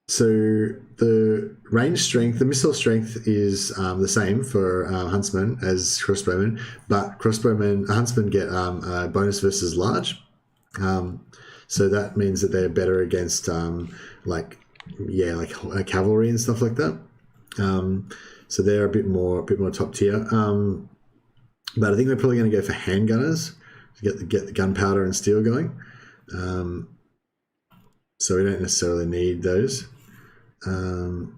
So the range strength, the missile strength is the same for Huntsman as crossbowmen, but Huntsman get a bonus versus large. So that means that they're better against like cavalry and stuff like that. So they're a bit more top tier. But I think they're probably going to go for handgunners to get the gunpowder and steel going. So we don't necessarily need those. No,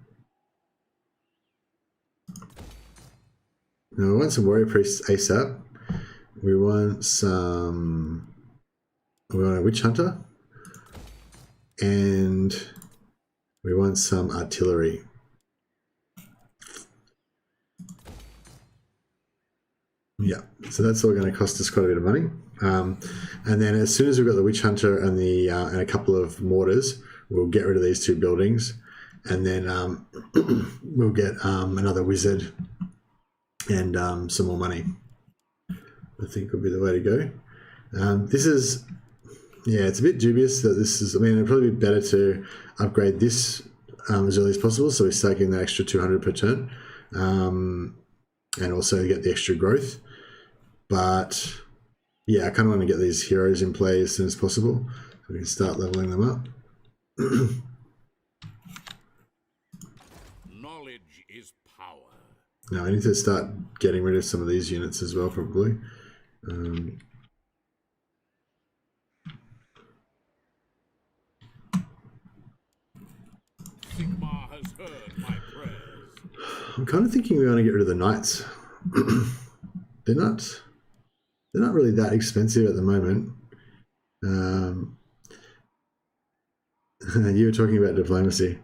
we want some warrior priests ASAP. We want a witch hunter, and we want some artillery. Yeah, so that's all going to cost us quite a bit of money. And then as soon as we've got the witch hunter and and a couple of mortars, we'll get rid of these 2 buildings, and then we'll get another wizard and some more money. I think would be the way to go. This is, yeah, it's a bit dubious that this is. I mean, it'd probably be better to upgrade this as early as possible, so we start getting that extra 200 per turn, and also get the extra growth. But yeah, I kind of want to get these heroes in play as soon as possible so we can start leveling them up. Knowledge is power. Now I need to start getting rid of some of these units as well, probably. Sigmar has heard my prayers. I'm kind of thinking we want to get rid of the knights. They're not really that expensive at the moment. You were talking about diplomacy.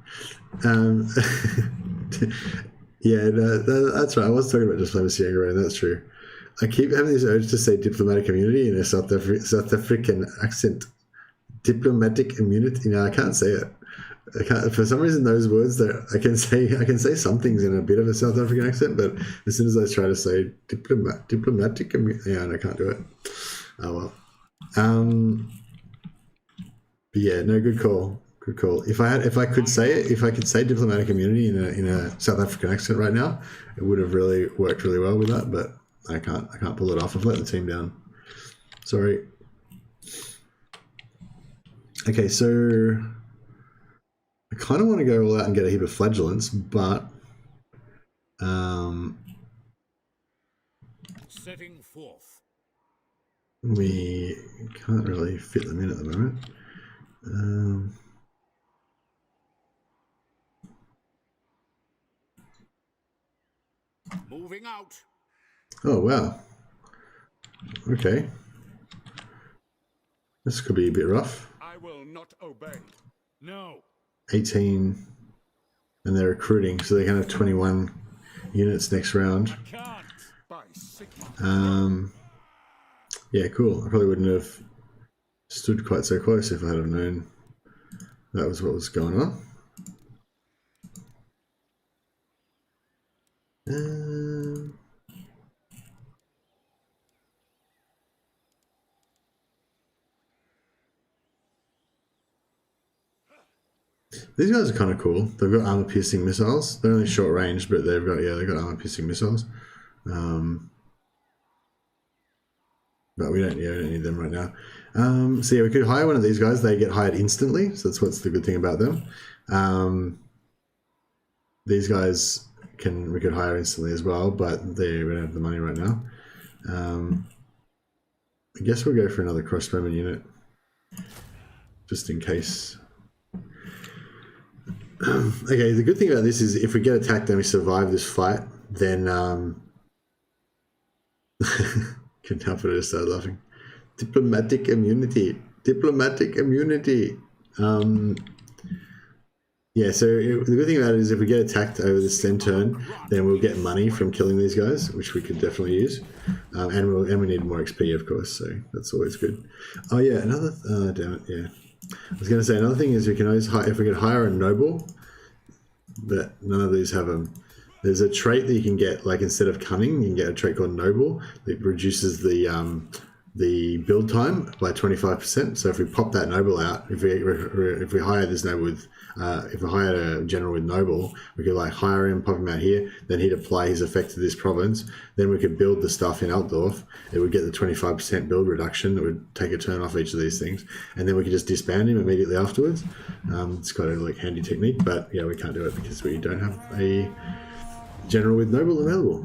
Yeah, that's right. I was talking about diplomacy anyway. That's true. I keep having this urge to say diplomatic immunity in a South African accent. Diplomatic immunity. No, I can't say it. I can't, for some reason, those words that I can say some things in a bit of a South African accent, but as soon as I try to say diplomatic immunity, yeah, I can't do it. Oh well. But yeah, no, good call. Good call. If I could say diplomatic immunity in a South African accent right now, it would have really worked really well with that. But I can't pull it off. I've let the team down. Sorry. Okay, so I kind of want to go all out and get a heap of flagellants, but Setting forth. we can't really fit them in at the moment. Moving out. Oh wow. Okay. This could be a bit rough. I will not obey. No. 18, and they're recruiting, so they can have 21 units next round. Can't. By Sigmar. Yeah, cool. I probably wouldn't have stood quite so close if I had have known that was what was going on. These guys are kind of cool. They've got armor-piercing missiles. They're only short range, but they've got armor-piercing missiles. But we don't need them right now. So yeah, we could hire one of these guys. They get hired instantly, so that's what's the good thing about them. These guys we could hire instantly as well, but we don't have the money right now. I guess we'll go for another crossbowman unit, just in case. Okay, the good thing about this is if we get attacked and we survive this fight, then couldn't help it, I just started laughing. Diplomatic immunity. Yeah, so the good thing about it is if we get attacked over this end turn, then we'll get money from killing these guys, which we could definitely use, and we need more XP, of course. So that's always good. Oh yeah, another damn it, yeah. I was going to say another thing is we can always if we could hire a noble, but none of these have them. There's a trait that you can get, like instead of cunning, you can get a trait called noble that reduces the build time by 25%. So if we pop that noble out, if we hire this noble with, if we hired a general with noble, we could like hire him, pop him out here, then he'd apply his effect to this province. Then we could build the stuff in Altdorf. It would get the 25% build reduction. It would take a turn off each of these things, and then we could just disband him immediately afterwards. It's quite a like handy technique, but yeah, we can't do it because we don't have a general with noble available.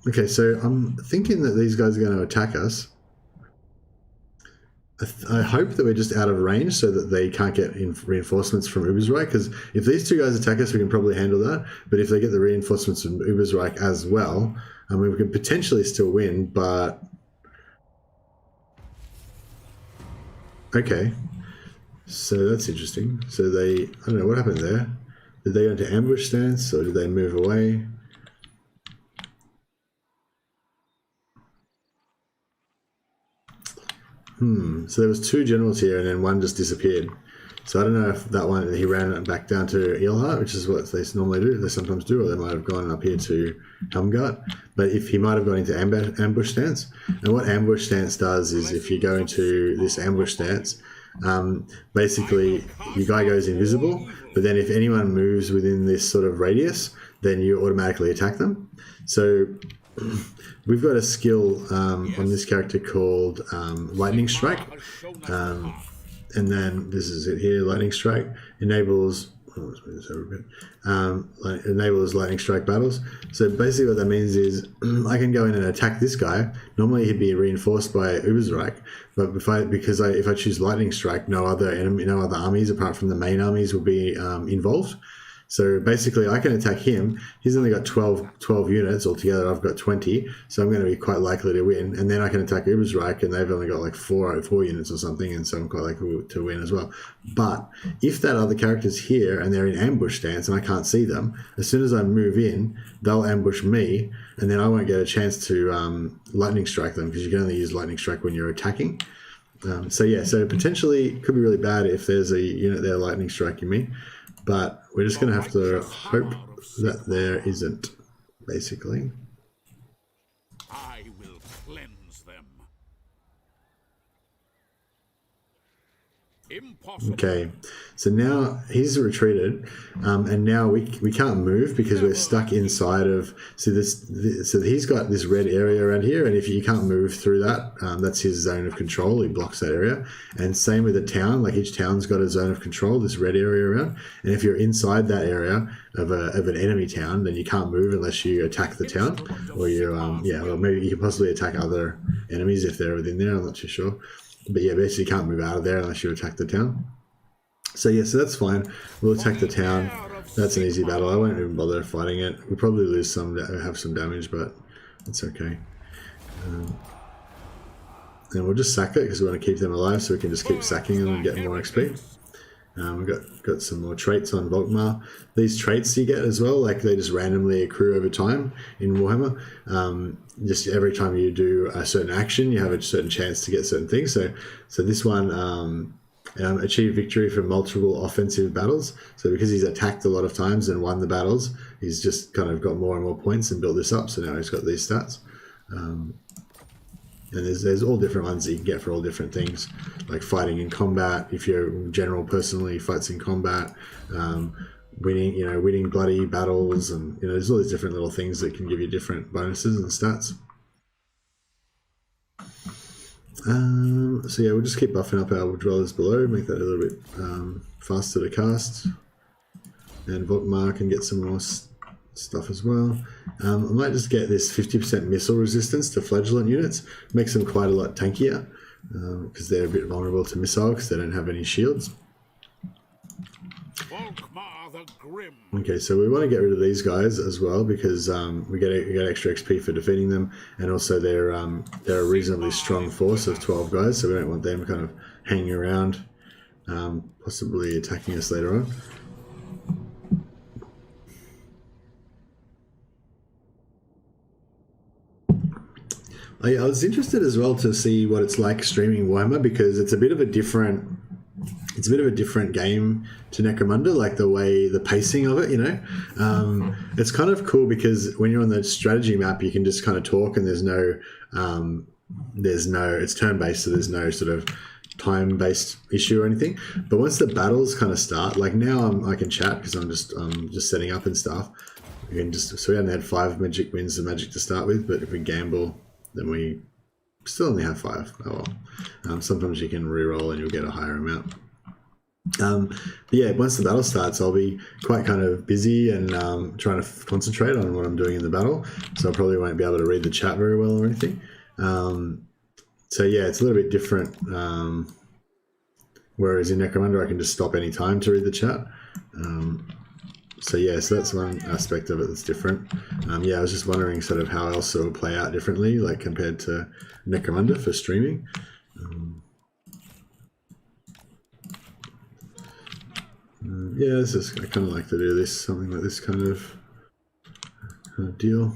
Okay, so I'm thinking that these guys are going to attack us. I hope that we're just out of range so that they can't get reinforcements from Ubersreich, because if these two guys attack us, we can probably handle that. But if they get the reinforcements from Ubersreich as well, I mean, we can potentially still win, but... Okay. So that's interesting. So I don't know, what happened there? Did they go into ambush stance, or did they move away? So there was two generals here, and then one just disappeared. So I don't know if that one, he ran back down to Eilhart, which is what they normally do. They sometimes do, or they might have gone up here to Helmgart. But if he might have gone into ambush stance. And what ambush stance does is if you go into this ambush stance, basically your guy goes invisible, but then if anyone moves within this sort of radius, then you automatically attack them. So we've got a skill on this character called Lightning Strike, and then this is it here. Lightning Strike enables let's move this over a bit. Like enables lightning strike battles. So basically what that means is I can go in and attack this guy. Normally he'd be reinforced by Ubersreich, but if I choose lightning strike, no other armies apart from the main armies will be involved. So basically I can attack him. He's only got 12 units altogether. I've got 20, so I'm going to be quite likely to win. And then I can attack Ubersreich, and they've only got like four units or something, and so I'm quite likely to win as well. But if that other character's here and they're in ambush stance and I can't see them, as soon as I move in, they'll ambush me, and then I won't get a chance to lightning strike them, because you can only use lightning strike when you're attacking. So potentially it could be really bad if there's a unit there lightning striking me. But we're just going to have to hope that there isn't, basically. I will cleanse them. Impossible. Okay, so now he's retreated, and now we can't move because we're stuck inside of. So he's got this red area around here, and if you can't move through that, that's his zone of control. He blocks that area, and same with the town. Like each town's got a zone of control, this red area around. And if you're inside that area of an enemy town, then you can't move unless you attack the town, or or maybe you can possibly attack other enemies if they're within there. I'm not too sure. But yeah, basically you can't move out of there unless you attack the town. So yeah, so that's fine. We'll attack the town. That's an easy battle. I won't even bother fighting it. We'll probably lose have some damage, but it's okay. And we'll just sack it because we want to keep them alive, so we can just keep sacking them and get more XP. We've got some more traits on Volkmar. These traits you get as well, like they just randomly accrue over time in Warhammer. Just every time you do a certain action, you have a certain chance to get certain things. So this one achieved victory from multiple offensive battles. So because he's attacked a lot of times and won the battles, he's just kind of got more and more points and built this up. So now he's got these stats. And there's all different ones that you can get for all different things, like fighting in combat. If your general personally fights in combat, winning bloody battles, and there's all these different little things that can give you different bonuses and stats. So yeah, we'll just keep buffing up our dwellers below, make that a little bit faster to cast, and Volkmar can get some more stuff as well. I might just get this 50% missile resistance to flagellant units. Makes them quite a lot tankier because they're a bit vulnerable to missile because they don't have any shields. Okay, so we want to get rid of these guys as well because we get extra XP for defeating them, and also they're a reasonably strong force of 12 guys, so we don't want them kind of hanging around, possibly attacking us later on. I was interested as well to see what it's like streaming Warhammer, because it's a bit of a different game to Necromunda, like the pacing of it, it's kind of cool because when you're on the strategy map, you can just kind of talk, and there's no it's turn-based, so there's no sort of time-based issue or anything. But once the battles kind of start, like now I can chat because I'm just setting up and stuff. So we only had 5 magic wins of magic to start with, but if we gamble, then we still only have 5. Oh well. Sometimes you can re-roll and you'll get a higher amount. But yeah, once the battle starts, I'll be quite kind of busy and trying to concentrate on what I'm doing in the battle. So I probably won't be able to read the chat very well or anything. So yeah, it's a little bit different. Whereas in Necromunda, I can just stop any time to read the chat. So yeah, so that's one aspect of it that's different. Yeah, I was just wondering sort of how else it would play out differently, like compared to Necromunda for streaming. Yeah, I kind of like to do this, something like this kind of deal.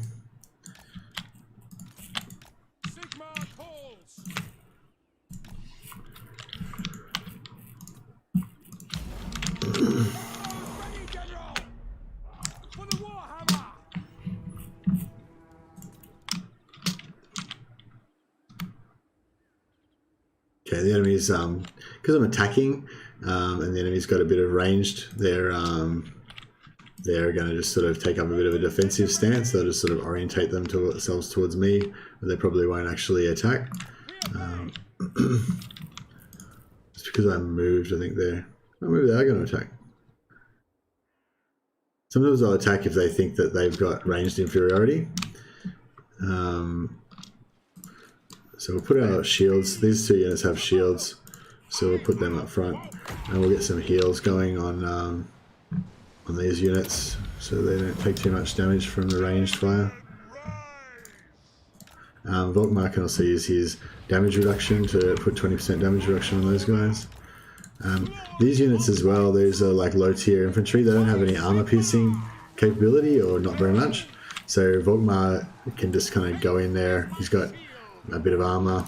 Okay, the enemy's because I'm attacking, and the enemy's got a bit of ranged. They're going to just sort of take up a bit of a defensive stance. They'll just sort of orientate themselves towards me, but they probably won't actually attack. It's because I moved. I think maybe they are going to attack. Sometimes they'll attack if they think that they've got ranged inferiority. So we'll put our shields. These two units have shields, so we'll put them up front, and we'll get some heals going on these units, so they don't take too much damage from the ranged fire. Volkmar can also use his damage reduction to put 20% damage reduction on those guys. These units as well, these are like low tier infantry. They don't have any armor piercing capability, or not very much. So Volkmar can just kind of go in there. He's got a bit of armor,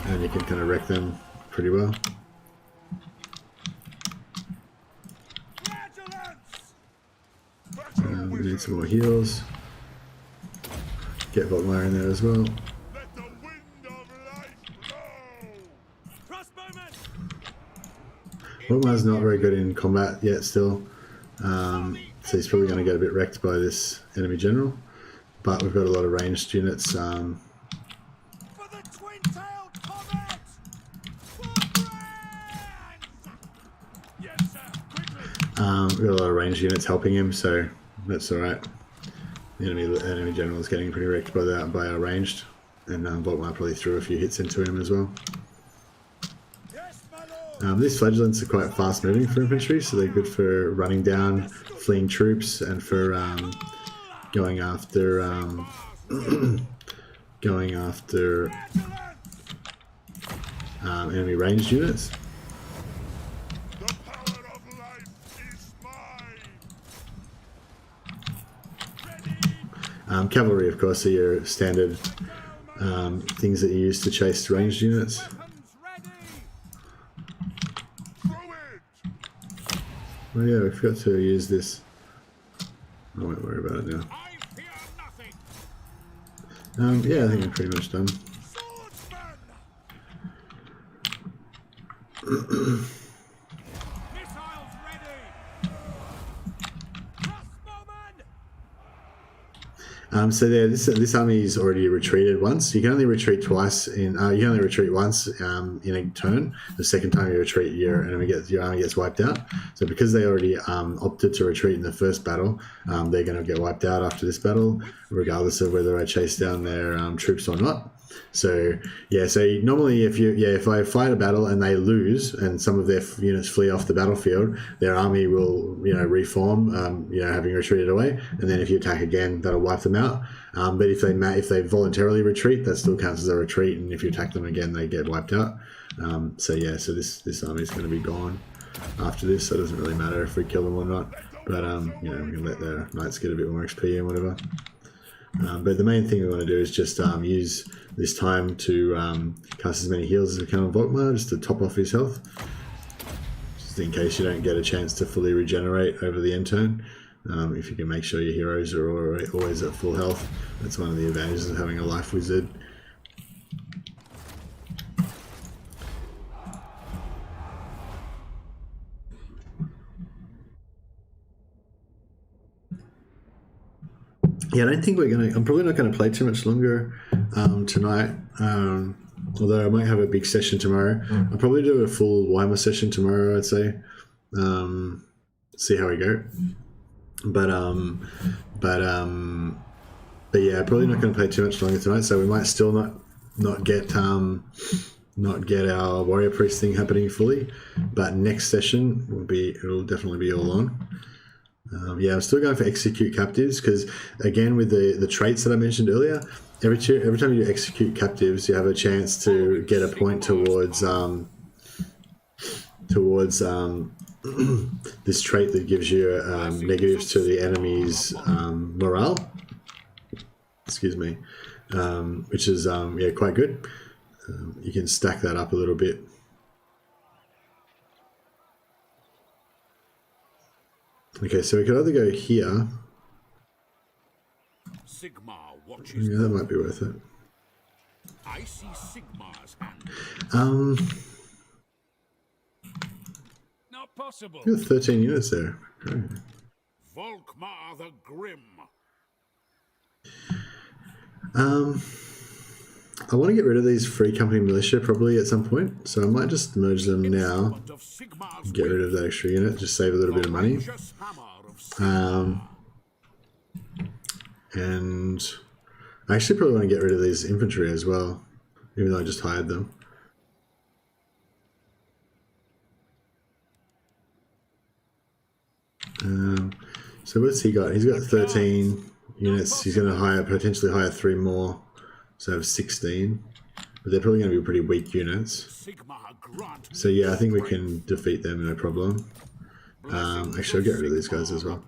and you can kind of wreck them pretty well. We need some more heals. Get Volkmar in there as well. Volkmar's not very good in combat yet still, so he's probably going to get a bit wrecked by this enemy general, but we've got a lot of ranged units. We've got a lot of ranged units helping him, so that's alright. The enemy general is getting pretty wrecked by our ranged, and Volkmar probably threw a few hits into him as well. These flagellants are quite fast moving for infantry, so they're good for running down fleeing troops and for going after enemy ranged units. Cavalry, of course, are your standard things that you use to chase ranged units. Oh yeah, we forgot to use this. I won't worry about it now. Yeah, I think I'm pretty much done. So there, this army is already retreated once. You can only retreat twice in. You can only retreat once in a turn. The second time you retreat, your army gets wiped out. So because they already opted to retreat in the first battle, they're going to get wiped out after this battle, regardless of whether I chase down their troops or not. So yeah, so normally if I fight a battle and they lose and some of their units flee off the battlefield, their army will reform, having retreated away, and then if you attack again, that'll wipe them out. But if they voluntarily retreat, that still counts as a retreat, and if you attack them again, they get wiped out. So this army is going to be gone after this, so it doesn't really matter if we kill them or not. But we can let the knights get a bit more XP and whatever. But the main thing we want to do is just use this time to cast as many heals as we can on Volkmar, just to top off his health, just in case you don't get a chance to fully regenerate over the end turn. If you can make sure your heroes are always at full health, that's one of the advantages of having a life wizard. Yeah, I don't think I'm probably not going to play too much longer tonight, although I might have a big session tomorrow. I'll probably do a full Warhammer session tomorrow, I'd say. See how we go. But yeah, probably not going to play too much longer tonight, so we might still not get our warrior priest thing happening fully. But next session it'll definitely be all on. Yeah, I'm still going for execute captives because, again, with the traits that I mentioned earlier, every time you execute captives, you have a chance to get a point towards this trait that gives you negatives to the enemy's morale. Excuse me, which is quite good. You can stack that up a little bit. Okay, so we could either go here. Sigmar watches. Yeah, that might be worth it. I see Sigmar's hand. Not possible. You got 13 units there. Great. Volkmar the Grim. I want to get rid of these free company militia probably at some point, so I might just merge them now. Get rid of that extra unit, just save a little bit of money. And I actually probably want to get rid of these infantry as well, even though I just hired them. So what's he got? He's got 13 units. He's going to potentially hire 3 more, so I have 16. But they're probably going to be pretty weak units. So yeah, I think we can defeat them, no problem. Actually, I'll get rid of these guys as well.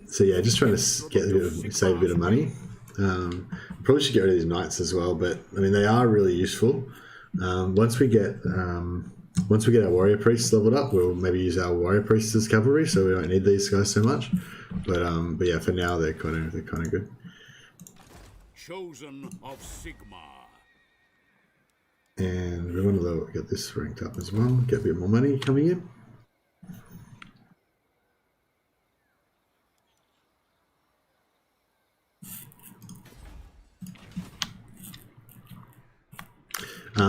So yeah, just trying to save a bit of money. Probably should get rid of these knights as well, but I mean they are really useful. Once we get our warrior priests leveled up, we'll maybe use our warrior priests as cavalry, so we don't need these guys so much. But yeah, for now they're kind of good. Chosen of Sigma. And we want to get this ranked up as well. Get a bit more money coming in.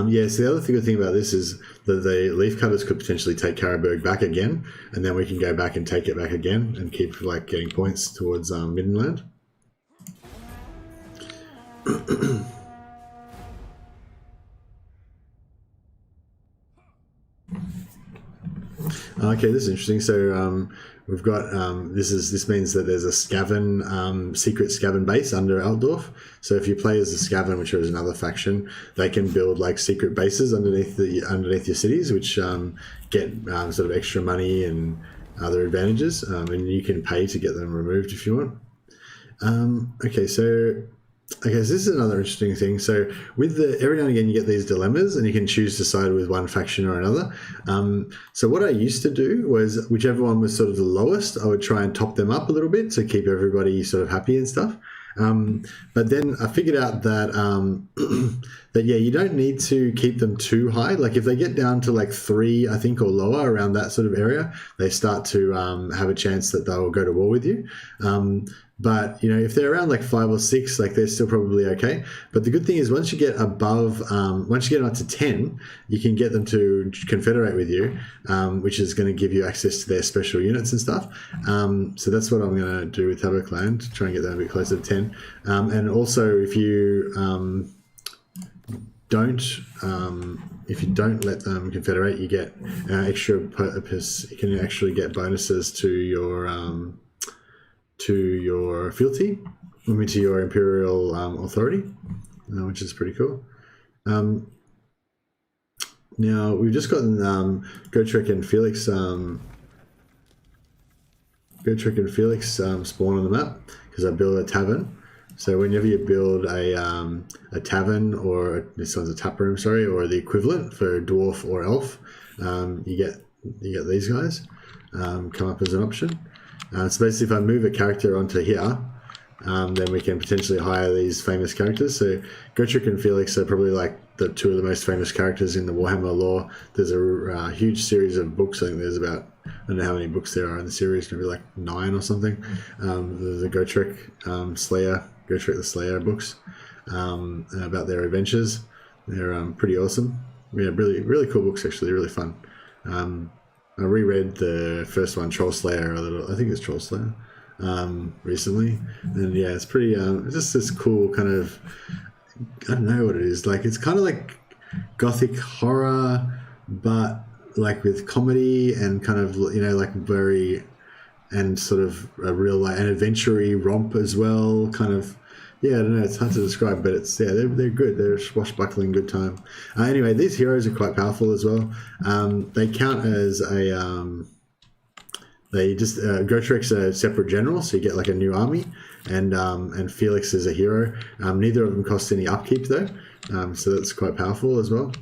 Yeah, so the other good thing about this is that the leaf cutters could potentially take Karaberg back again, and then we can go back and take it back again and keep like getting points towards Middenland. Okay, this is interesting. So we've got this means that there's a Skaven secret Skaven base under Altdorf. So if you play as a Skaven, which is another faction, they can build like secret bases underneath your cities, which get sort of extra money and other advantages, and you can pay to get them removed if you want. Okay, so this is another interesting thing. So with every now and again you get these dilemmas and you can choose to side with one faction or another. So what I used to do was whichever one was sort of the lowest, I would try and top them up a little bit to keep everybody sort of happy and stuff. But then I figured out that that yeah, you don't need to keep them too high. Like if they get down to like 3, I think, or lower around that sort of area, they start to have a chance that they'll go to war with you. But you know, if they're around like 5 or 6, like they're still probably okay. But the good thing is once you get above, once you get up to 10, you can get them to confederate with you, which is going to give you access to their special units and stuff. So that's what I'm going to do with Tabakland, to try and get them a bit closer to 10. And also, if you don't let them confederate, you get extra purpose. You can actually get bonuses to your fealty, to your imperial authority, which is pretty cool. Now we've just gotten Gotrek and Felix spawn on the map because I built a tavern. So whenever you build a tavern, or this one's a tap room, sorry, or the equivalent for dwarf or elf, you get these guys come up as an option. So basically, if I move a character onto here, then we can potentially hire these famous characters. So Gotrek and Felix are probably like the 2 of the most famous characters in the Warhammer lore. There's a huge series of books. I think there's about, I don't know how many books there are in the series, maybe like 9 or something. The Gotrek Slayer, Gotrek the Slayer books about their adventures. They're pretty awesome. Yeah, really, really cool books, actually, really fun. I reread the first one, Troll Slayer, I think it's Troll Slayer, recently. And yeah, it's pretty, it's just this cool kind of, I don't know what it is. Like, it's kind of like gothic horror, but like with comedy and kind of, you know, like very, and sort of a real, like, an adventure-y romp as well, kind of. Yeah, I don't know, it's hard to describe, but it's, yeah, they're good. They're a swashbuckling good time. Anyway, these heroes are quite powerful as well. They count as Gotrek's a separate general, so you get like a new army, and Felix is a hero. Neither of them cost any upkeep though, so that's quite powerful as well.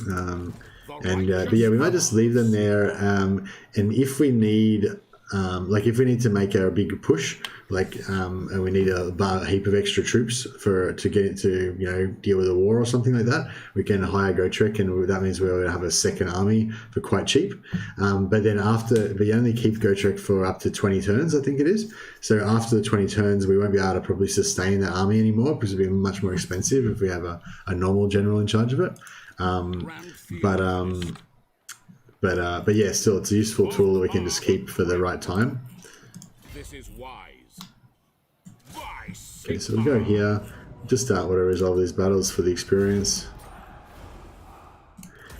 But yeah, we might just leave them there, and if we need, if we need to make a big push, and we need a heap of extra troops to get into, you know, deal with a war or something like that, we can hire Gotrek, and that means we'll have a second army for quite cheap. But then we only keep Gotrek for up to 20 turns, I think it is. So after the 20 turns, we won't be able to probably sustain that army anymore because it'll be much more expensive if we have a normal general in charge of it. But yeah, still, it's a useful tool that we can just keep for the right time. This is wise. Okay, so we go here. Just start whatever resolve these battles for the experience.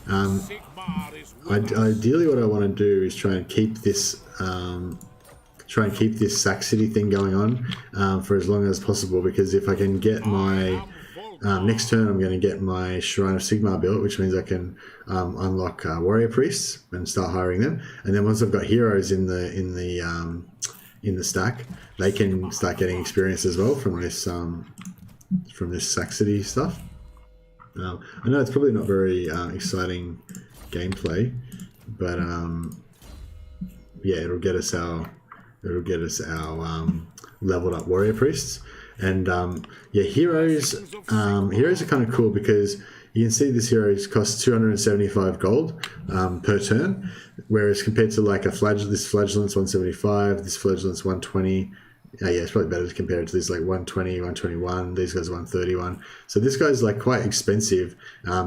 Sigmar is with us. Ideally, what I want to do is try and keep this Sac City thing going on for as long as possible, because if I can get my next turn, I'm going to get my Shrine of Sigmar built, which means I can unlock warrior priests and start hiring them. And then once I've got heroes in the stack, they can start getting experience as well from this Sac City stuff. I know it's probably not very exciting gameplay, but yeah, it'll get us our leveled up warrior priests. And yeah, heroes are kind of cool because you can see this hero costs 275 gold per turn, whereas compared to like this flagellant's 175, this flagellant's 120. Yeah, it's probably better to compare it to this, like 120, 121. These guys are 131. So this guy's like quite expensive.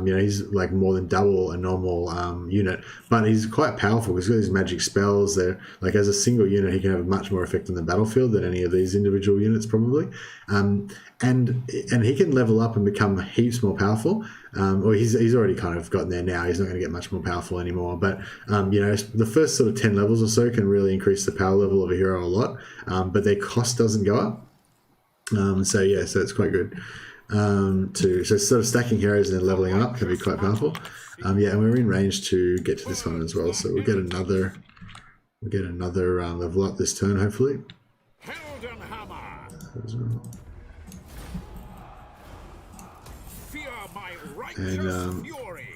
He's like more than double a normal unit, but he's quite powerful because he's got these magic spells. They're like, as a single unit, he can have much more effect on the battlefield than any of these individual units probably. And he can level up and become heaps more powerful. Or he's already kind of gotten there now. He's not going to get much more powerful anymore. But the first sort of 10 levels or so can really increase the power level of a hero a lot. But their cost doesn't go up. So it's quite good. So sort of stacking heroes and then leveling up can be quite powerful. And we're in range to get to this one as well. So we'll get another level up this turn, hopefully. And we'll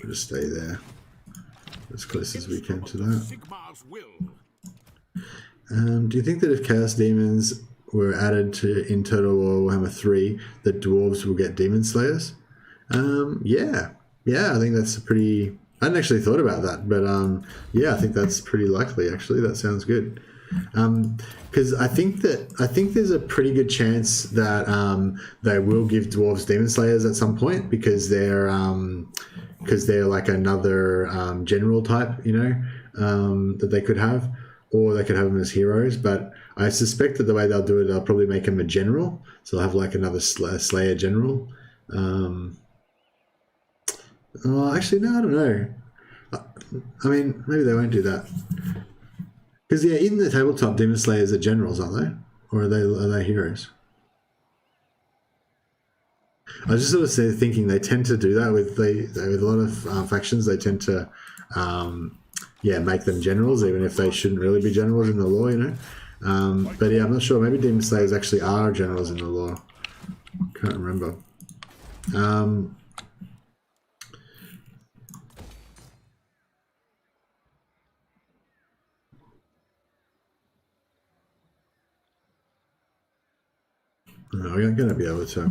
just stay there as close as we can to that. Do you think that if Chaos Demons were added in Total War Warhammer 3, that dwarves will get Demon Slayers? Yeah, I think that's I hadn't actually thought about that, but I think that's pretty likely. Actually, that sounds good. Because I think there's a pretty good chance that they will give dwarves Demon Slayers at some point, because they're like another general type, that they could have, or they could have them as heroes. But I suspect that the way they'll do it, they'll probably make them a general, so they'll have like another Slayer general. Actually, no, I don't know. I mean, maybe they won't do that. Because in the tabletop, Demon Slayers are generals, aren't they? Or are they heroes? I was just sort of thinking they tend to do that with a lot of factions. They tend to make them generals, even if they shouldn't really be generals in the lore, But I'm not sure. Maybe Demon Slayers actually are generals in the lore. Can't remember. No, we're not going to be able to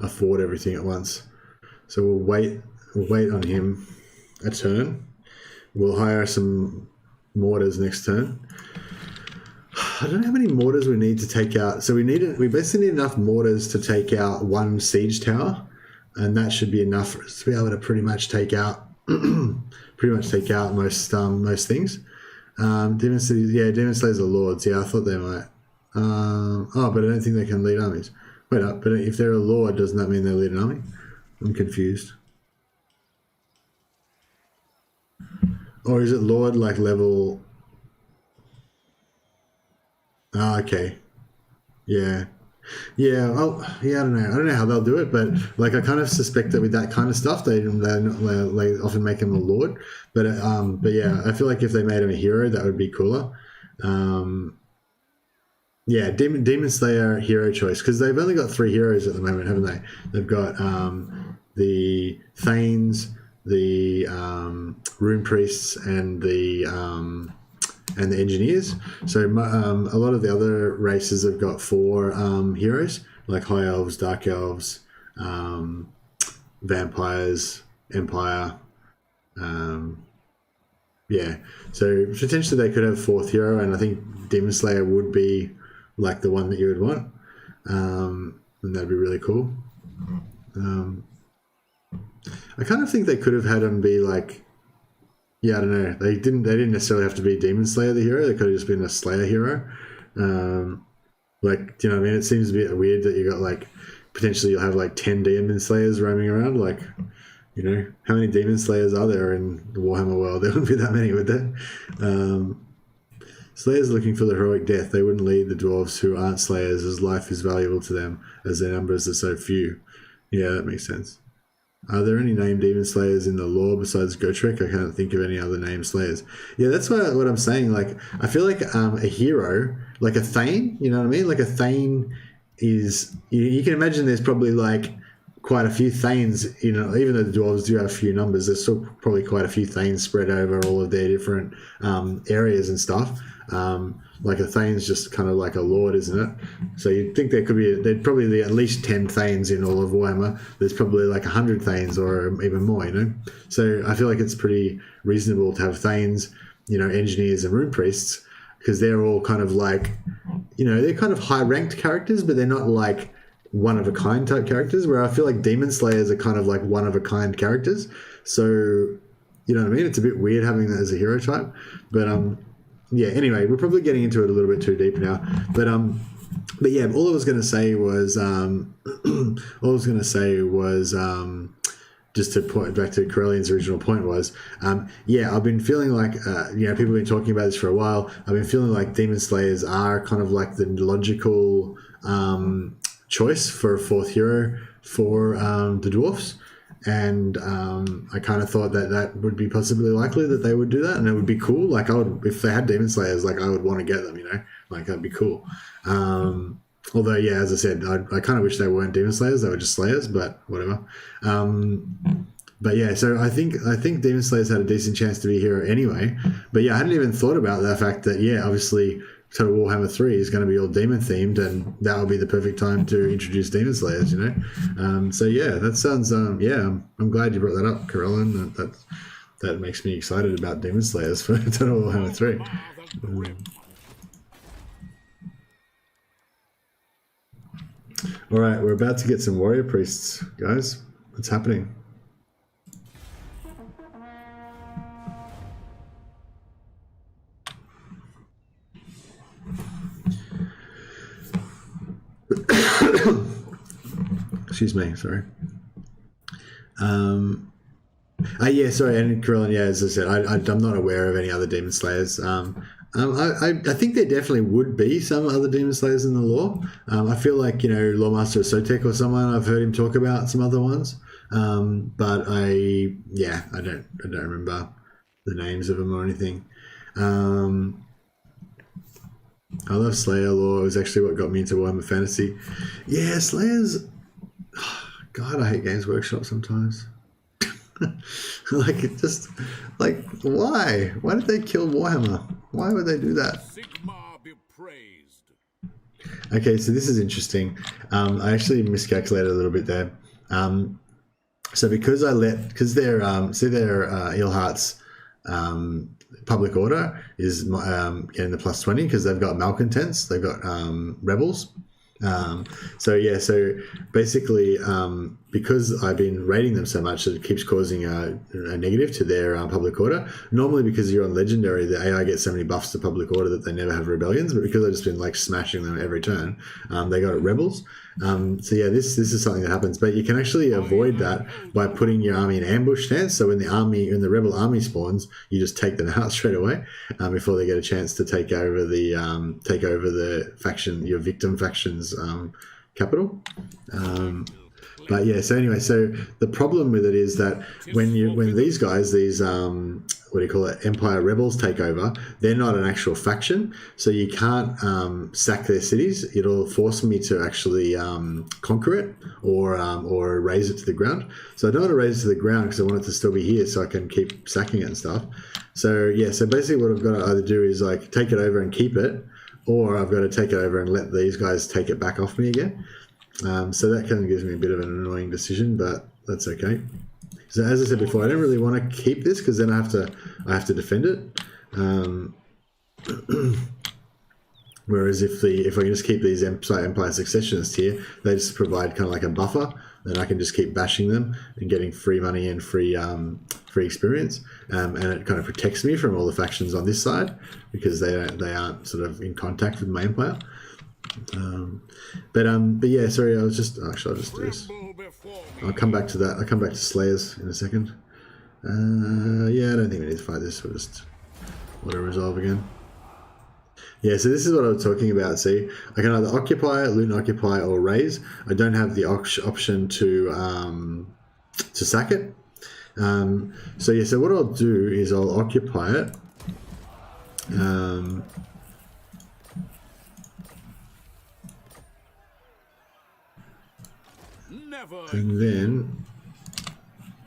afford everything at once. So we'll wait on him a turn. We'll hire some mortars next turn. I don't know how many mortars we need to take out. So we basically need enough mortars to take out one siege tower, and that should be enough for us to be able to pretty much take out most things. Demon Slayers are lords. Yeah, I thought they might. But I don't think they can lead armies. Wait up, but if they're a lord, doesn't that mean they lead an army? I'm confused. Or is it lord like level? Okay. Yeah. Oh, yeah. I don't know. I don't know how they'll do it, but like I kind of suspect that with that kind of stuff, they often make him a lord. But yeah, I feel like if they made him a hero, that would be cooler. Yeah, Demon Slayer hero choice, because they've only got 3 heroes at the moment, haven't they? They've got the Thanes, the Rune Priests, and the Engineers. So a lot of the other races have got 4 heroes, like High Elves, Dark Elves, Vampires, Empire. So potentially they could have 4th hero, and I think Demon Slayer would be like the one that you would want, and that'd be really cool. I kind of think they could have had him be like, I don't know. They didn't necessarily have to be Demon Slayer the hero. They could have just been a Slayer hero. Like, do you know what I mean? It seems a bit weird that you got like potentially you'll have like 10 demon slayers roaming around. Like, you know, how many demon slayers are there in the Warhammer world? There wouldn't be that many, would there? Slayers looking for the heroic death. They wouldn't lead the dwarves who aren't slayers, as life is valuable to them, as their numbers are so few. Yeah, that makes sense. Are there any named demon slayers in the lore besides Gotrek? I can't think of any other named slayers. Yeah, that's what I'm saying. Like, I feel like a hero, like a Thane, you know what I mean? Like a Thane is, you can imagine there's probably like quite a few Thanes, you know, even though the dwarves do have a few numbers, there's still probably quite a few Thanes spread over all of their different areas and stuff. Like a Thane's just kind of like a lord, isn't it? So you'd think there'd probably be at least 10 Thanes in all of Warhammer. There's probably like 100 Thanes or even more, you know? So I feel like it's pretty reasonable to have Thanes, you know, engineers and rune priests, because they're all kind of like, you know, they're kind of high-ranked characters, but they're not like one-of-a-kind type characters, where I feel like Demon Slayers are kind of like one-of-a-kind characters. So, you know what I mean? It's a bit weird having that as a hero type. But, yeah, anyway, we're probably getting into it a little bit too deep now. But yeah, all I was going to say was, just to point back to Corellian's original point was, yeah, I've been feeling like, you know, people have been talking about this for a while. I've been feeling like Demon Slayers are kind of like the logical choice for a fourth hero for the dwarfs. And I kind of thought that would be possibly likely that they would do that, and it would be cool. Like, I would, if they had Demon Slayers, like, I would want to get them, you know, like, that'd be cool. Although, yeah, as I said, I kind of wish they weren't Demon Slayers; they were just Slayers. But whatever. But yeah, so I think Demon Slayers had a decent chance to be a hero anyway. But yeah, I hadn't even thought about the fact that, yeah, obviously, Total Warhammer 3 is going to be all demon themed, and that would be the perfect time to introduce Demon Slayers, you know. So yeah, that sounds. Yeah, I'm glad you brought that up, Corellian. That makes me excited about Demon Slayers for Total Warhammer 3. All right, we're about to get some warrior priests, guys. What's happening? Excuse me, sorry. Yeah, sorry, and Corellian, yeah, as I said, I'm not aware of any other Demon Slayers. I think there definitely would be some other Demon Slayers in the lore. I feel like, you know, Loremaster Sotek or someone, I've heard him talk about some other ones. But I don't remember the names of them or anything. I love Slayer lore. It was actually what got me into Warhammer Fantasy. Yeah, Slayers. God, I hate Games Workshop sometimes. Like, it just, like, why? Why did they kill Warhammer? Why would they do that? Sigma be praised. Okay, so this is interesting. I actually miscalculated a little bit there. So because their Eelheart's public order is getting the +20 because they've got malcontents, they've got rebels. So basically, because I've been rating them so much that it keeps causing a negative to their public order. Normally, because you're on Legendary, the AI gets so many buffs to public order that they never have rebellions, but because I've just been like smashing them every turn, they got rebels. So yeah, this is something that happens, but you can actually avoid that by putting your army in ambush stance. So when the rebel army spawns, you just take them out straight away before they get a chance to take over the faction, your victim faction's capital. But yeah, so anyway, so the problem with it is that when these guys, what do you call it, Empire rebels take over, they're not an actual faction, so you can't sack their cities. It'll force me to actually conquer it or raise it to the ground. So I don't want to raise it to the ground because I want it to still be here so I can keep sacking it and stuff. So yeah, so basically what I've got to either do is like take it over and keep it, or I've got to take it over and let these guys take it back off me again. So that kind of gives me a bit of an annoying decision, but that's okay. So as I said before, I don't really want to keep this because then I have to defend it. Whereas if I can just keep these Empire Successionists here, they just provide kind of like a buffer, then I can just keep bashing them and getting free money and free experience, and it kind of protects me from all the factions on this side because they aren't sort of in contact with my empire. But yeah, sorry, I was just actually I'll just do this. Tremble before me. I'll come back to that. I'll come back to Slayers in a second. Yeah, I don't think we need to fight this. We'll just let it resolve again. Yeah, so this is what I was talking about. See, I can either occupy, loot and occupy, or raise. I don't have the option to sack it. So yeah, so what I'll do is I'll occupy it. Never And then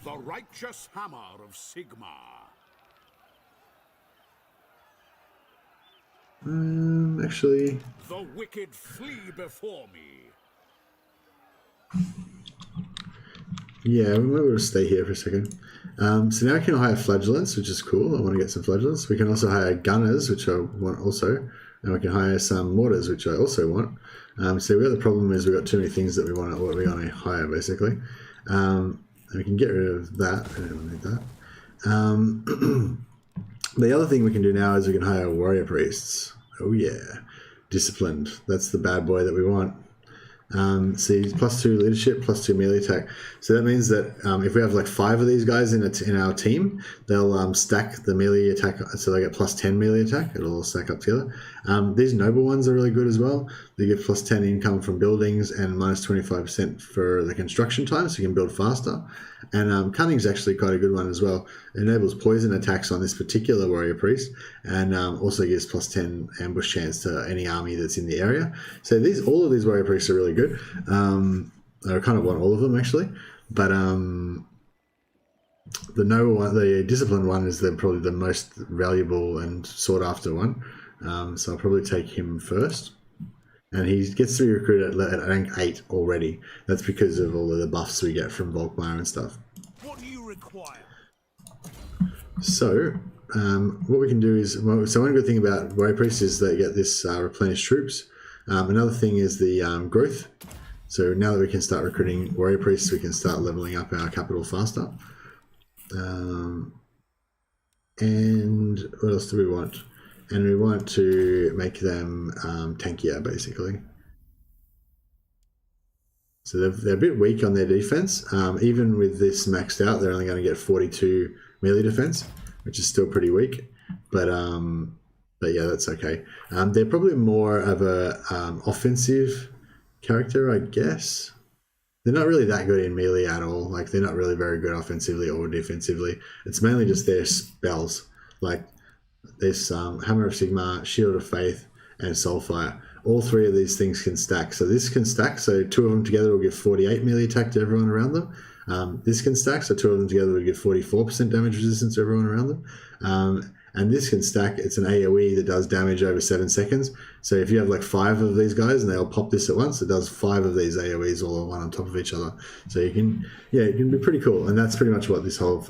the righteous hammer of Sigma. actually, The wicked flee before me. yeah, we might be able to stay here for a second. So now I can hire flagellants, which is cool. I want to get some flagellants. We can also hire gunners, which I want also. And we can hire some mortars, which I also want. So the problem is we've got too many things that we want to hire, basically. And we can get rid of that. I don't need that. The other thing we can do now is we can hire warrior priests. Oh yeah, disciplined. That's the bad boy that we want. See, +2 leadership, +2 melee attack. So that means that if we have like 5 of these guys in our team, they'll stack the melee attack, so they get +10 melee attack. It'll all stack up together. These noble ones are really good as well. They get +10 income from buildings and -25% for the construction time, so you can build faster. And cunning is actually quite a good one as well. It enables poison attacks on this particular warrior priest, and also gives +10 ambush chance to any army that's in the area. So all of these warrior priests are really good. I kind of want all of them actually, but the noble one, the disciplined one, is probably the most valuable and sought after one. So I'll probably take him first. And he gets to be recruited at rank 8 already. That's because of all of the buffs we get from Volkmar and stuff. What do you require? So, what we can do is, so one good thing about warrior priests is they get this replenished troops. Another thing is the growth. So now that we can start recruiting warrior priests, we can start leveling up our capital faster. And what else do we want? And we want to make them tankier, basically. So they're a bit weak on their defense. Even with this maxed out, they're only going to get 42 melee defense, which is still pretty weak. But yeah, that's okay. They're probably more of a offensive character, I guess. They're not really that good in melee at all. Like, they're not really very good offensively or defensively. It's mainly just their spells. Like, there's Hammer of Sigma, Shield of Faith, and Soulfire. All 3 of these things can stack. So this can stack, so 2 of them together will give 48 melee attack to everyone around them. This can stack, so 2 of them together will give 44% damage resistance to everyone around them. And this can stack, it's an AoE that does damage over 7 seconds. So if you have like 5 of these guys and they all pop this at once, it does 5 of these AoEs all one on top of each other. So you can, yeah, it can be pretty cool. And that's pretty much what this whole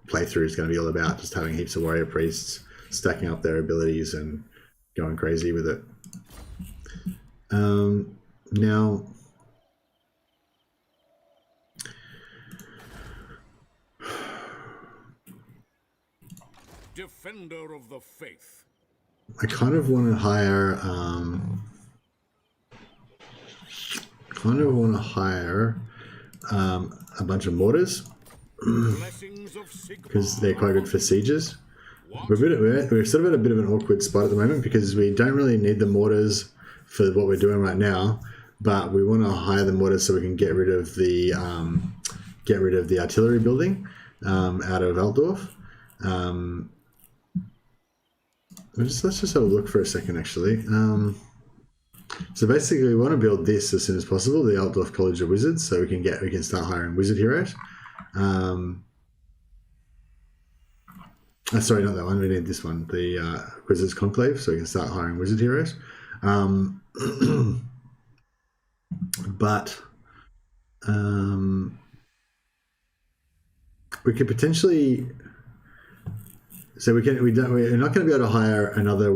playthrough is going to be all about, just having heaps of warrior priests, stacking up their abilities and going crazy with it. Now, Defender of the faith. I kind of want to hire a bunch of mortars, because they're quite good for sieges. We're sort of at a bit of an awkward spot at the moment because we don't really need the mortars for what we're doing right now, but we want to hire the mortars so we can get rid of the artillery building out of Altdorf. Let's just have a look for a second, actually. So basically, we want to build this as soon as possible, the Altdorf College of Wizards, so we can start hiring wizard heroes. Sorry, not that one. We need this one, the Wizards Conclave, so we can start hiring wizard heroes. But we could potentially. So we're not going to be able to hire another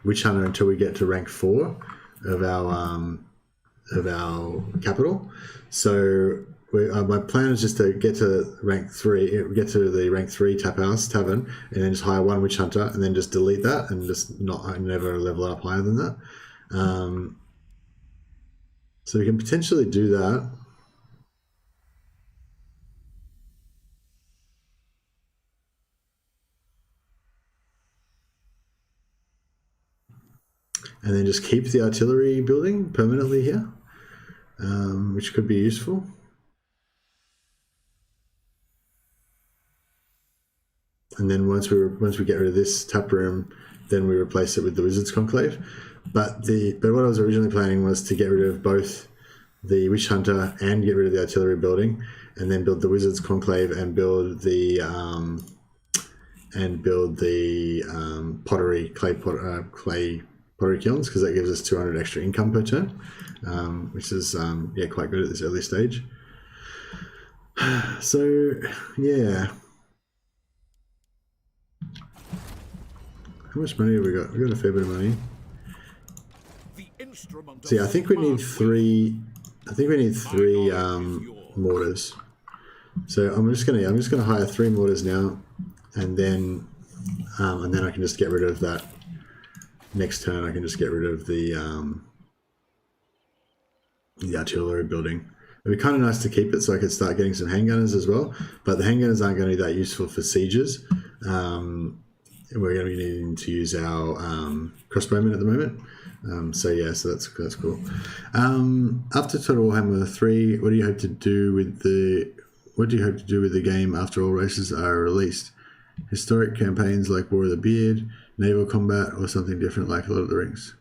witch hunter until we get to rank 4 of our capital. So my plan is just to get to rank 3, get to the rank 3 tavern, and then just hire one witch hunter, and then just delete that, and just never level up higher than that. So we can potentially do that. And then just keep the artillery building permanently here, which could be useful. And then once we get rid of this tap room, then we replace it with the Wizards Conclave. But what I was originally planning was to get rid of both the Witch Hunter and get rid of the artillery building, and then build the Wizards Conclave and build the clay pottery kilns, because that gives us 200 extra income per turn, which is quite good at this early stage. So yeah. How much money have we got? We've got a fair bit of money. So yeah, I think we need three mortars. So I'm just gonna hire 3 mortars now, and then I can just get rid of that. Next turn, I can just get rid of the artillery building. It'd be kind of nice to keep it so I could start getting some handgunners as well. But the handgunners aren't going to be that useful for sieges. We're going to be needing to use our crossbowmen at the moment. So that's cool. After Total Warhammer 3, what do you hope to do with the game after all races are released? Historic campaigns like War of the Beard, naval combat, or something different like Lord of the Rings?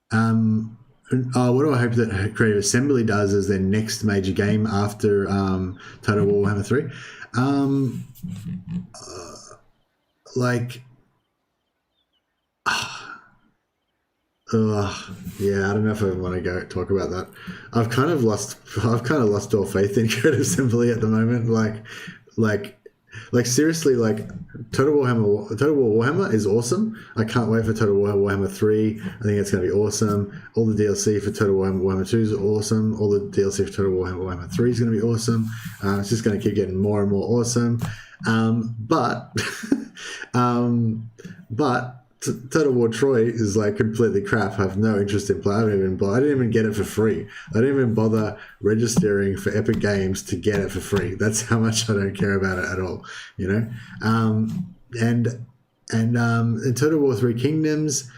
What do I hope that Creative Assembly does as their next major game after Total Warhammer 3? I don't know if I want to go talk about that. I've kind of lost all faith in Creative Assembly at the moment. Like seriously, like Total War Warhammer is awesome. I can't wait for Total War Warhammer 3. I think it's going to be awesome. All the DLC for Total War Warhammer 2 is awesome. All the DLC for Total War Warhammer 3 is going to be awesome. It's just going to keep getting more and more awesome. But Total War Troy is like completely crap. I have no interest in playing. I didn't even get it for free. I didn't even bother registering for Epic Games to get it for free. That's how much I don't care about it at all, you know. And in Total War 3 Kingdoms,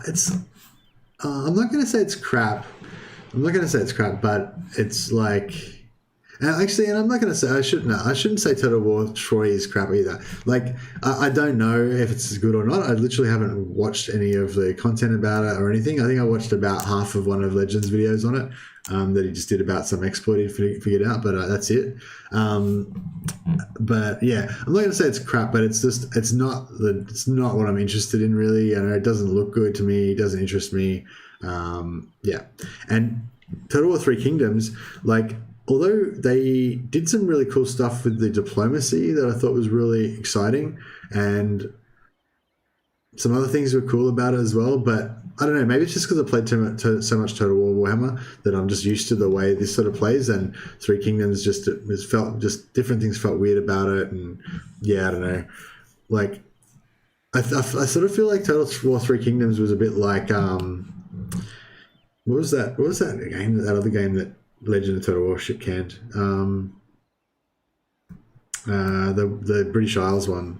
it's I'm not going to say it's crap. But it's like. And I'm not going to say I shouldn't say Total War Troy is crap either. Like, I don't know if it's as good or not. I literally haven't watched any of the content about it or anything. I think I watched about half of one of Legends' videos on it that he just did about some exploit he figured out, but that's it. But yeah, I'm not going to say it's crap, but it's not what I'm interested in really. You know, it doesn't look good to me. It doesn't interest me. And Total War 3 Kingdoms, like. Although they did some really cool stuff with the diplomacy that I thought was really exciting, and some other things were cool about it as well, but I don't know, maybe it's just because I played so much Total War Warhammer that I'm just used to the way this sort of plays, and 3 Kingdoms just different things felt weird about it, and yeah, I don't know. Like, I sort of feel like Total War 3 Kingdoms was a bit like, what was that game, that other game that Legend of Total War shit canned. The British Isles one.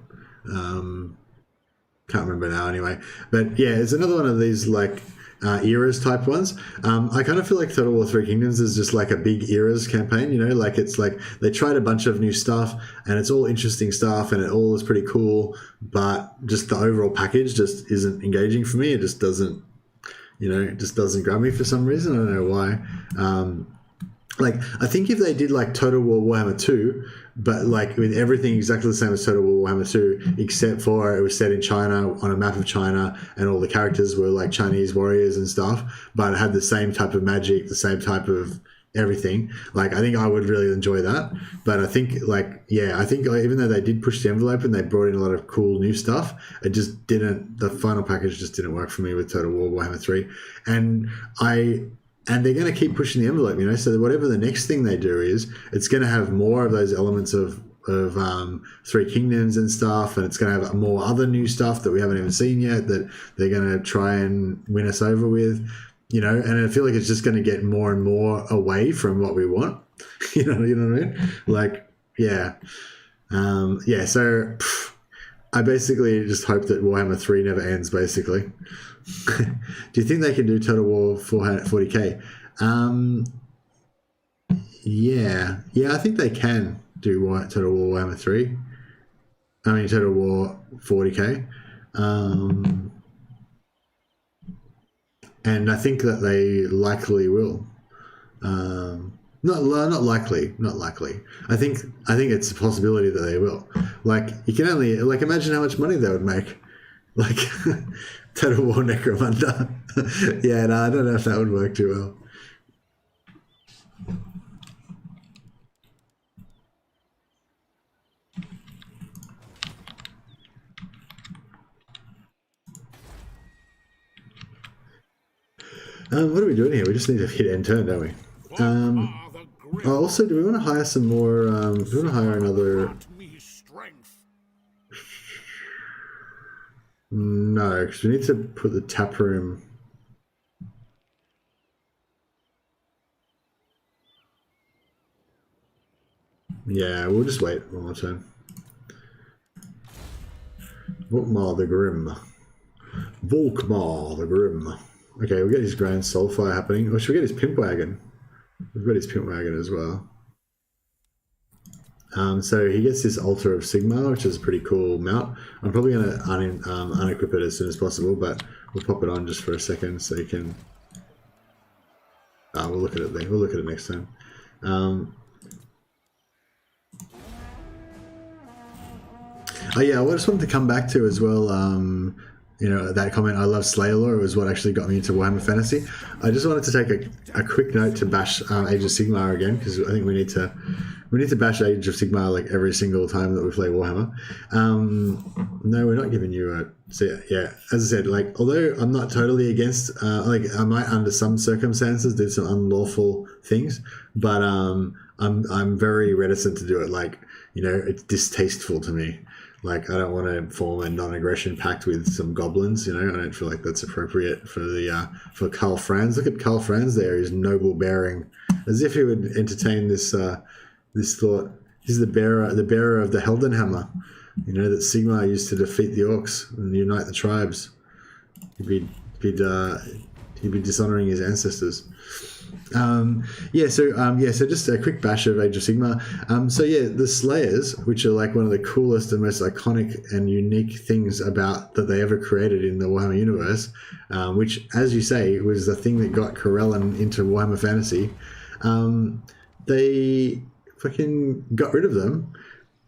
Can't remember now anyway. But yeah, it's another one of these like eras type ones. I kind of feel like Total War 3 Kingdoms is just like a big eras campaign, you know, like it's like they tried a bunch of new stuff and it's all interesting stuff and it all is pretty cool, but just the overall package just isn't engaging for me. It just doesn't, you know, it just doesn't grab me for some reason. I don't know why. Like, I think if they did like Total War Warhammer 2, but like with everything exactly the same as Total War Warhammer 2, except for it was set in China on a map of China and all the characters were like Chinese warriors and stuff, but it had the same type of magic, the same type of everything. Like, I think I would really enjoy that. But I think even though they did push the envelope and they brought in a lot of cool new stuff, the final package just didn't work for me with Total War Warhammer 3. And and they're going to keep pushing the envelope, you know. So whatever the next thing they do is, it's going to have more of those elements of Three Kingdoms and stuff, and it's going to have more other new stuff that we haven't even seen yet that they're going to try and win us over with, you know. And I feel like it's just going to get more and more away from what we want. you know what I mean? Like, yeah. So I basically just hope that Warhammer 3 never ends, basically. Do you think they can do Total War 40k? Yeah, I think they can do Total War Warhammer 3. I mean, Total War 40k. And I think that they likely will. Not likely. I think it's a possibility that they will. Like, you can only imagine how much money they would make. Like Total War Necromunda. Yeah, no, I don't know if that would work too well. What are we doing here? We just need to hit end turn, don't we? Also, do we want to hire some more? Do we want to hire another? No, because we need to put the tap room. Yeah, we'll just wait one more turn. Volkmar the Grim. Volkmar the Grim. Okay, we'll get his Grand Soulfire happening. Or should we get his Pimp Wagon? We've got his Pimp Wagon as well. So he gets this Altar of Sigmar, which is a pretty cool mount. I'm probably going to unequip it as soon as possible, but we'll pop it on just for a second so you can... we'll look at it then. We'll look at it next time. Oh yeah, I just wanted to come back to as well, you know, that comment, I love Slayer lore, was what actually got me into Warhammer Fantasy. I just wanted to take a quick note to bash Age of Sigmar again, because I think we need to bash Age of Sigmar like every single time that we play Warhammer. No, we're not giving you a... So yeah, as I said, like, although I'm not totally against, like, I might under some circumstances do some unlawful things, but I'm very reticent to do it. Like, you know, it's distasteful to me. Like, I don't want to form a non-aggression pact with some goblins, you know. I don't feel like that's appropriate for the for Karl Franz. Look at Karl Franz there, his noble bearing, as if he would entertain this this thought. He's the bearer of the Heldenhammer, you know, that Sigmar used to defeat the orcs and unite the tribes. He'd be dishonoring his ancestors. So just a quick bash of Age of Sigmar. So yeah, the Slayers, which are like one of the coolest and most iconic and unique things about that they ever created in the Warhammer universe, which, as you say, was the thing that got Corellan into Warhammer Fantasy. They fucking got rid of them.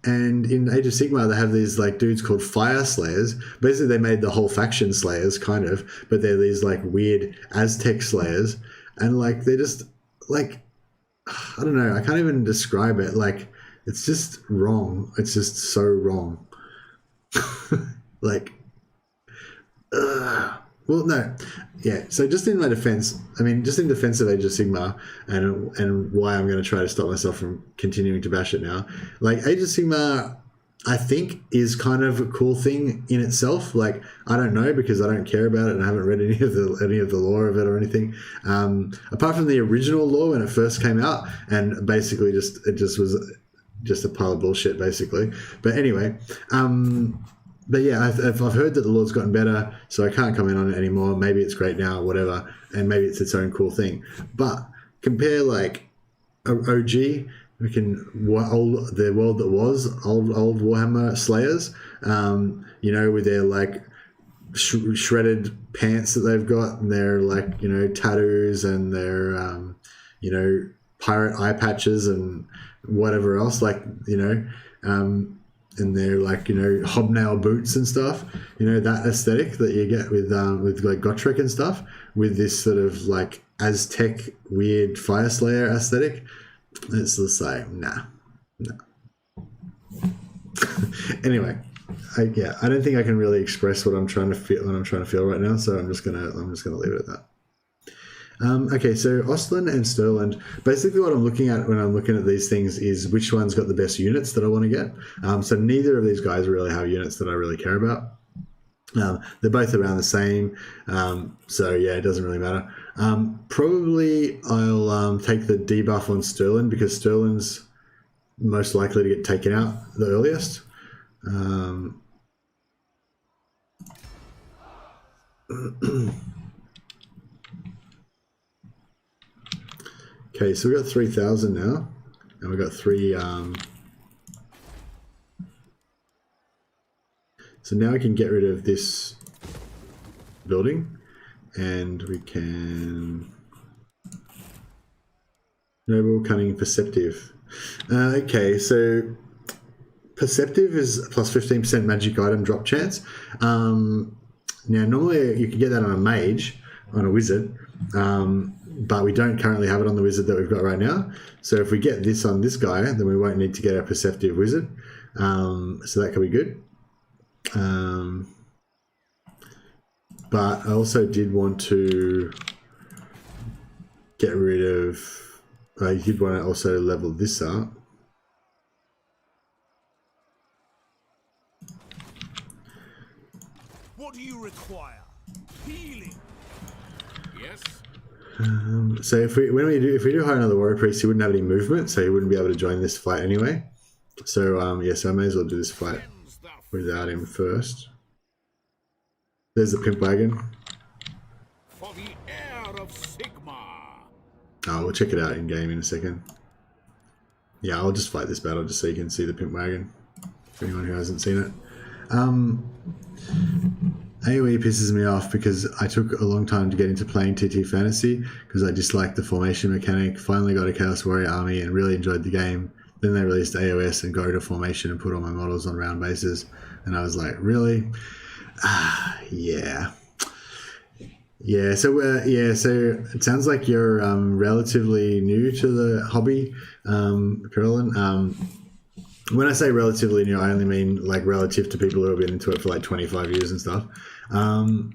And in Age of Sigmar, they have these like dudes called Fire Slayers. Basically, they made the whole faction Slayers, kind of, but they're these like weird Aztec Slayers. And like, they're just like, I don't know, I can't even describe it. Like, it's just wrong. It's just so wrong. Like, well, no. Yeah, so just in my defense, just in defense of Age of Sigmar and why I'm going to try to stop myself from continuing to bash it now. Like, Age of Sigmar, I think, is kind of a cool thing in itself. Like, I don't know, because I don't care about it and I haven't read any of the lore of it or anything. Apart from the original lore when it first came out, and basically it just was just a pile of bullshit, basically. But anyway, but yeah, I've heard that the lore's gotten better, so I can't comment on it anymore. Maybe it's great now, whatever, and maybe it's its own cool thing. But compare like OG. The world that was old Warhammer Slayers, you know, with their like shredded pants that they've got, and their like, you know, tattoos and their you know, pirate eye patches and whatever else, like, you know, and their like, you know, hobnail boots and stuff, you know, that aesthetic that you get with like Gotrek and stuff, with this sort of like Aztec weird Fire Slayer aesthetic. It's just like, nah. Anyway, I don't think I can really express what I'm trying to feel right now, so I'm just gonna leave it at that. Okay, so Ostland and Sterland. Basically, what I'm looking at when I'm looking at these things is which one's got the best units that I want to get. So neither of these guys really have units that I really care about. They're both around the same, so yeah, it doesn't really matter. Probably I'll take the debuff on Sterling because Sterling's most likely to get taken out the earliest. Okay, so we've got 3,000 now, and we've got 3... so now we can get rid of this building, and we can... Noble, Cunning, Perceptive. Okay, so Perceptive is plus 15% magic item drop chance. Now, normally you can get that on a mage, on a wizard, but we don't currently have it on the wizard that we've got right now. So if we get this on this guy, then we won't need to get a Perceptive wizard. So that could be good. But I also did want to get rid of... I did want to also level this up. What do you require? Healing. Yes. So if we do hire another warrior priest, he wouldn't have any movement, so he wouldn't be able to join this fight anyway. So yeah, so I may as well do this fight without him first. There's the pimp wagon. For the heir of Sigma. Oh, we'll check it out in game in a second. Yeah, I'll just fight this battle just so you can see the pimp wagon. For anyone who hasn't seen it. AoE pisses me off because I took a long time to get into playing TT Fantasy because I disliked the formation mechanic, finally got a Chaos Warrior army and really enjoyed the game. Then they released AOS and go to formation and put all my models on round bases. And I was like, really? Yeah. Yeah, so so it sounds like you're relatively new to the hobby, Carolyn. When I say relatively new, I only mean like relative to people who have been into it for like 25 years and stuff. But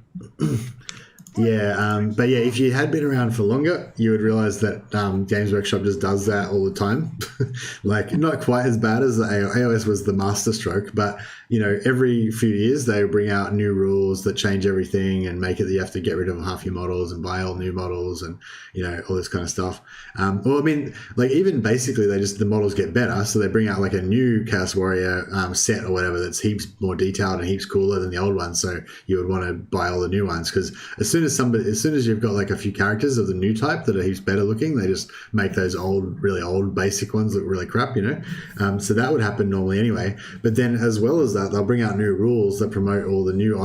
yeah, if you had been around for longer, you would realize that Games Workshop just does that all the time. Like, not quite as bad as the AOS was the master stroke, but you know, every few years they bring out new rules that change everything and make it that you have to get rid of half your models and buy all new models and, you know, all this kind of stuff. Well, I mean, like, even basically the models get better, so they bring out like a new Chaos Warrior set or whatever that's heaps more detailed and heaps cooler than the old one, so you would want to buy all the new ones, because as soon as you've got like a few characters of the new type that are heaps better looking, they just make those really old basic ones look really crap, you know. So that would happen normally anyway. But then as well as that, they'll bring out new rules that promote all the new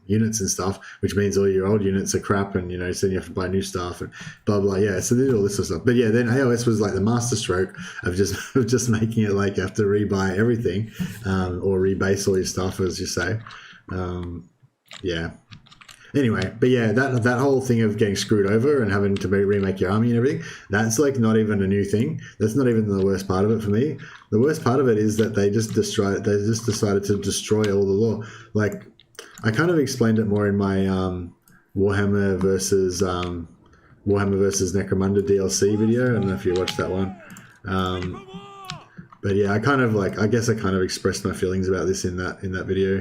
units and stuff, which means all your old units are crap, and you know, so you have to buy new stuff and blah blah. Yeah, so they do all this sort of stuff. But yeah, then AOS was like the master stroke of just making it like you have to rebuy everything, or rebase all your stuff, as you say. Yeah. Anyway, but yeah, that whole thing of getting screwed over and having to remake your army and everything, that's like not even a new thing. That's not even the worst part of it for me. The worst part of it is that they just decided to destroy all the lore. Like, I kind of explained it more in my Warhammer versus Necromunda DLC video. I don't know if you watched that one. But yeah, I guess I kind of expressed my feelings about this in that video.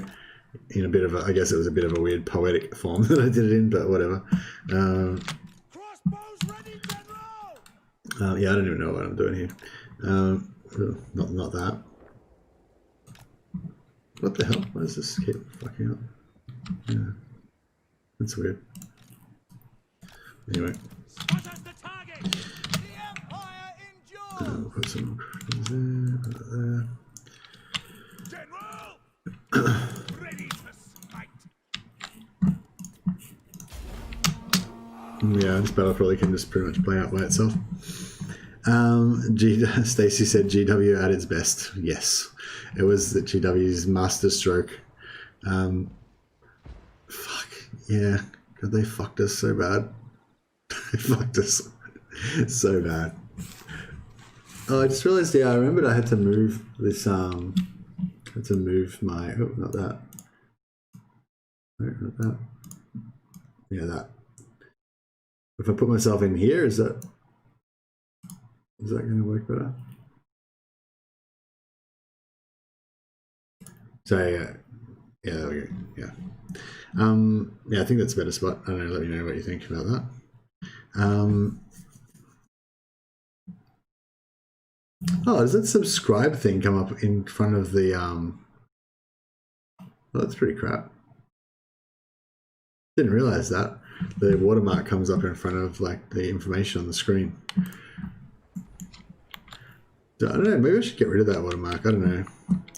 In a bit of I guess it was a bit of a weird poetic form that I did it in, but whatever. Crossbows ready, General! Yeah, I don't even know what I'm doing here. Not that. What the hell? Why does this keep fucking up? Yeah, that's weird. Anyway. The target! The Empire endures! We'll put some there, put that there. General! Ready to smite! Yeah, this battle probably can just pretty much play out by itself. Stacey said GW at its best. Yes, it was the GW's master stroke. Fuck yeah, God, they fucked us so bad. They fucked us so bad. Oh, I just realized. Yeah, I remembered I had to move this. Had to move my. Oh, not that. No, not that. Yeah, that. If I put myself in here, is that going to work better? So yeah, there we go. Yeah. Yeah, I think that's a better spot. I don't know, let me know what you think about that. Oh, does that subscribe thing come up in front of the oh, that's pretty crap. Didn't realize that. The watermark comes up in front of like the information on the screen. I don't know, maybe I should get rid of that watermark. I don't know.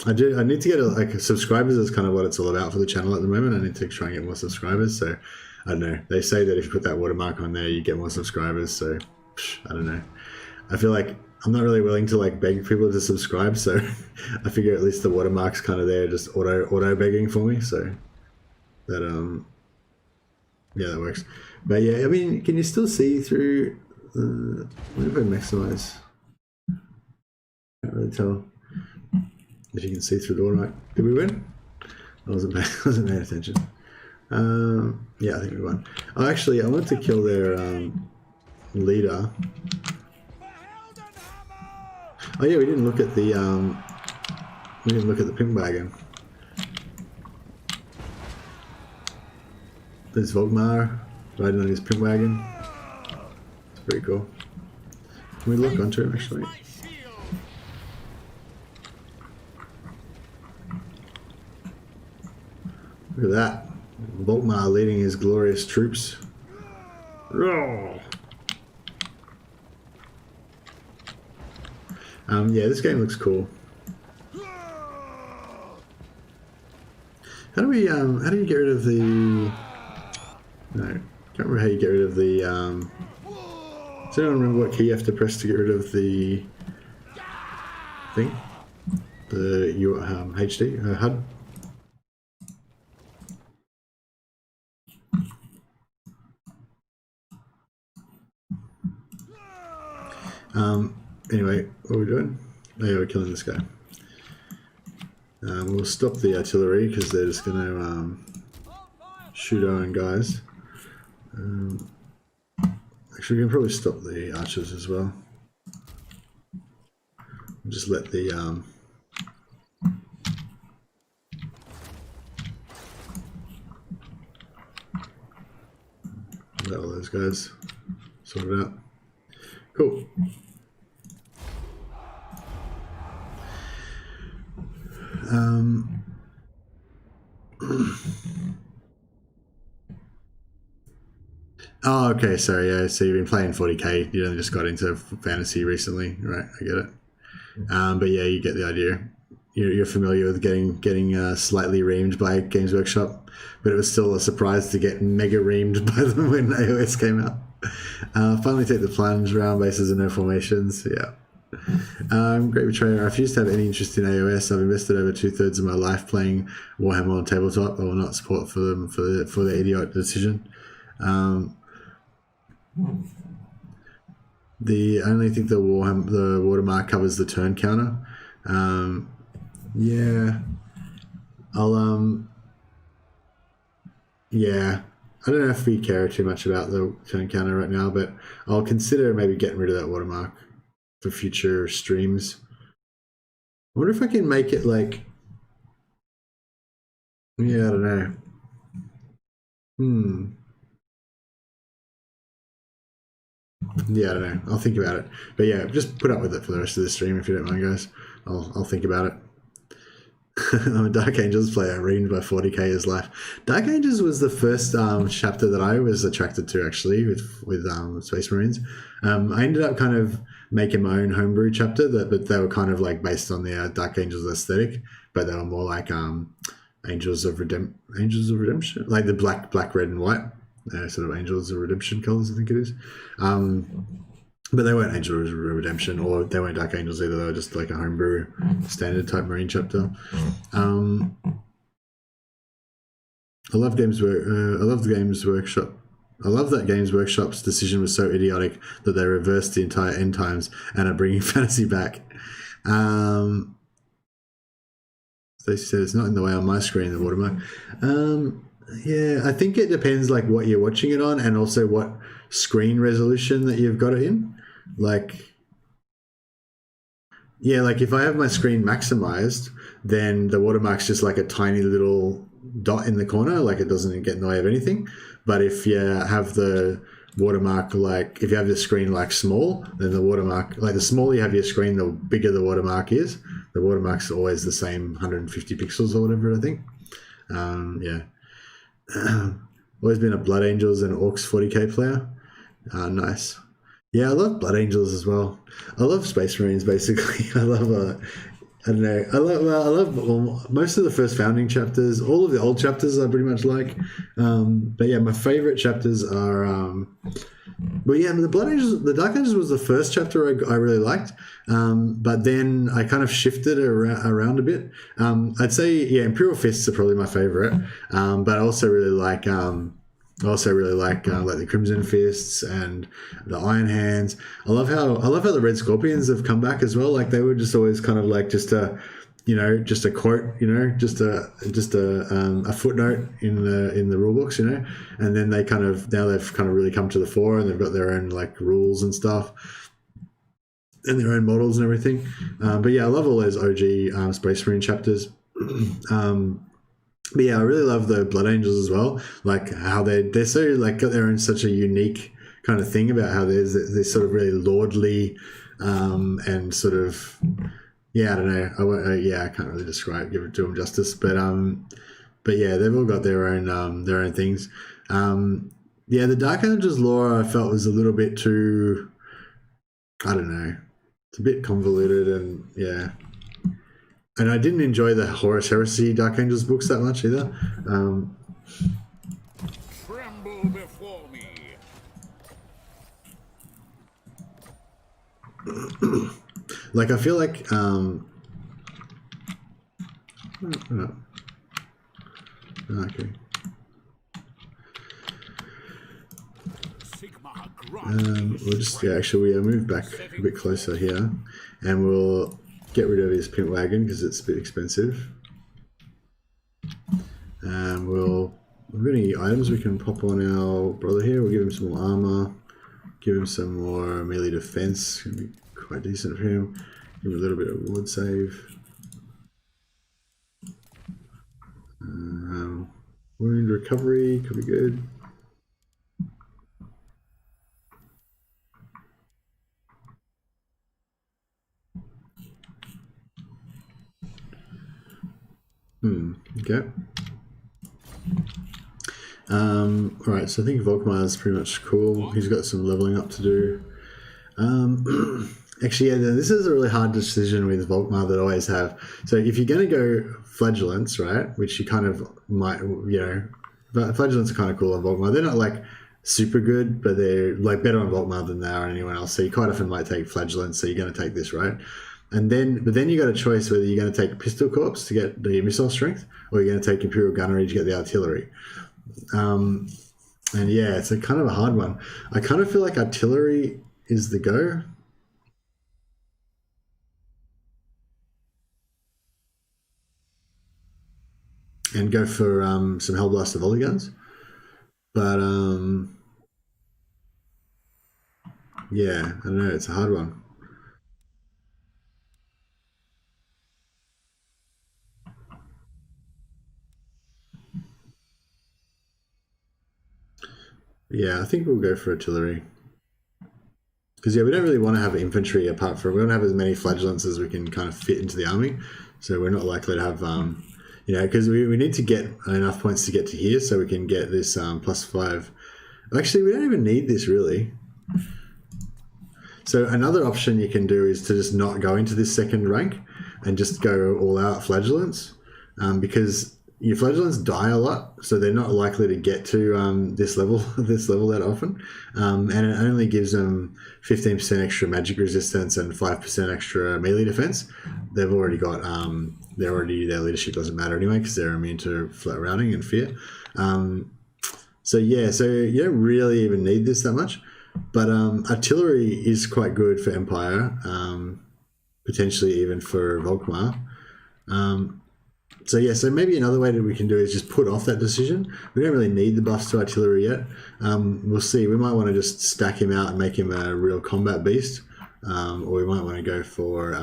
I need to get like subscribers is kind of what it's all about for the channel at the moment. I need to try and get more subscribers. So I don't know. They say that if you put that watermark on there, you get more subscribers. So I don't know. I feel like I'm not really willing to like beg people to subscribe. So I figure at least the watermark's kind of there, just auto begging for me. So that yeah, that works. But yeah, I mean, can you still see through? What if I maximize? Can't really tell if you can see through the watermark. Did we win? I wasn't paying attention. Yeah, I think we won. Oh, actually, I wanted to kill their leader. Oh yeah, we didn't look at the pink wagon. There's Volkmar riding on his pink wagon. It's pretty cool. Can we look onto him actually? Look at that. Volkmar leading his glorious troops. Roar! Yeah, this game looks cool. How do you get rid of the... No, can't remember how you get rid of the... Does anyone remember what key you have to press to get rid of the thing? The HD HUD? Anyway, what are we doing? Oh yeah, we're killing this guy. We'll stop the artillery because they're just going to shoot our own guys. Actually, we can probably stop the archers as well. Just let the let all those guys sort it out. Cool. Oh, okay, sorry, yeah, so you've been playing 40k, you only just got into fantasy recently, right, I get it. But yeah, you get the idea. You're familiar with getting slightly reamed by Games Workshop, but it was still a surprise to get mega reamed by them when AOS came out. Finally take the plunge, round bases and no formations, yeah. Great Betrayer. I refuse to have any interest in AOS. I've invested over 2/3 of my life playing Warhammer on tabletop. I will not support for them for the idiot decision. I only think the watermark covers the turn counter. Yeah, I'll yeah. I don't know if we care too much about the turn counter right now, but I'll consider maybe getting rid of that watermark for future streams. I wonder if I can make it like, yeah, I don't know. Yeah, I don't know. I'll think about it. But yeah, just put up with it for the rest of the stream if you don't mind, guys. I'll think about it. I'm a Dark Angels player, reamed by 40k his life. Dark Angels was the first chapter that I was attracted to, actually, with Space Marines. I ended up kind of making my own homebrew chapter, but they were kind of like based on the Dark Angels aesthetic, but they were more like Angels of Redemption, like the black, red, and white, sort of Angels of Redemption colors, I think it is. But they weren't Angels of Redemption, or they weren't Dark Angels either. They were just like a homebrew standard type Marine chapter. I love the Games Workshop. I love that Games Workshop's decision was so idiotic that they reversed the entire end times and are bringing fantasy back. Stacey said it's not in the way on my screen, the watermark. Yeah, I think it depends like what you're watching it on and also what screen resolution that you've got it in. Like, yeah, like if I have my screen maximized, then the watermark's just like a tiny little dot in the corner, like it doesn't get in the way of anything. But if you have the watermark, like if you have the screen like small, then the watermark, like the smaller you have your screen, the bigger the watermark is. The watermark's always the same 150 pixels or whatever, I think. Yeah. Always been a Blood Angels and Orcs 40k player. Nice. Yeah, I love Blood Angels as well. I love Space Marines basically. I love I don't know. I love most of the first founding chapters. All of the old chapters I pretty much like. But yeah, my favorite chapters are. Well, yeah, the Blood Angels, the Dark Angels was the first chapter I really liked. But then I kind of shifted around a bit. I'd say yeah, Imperial Fists are probably my favorite. But I also really like. Like the Crimson Fists and the Iron Hands. I love how the Red Scorpions have come back as well. Like they were just always kind of like just a quote, just a footnote in the rule books, and then they've kind of really come to the fore and they've got their own like rules and stuff and their own models and everything. But yeah, I love all those OG Space Marine chapters. But yeah, I really love the Blood Angels as well. Like how they're so like got their own such a unique kind of thing about how there's this sort of really lordly and sort of yeah, I don't know. I can't really give it to them justice, but yeah, they've all got their own things. Yeah, the Dark Angels lore I felt was a little bit too, I don't know, it's a bit convoluted and yeah. And I didn't enjoy the Horus Heresy Dark Angels books that much either. Tremble before me. Like I feel like okay. We'll just actually we'll move back a bit closer here, and we'll get rid of his pimp wagon because it's a bit expensive. We've got any items we can pop on our brother here. We'll give him some more armor, give him some more melee defense. Gonna be quite decent for him. Give him a little bit of ward save. Wound recovery could be good. Okay. Alright, so I think Volkmar is pretty much cool. He's got some leveling up to do. Actually, yeah, this is a really hard decision with Volkmar that I always have. So if you're going to go Flagellants, right, which you kind of might, but Flagellants are kind of cool on Volkmar. They're not like super good, but they're like better on Volkmar than they are on anyone else. So you quite often might take Flagellants, so you're going to take this, right? But then you got a choice whether you're going to take Pistol Corps to get the missile strength, or you're going to take Imperial Gunnery to get the artillery. And yeah, it's a kind of a hard one. I kind of feel like artillery is the go. And go for some Hellblaster volley guns. But yeah, I don't know, it's a hard one. Yeah, I think we'll go for artillery. Because yeah, we don't really want to have infantry apart from, we don't have as many Flagellants as we can kind of fit into the army. So we're not likely to have, because we need to get enough points to get to here so we can get this +5. Actually, we don't even need this really. So another option you can do is to just not go into this second rank and just go all out Flagellants, because your Flagellants die a lot, so they're not likely to get to this level that often, and it only gives them 15% extra magic resistance and 5% extra melee defense. They've already got their leadership doesn't matter anyway because they're immune to flat routing and fear. So you don't really even need this that much, but artillery is quite good for Empire, potentially even for Volkmar. So yeah, so maybe another way that we can do is just put off that decision. We don't really need the buffs to artillery yet. We'll see. We might want to just stack him out and make him a real combat beast, or we might want to go for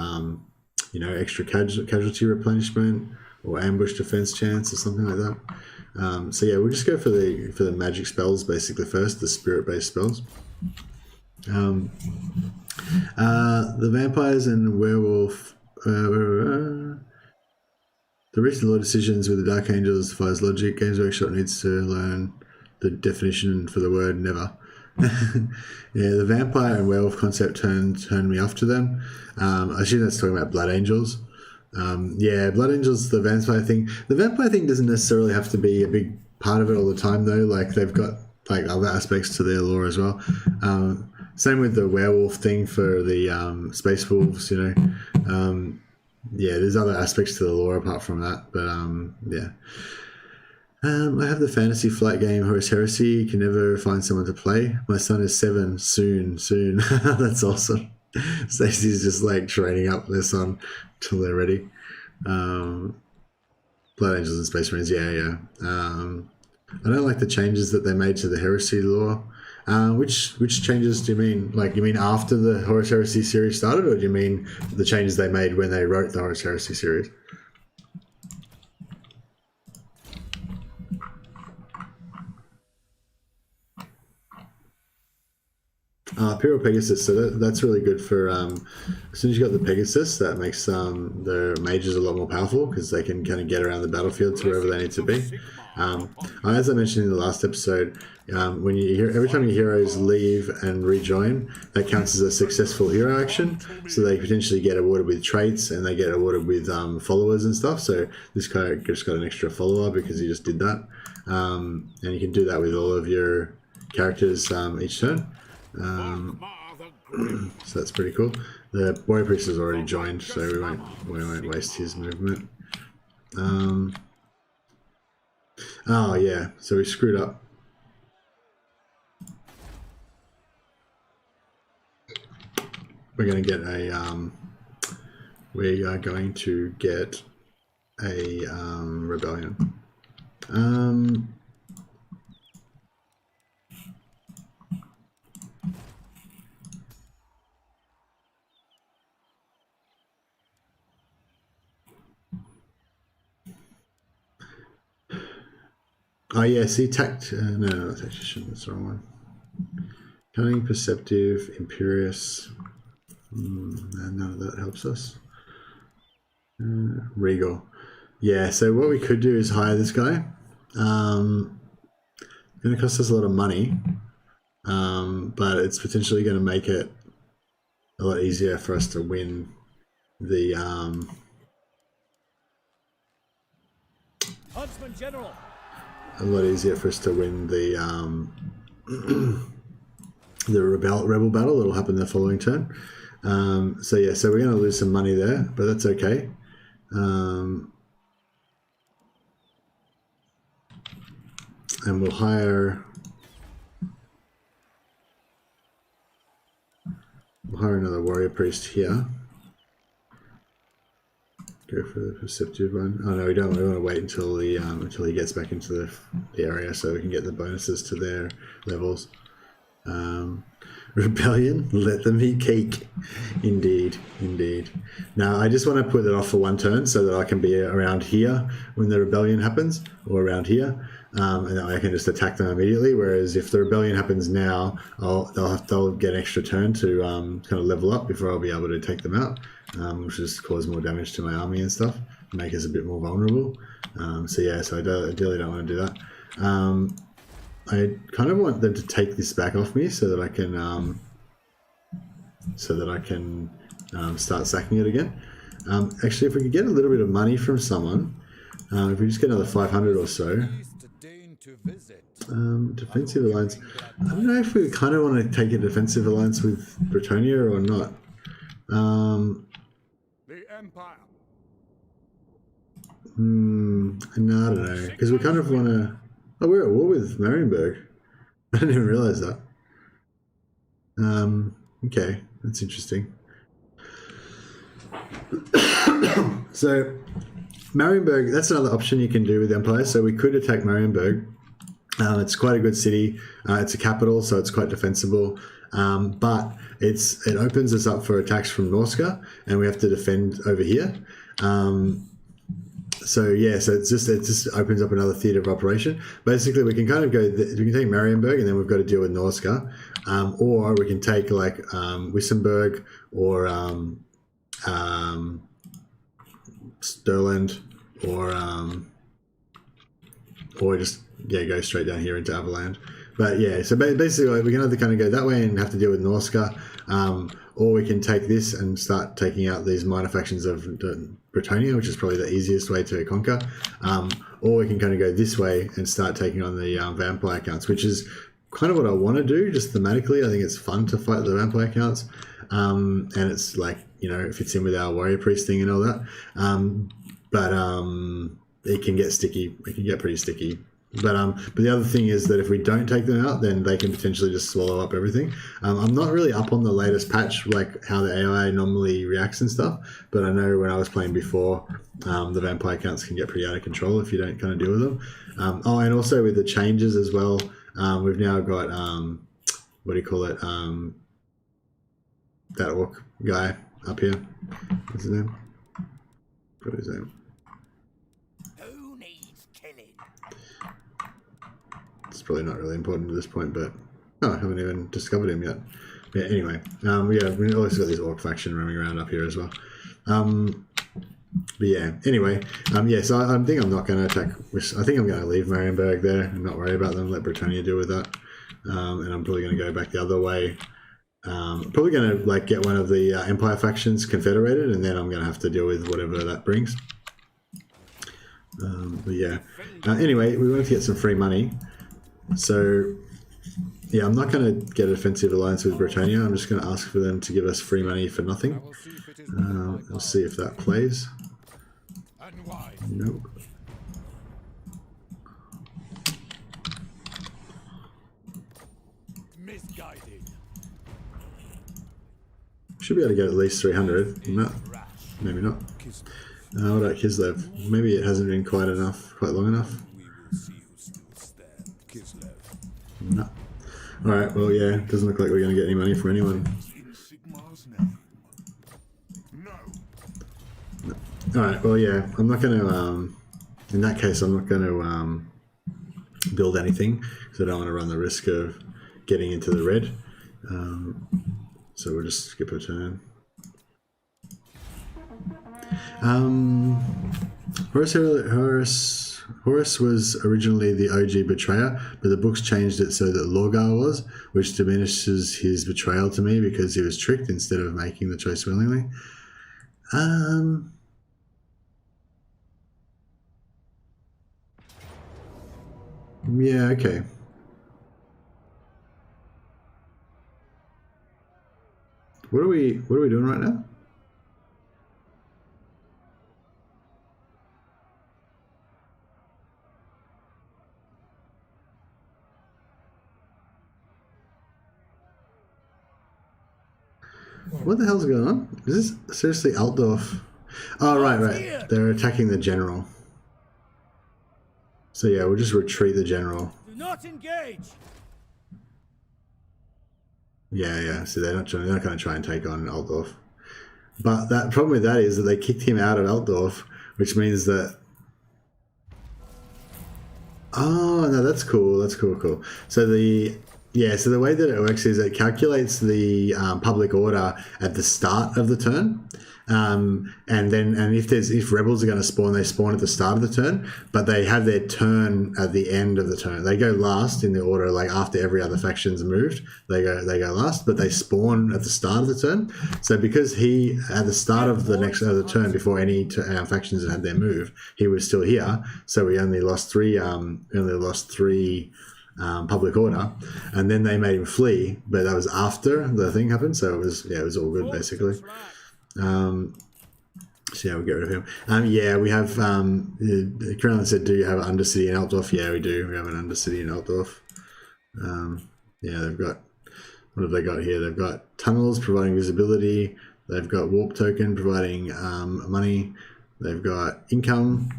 extra casualty replenishment or ambush defense chance or something like that. So yeah, we'll just go for the magic spells basically first, the spirit based spells. The vampires and werewolf. The recent law decisions with the Dark Angels defies logic. Games Workshop needs to learn the definition for the word never. Yeah, the vampire and werewolf concept turned me off to them. I assume that's talking about Blood Angels. Yeah, Blood Angels, the vampire thing. The vampire thing doesn't necessarily have to be a big part of it all the time, though. Like, they've got like other aspects to their lore as well. Same with the werewolf thing for the Space Wolves, yeah, there's other aspects to the lore apart from that, but yeah. I have the fantasy flight game Horus Heresy. Can never find someone to play. My son is 7. Soon. That's awesome. Stacey's just like training up their son till they're ready. Blood Angels and Space Marines, yeah. I don't like the changes that they made to the Heresy lore. Which changes do you mean? Like, you mean after the Horus Heresy series started, or do you mean the changes they made when they wrote the Horus Heresy series? Imperial Pegasus, so that's really good for, as soon as you got the Pegasus, that makes the mages a lot more powerful because they can kind of get around the battlefield to wherever they need to be. As I mentioned in the last episode, every time your heroes leave and rejoin, that counts as a successful hero action, so they potentially get awarded with traits and they get awarded with followers and stuff. So this guy just got an extra follower because he just did that, and you can do that with all of your characters each turn. So that's pretty cool. The Warrior Priest has already joined, so we won't waste his movement. Oh yeah, so we screwed up. We are going to get a rebellion. Oh yeah, see, no, tactician, that's the wrong one. Cunning, perceptive, imperious. None of that helps us. Regal. Yeah, so what we could do is hire this guy. Going to cost us a lot of money, but it's potentially going to make it a lot easier for us to win the Huntsman General. a lot easier for us to win the the rebel battle that'll happen the following turn. So yeah, so we're going to lose some money there, but that's okay. And we'll hire another warrior priest here. Go for the perceptive one. Oh no, we don't. We want to wait until he gets back into the area so we can get the bonuses to their levels. Rebellion, let them eat cake. Indeed. Now I just want to put it off for one turn so that I can be around here when the rebellion happens, or around here, and then I can just attack them immediately. Whereas if the rebellion happens now, they'll get an extra turn to kind of level up before I'll be able to take them out, which just cause more damage to my army and stuff, make us a bit more vulnerable. So I ideally don't want to do that. I kind of want them to take this back off me so that I can start sacking it again. Actually, if we could get a little bit of money from someone, if we just get another 500 or so. Defensive alliance. I don't know if we kind of want to take a defensive alliance with Bretonia or not. The Empire. No, I don't know, because we kind of want to. Oh, we're at war with Marienburg. I didn't even realize that. Okay, that's interesting. So Marienburg, that's another option you can do with Empire. So we could attack Marienburg. It's quite a good city. It's a capital, so it's quite defensible. But it opens us up for attacks from Norska, and we have to defend over here. So it just opens up another theatre of operation. Basically, we can kind of we can take Marienburg, and then we've got to deal with Norska, or we can take like Wissenberg or Sturland, or just go straight down here into Averland. But yeah, so basically we can either kind of go that way and have to deal with Norska, or we can take this and start taking out these minor factions of Britannia, which is probably the easiest way to conquer, or we can kind of go this way and start taking on the vampire counts, which is kind of what I want to do, just thematically. I think it's fun to fight the vampire counts, and it's like, it fits in with our warrior priest thing and all that, but it can get sticky. It can get pretty sticky. But the other thing is that if we don't take them out, then they can potentially just swallow up everything. I'm not really up on the latest patch, like how the AI normally reacts and stuff, but I know when I was playing before, the vampire counts can get pretty out of control if you don't kind of deal with them. And also with the changes as well, we've now got, what do you call it, that orc guy up here. What's his name? What is his name? It's probably not really important at this point, but I haven't even discovered him yet. Yeah, anyway, we also got this orc faction roaming around up here as well. But yeah, anyway, so I think I'm not going to attack. I think I'm going to leave Marienburg there and not worry about them. Let Britannia deal with that, and I'm probably going to go back the other way. Probably going to like get one of the Empire factions confederated, and then I'm going to have to deal with whatever that brings. But yeah, anyway, we wanted to get some free money. So, yeah, I'm not going to get an offensive alliance with Britannia. I'm just going to ask for them to give us free money for nothing. We'll see if that plays. Nope. Should be able to get at least 300. No, maybe not. What about Kislev? Maybe it hasn't been quite long enough. No. Alright, well, yeah, it doesn't look like we're going to get any money from anyone. No. Alright, well, yeah, I'm not going to, in that case, I'm not going to build anything, because I don't want to run the risk of getting into the red. So we'll just skip a turn. Horus was originally the OG betrayer, but the books changed it so that Lorgar was, which diminishes his betrayal to me because he was tricked instead of making the choice willingly. Yeah, okay. What are we doing right now? What the hell's going on? Is this seriously Altdorf? Oh, right. They're attacking the general. So yeah, we'll just retreat the general. Do not engage. Yeah. So they're not going to try and take on Altdorf. But that problem with that is that they kicked him out of Altdorf, which means that. Oh no, that's cool. That's cool. So the way that it works is it calculates the public order at the start of the turn, and if rebels are going to spawn, they spawn at the start of the turn, but they have their turn at the end of the turn. They go last in the order, like after every other faction's moved, they go last, but they spawn at the start of the turn. So because he at the start of the turn before any factions had their move, he was still here. So we only lost three. Public order, and then they made him flee, but that was after the thing happened, so it was all good basically. So yeah, we'll get rid of him. We have Krillin said, do you have an undercity in Altdorf? Yeah, we do. We have an undercity in Altdorf. They've got, what have they got here? They've got tunnels providing visibility, they've got warp token providing money, They've got income.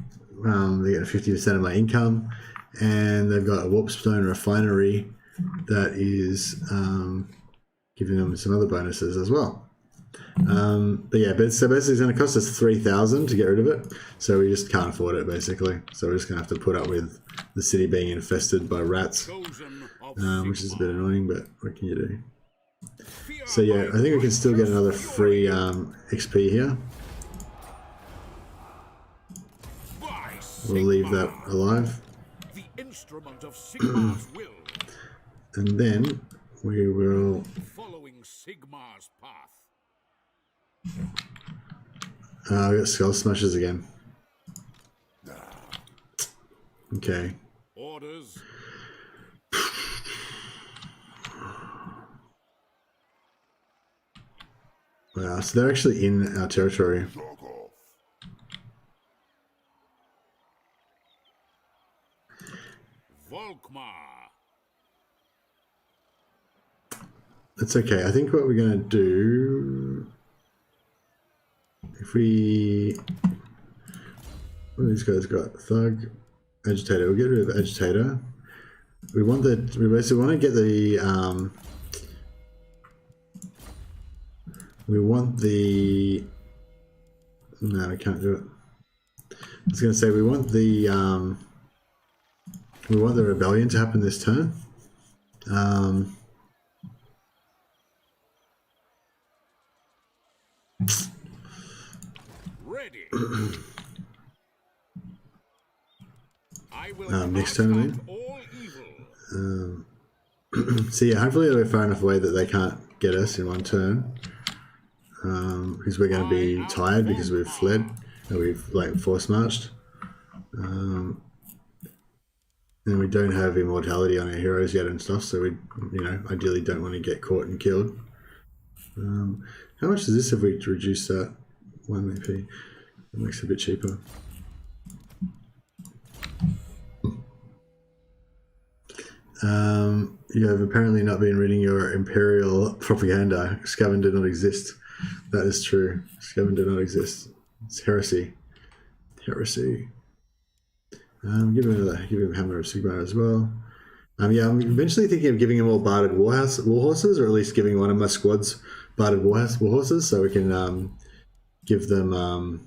They get 50% of my income, and they've got a warpstone refinery that is giving them some other bonuses as well. So basically it's going to cost us 3,000 to get rid of it, so we just can't afford it basically. So we're just going to have to put up with the city being infested by rats, which is a bit annoying, but what can you do? So yeah, I think we can still get another free XP here. We'll leave that alive. The instrument of Sigmar's will. And then we will... Following Sigmar's path. We got Skull Smashers again. Okay. Orders. Wow, so they're actually in our territory. Volkmar. That's okay. I think what we're going to do... If we... What have these guys got? Thug, Agitator. We'll get rid of Agitator. We basically want to get the... we want the... No, I can't do it. I was going to say we want the rebellion to happen this turn. Ready. I will next turn, I mean. all evil. So yeah, hopefully we're far enough away that they can't get us in one turn. Because we're going to be tired because we've fled, and we've like force marched. And we don't have immortality on our heroes yet and stuff, so we, ideally don't want to get caught and killed. How much is this if we reduce that 1 AP? It makes it a bit cheaper. You have apparently not been reading your Imperial propaganda. Scum did not exist. That is true. Scum did not exist. It's heresy. Heresy. Give him Hammer of Sigmar as well. Yeah, I'm eventually thinking of giving him all barded war horses, or at least giving one of my squads barded war horses, so we can give them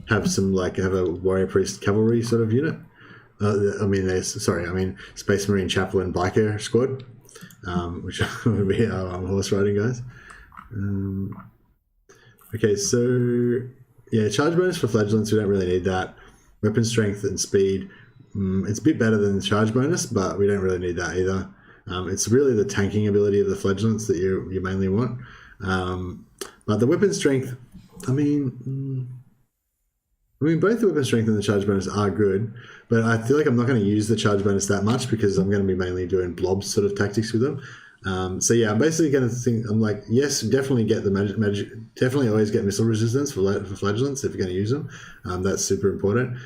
have a warrior priest cavalry sort of unit. Space Marine Chaplain biker squad, which would be our horse riding guys. Okay, so yeah, charge bonus for flagellants, we don't really need that. Weapon strength and speed, it's a bit better than the charge bonus, but we don't really need that either. It's really the tanking ability of the flagellants that you mainly want. But the weapon strength, both the weapon strength and the charge bonus are good, but I feel like I'm not going to use the charge bonus that much because I'm going to be mainly doing blob sort of tactics with them. So yeah, I'm basically going to think, I'm like, yes, definitely get the magic, definitely always get missile resistance for flagellants if you're going to use them. That's super important.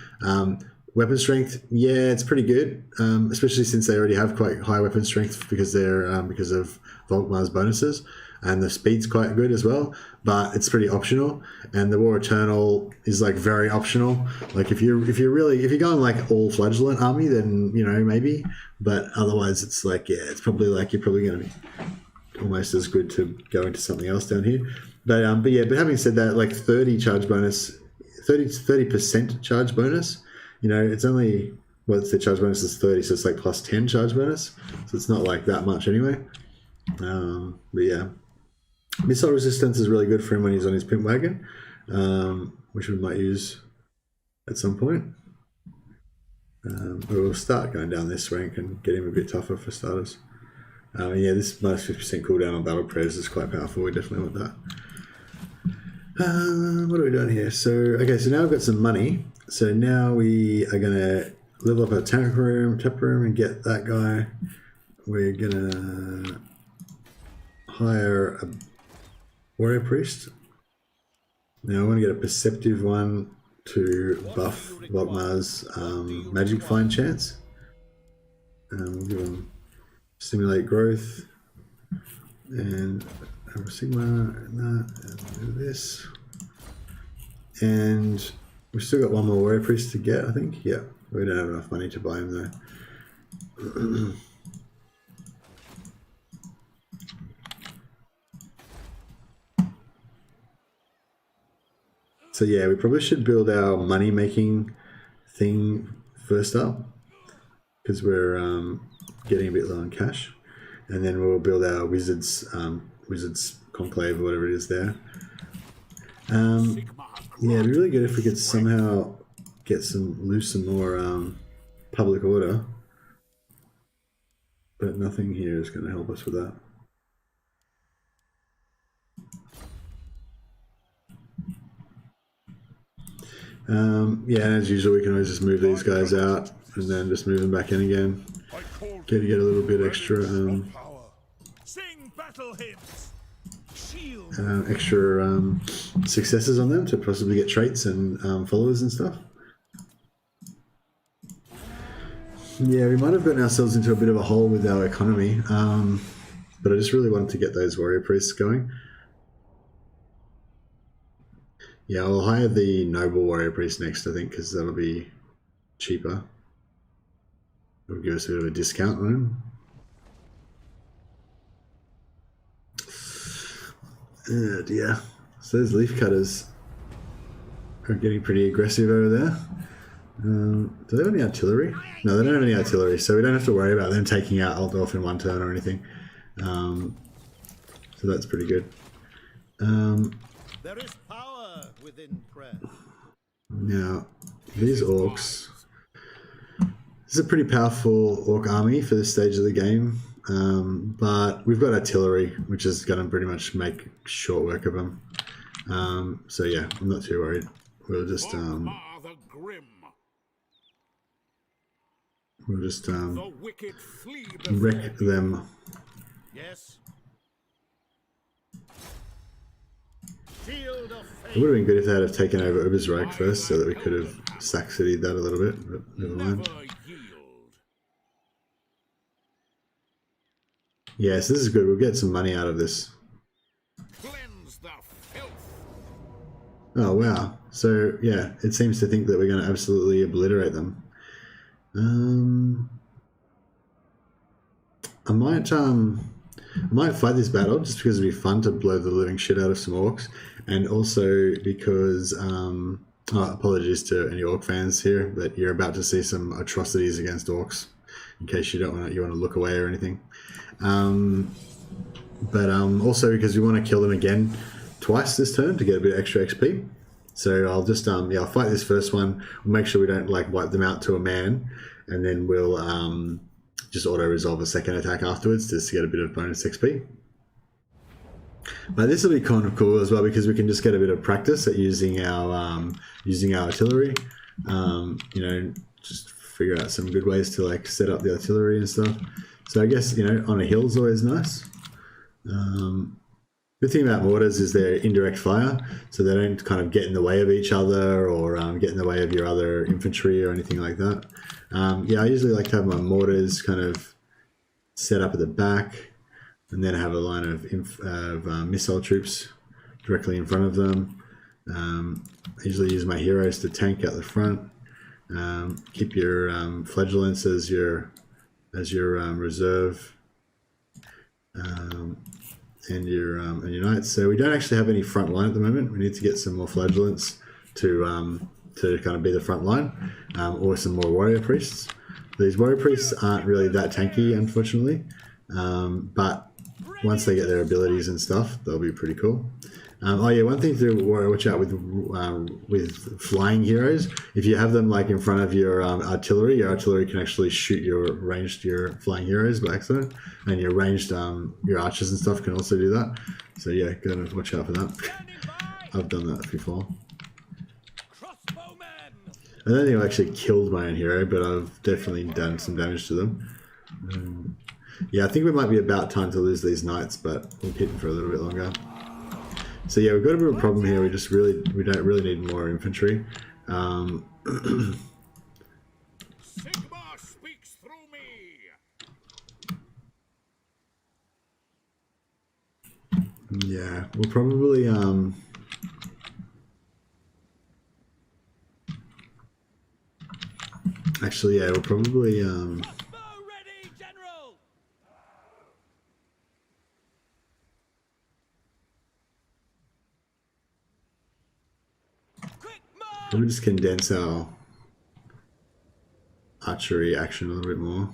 Weapon strength, yeah, it's pretty good, especially since they already have quite high weapon strength because they're because of Volkmar's bonuses. And the speed's quite good as well, but it's pretty optional. And the War Eternal is like very optional. Like if you're going like all flagellant army, then maybe. But otherwise, it's like it's probably like you're probably going to be almost as good to go into something else down here. But having said that, like 30% charge bonus. It's only the charge bonus is 30, so it's like plus 10 charge bonus. So it's not like that much anyway. But yeah. Missile resistance is really good for him when he's on his pimp wagon, which we might use at some point. But we'll start going down this rank and get him a bit tougher for starters. Yeah, this minus 50% cooldown on battle prayers is quite powerful. We definitely want that. What are we doing here? So now I've got some money. So now we are going to level up our tap room and get that guy. We're going to hire a warrior priest. Now I want to get a perceptive one to buff Volkmar's magic find chance. We'll give him stimulate growth and have a Sigma and that, and do this. And we've still got one more warrior priest to get, I think. Yeah, we don't have enough money to buy him though. So yeah, we probably should build our money making thing first up, because we're getting a bit low on cash, and then we'll build our wizards conclave or whatever it is there. Yeah, it'd be really good if we could somehow get some more public order, but nothing here is going to help us with that. Yeah, and as usual, we can always just move these guys out and then just move them back in again. Get a little bit extra extra successes on them to possibly get traits and followers and stuff. Yeah, we might have gotten ourselves into a bit of a hole with our economy, but I just really wanted to get those warrior priests going. Yeah, I'll hire the noble warrior priest next, I think, because that'll be cheaper. It'll give us a bit of a discount on him. Oh dear. So those leaf cutters are getting pretty aggressive over there. Do they have any artillery? No, they don't have any artillery, so we don't have to worry about them taking out Altdorf in one turn or anything. So that's pretty good. There is power within prayer. Now, these orcs. This is a pretty powerful orc army for this stage of the game, but we've got artillery, which is going to pretty much make short work of them. So yeah, I'm not too worried. We'll just wreck them. Yes. It would have been good if they had have taken over Ubersreich first, so that we could have sack-city'd that a little bit, but never mind. Yes, this is good. We'll get some money out of this. Oh, wow. So, yeah, it seems to think that we're going to absolutely obliterate them. I might fight this battle just because it'd be fun to blow the living shit out of some orcs, and also because apologies to any orc fans here, but you're about to see some atrocities against orcs, in case you want to look away or anything. But also because we want to kill them again twice this turn to get a bit of extra XP. So I'll just I'll fight this first one. We'll make sure we don't wipe them out to a man, and then we'll just auto-resolve a second attack afterwards just to get a bit of bonus XP. But this will be kind of cool as well, because we can just get a bit of practice at using our artillery. Just figure out some good ways to set up the artillery and stuff. So I guess on a hill is always nice. Good thing about mortars is they're indirect fire, so they don't kind of get in the way of each other or get in the way of your other infantry or anything like that. I usually like to have my mortars kind of set up at the back, and then have a line of missile troops directly in front of them. I usually use my heroes to tank out the front. Keep your flagellants as your reserve, and your knights. So we don't actually have any front line at the moment. We need to get some more flagellants to kind of be the front line, or some more warrior priests. These warrior priests aren't really that tanky, unfortunately, but once they get their abilities and stuff, they'll be pretty cool. One thing to watch out with flying heroes. If you have them in front of your artillery can actually shoot your flying heroes by accident, and your ranged your archers and stuff can also do that. So yeah, gotta watch out for that. I've done that before. I don't think I've actually killed my own hero, but I've definitely done some damage to them. Yeah, I think we might be about time to lose these knights, but we'll keep them for a little bit longer. So yeah, we've got a bit of a problem here. We don't really need more infantry. Sigma speaks through me. Yeah, we'll probably Actually, yeah, we'll probably Crossbow ready, General. Quick march. let me just condense our archery action a little bit more.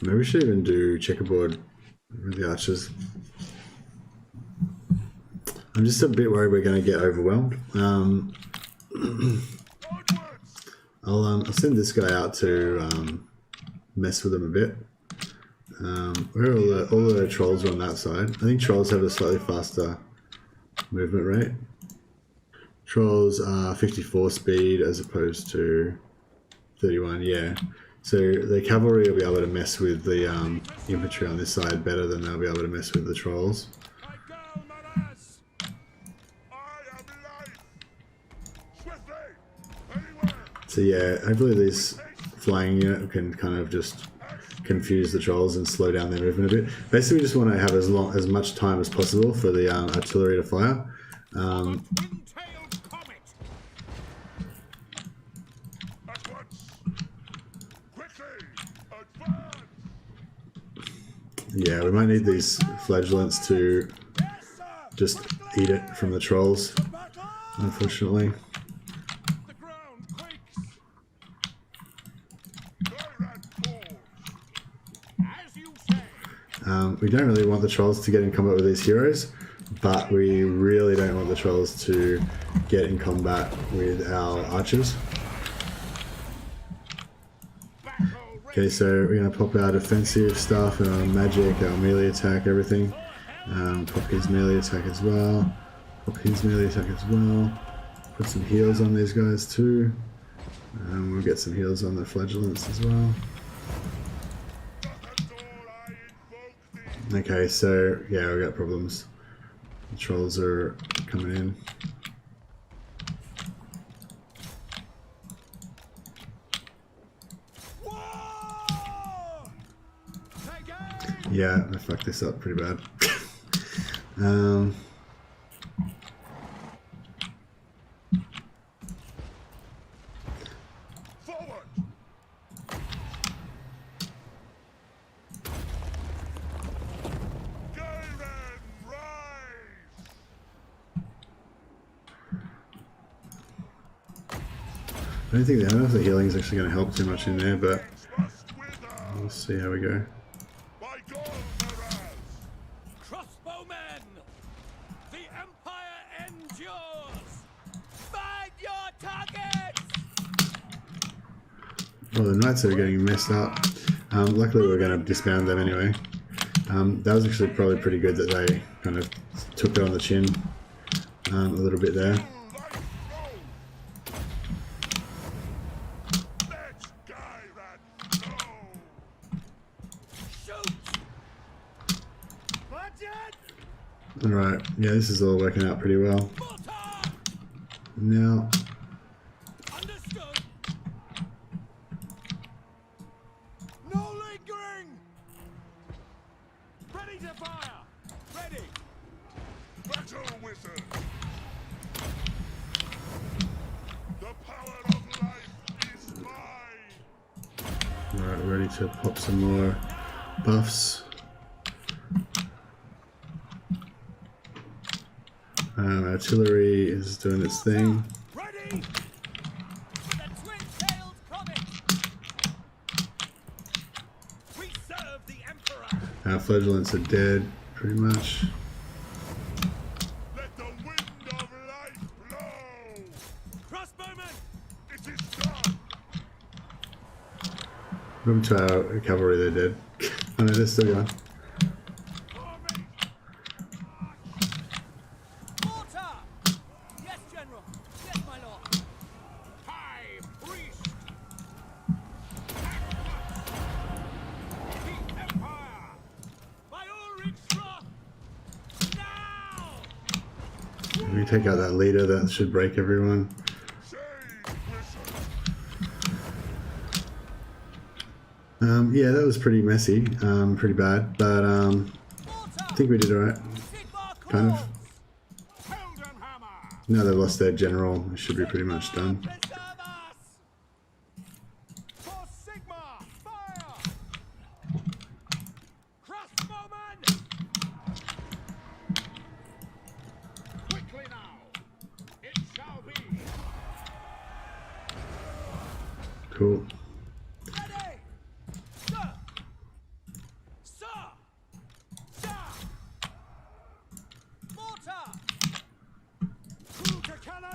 Maybe we should even do checkerboard with the archers. I'm just a bit worried we're going to get overwhelmed. I'll send this guy out to mess with them a bit. Where are all the trolls are on that side? I think trolls have a slightly faster movement rate. Trolls are 54 speed as opposed to 31, yeah. So the cavalry will be able to mess with the infantry on this side better than they'll be able to mess with the trolls. So yeah, hopefully this flying unit can kind of just confuse the trolls and slow down their movement a bit. Basically, we just want to have as much time as possible for the artillery to fire. Yeah, we might need these flagellants to just eat it from the trolls, unfortunately. We don't really want the trolls to get in combat with these heroes, but we really don't want the trolls to get in combat with our archers. Okay, so we're going to pop our defensive stuff, our magic, our melee attack, everything. Pop his melee attack as well. Pop his melee attack as well. Put some heals on these guys too. We'll get some heals on the flagellants as well. Okay, so yeah, we got problems. The trolls are coming in. Yeah, I fucked this up pretty bad. I don't know if the healing is actually going to help too much in there, but we'll see how we go. Crossbowmen, the Empire endures. Find your targets. Well, the knights are getting messed up. Luckily, we're going to disband them anyway. That was actually probably pretty good that they kind of took it on the chin a little bit there. Alright, yeah, this is all working out pretty well. Now, Understood. No lingering. Ready to fire. Ready. Battle wizard. The power of life is mine. alright, ready to pop some more buffs. Artillery is doing its thing. Ready. The twin-tailed comet. We serve the Emperor. Our flagellants are dead, pretty much. Let the wind of life blow. Crossbowmen, it is done. Welcome to our cavalry, they're dead. Oh no, they're still going. If we take out that leader, that should break everyone. Yeah, that was pretty messy, pretty bad, but I think we did alright, kind of. Now they've lost their general, it should be pretty much done. Cool.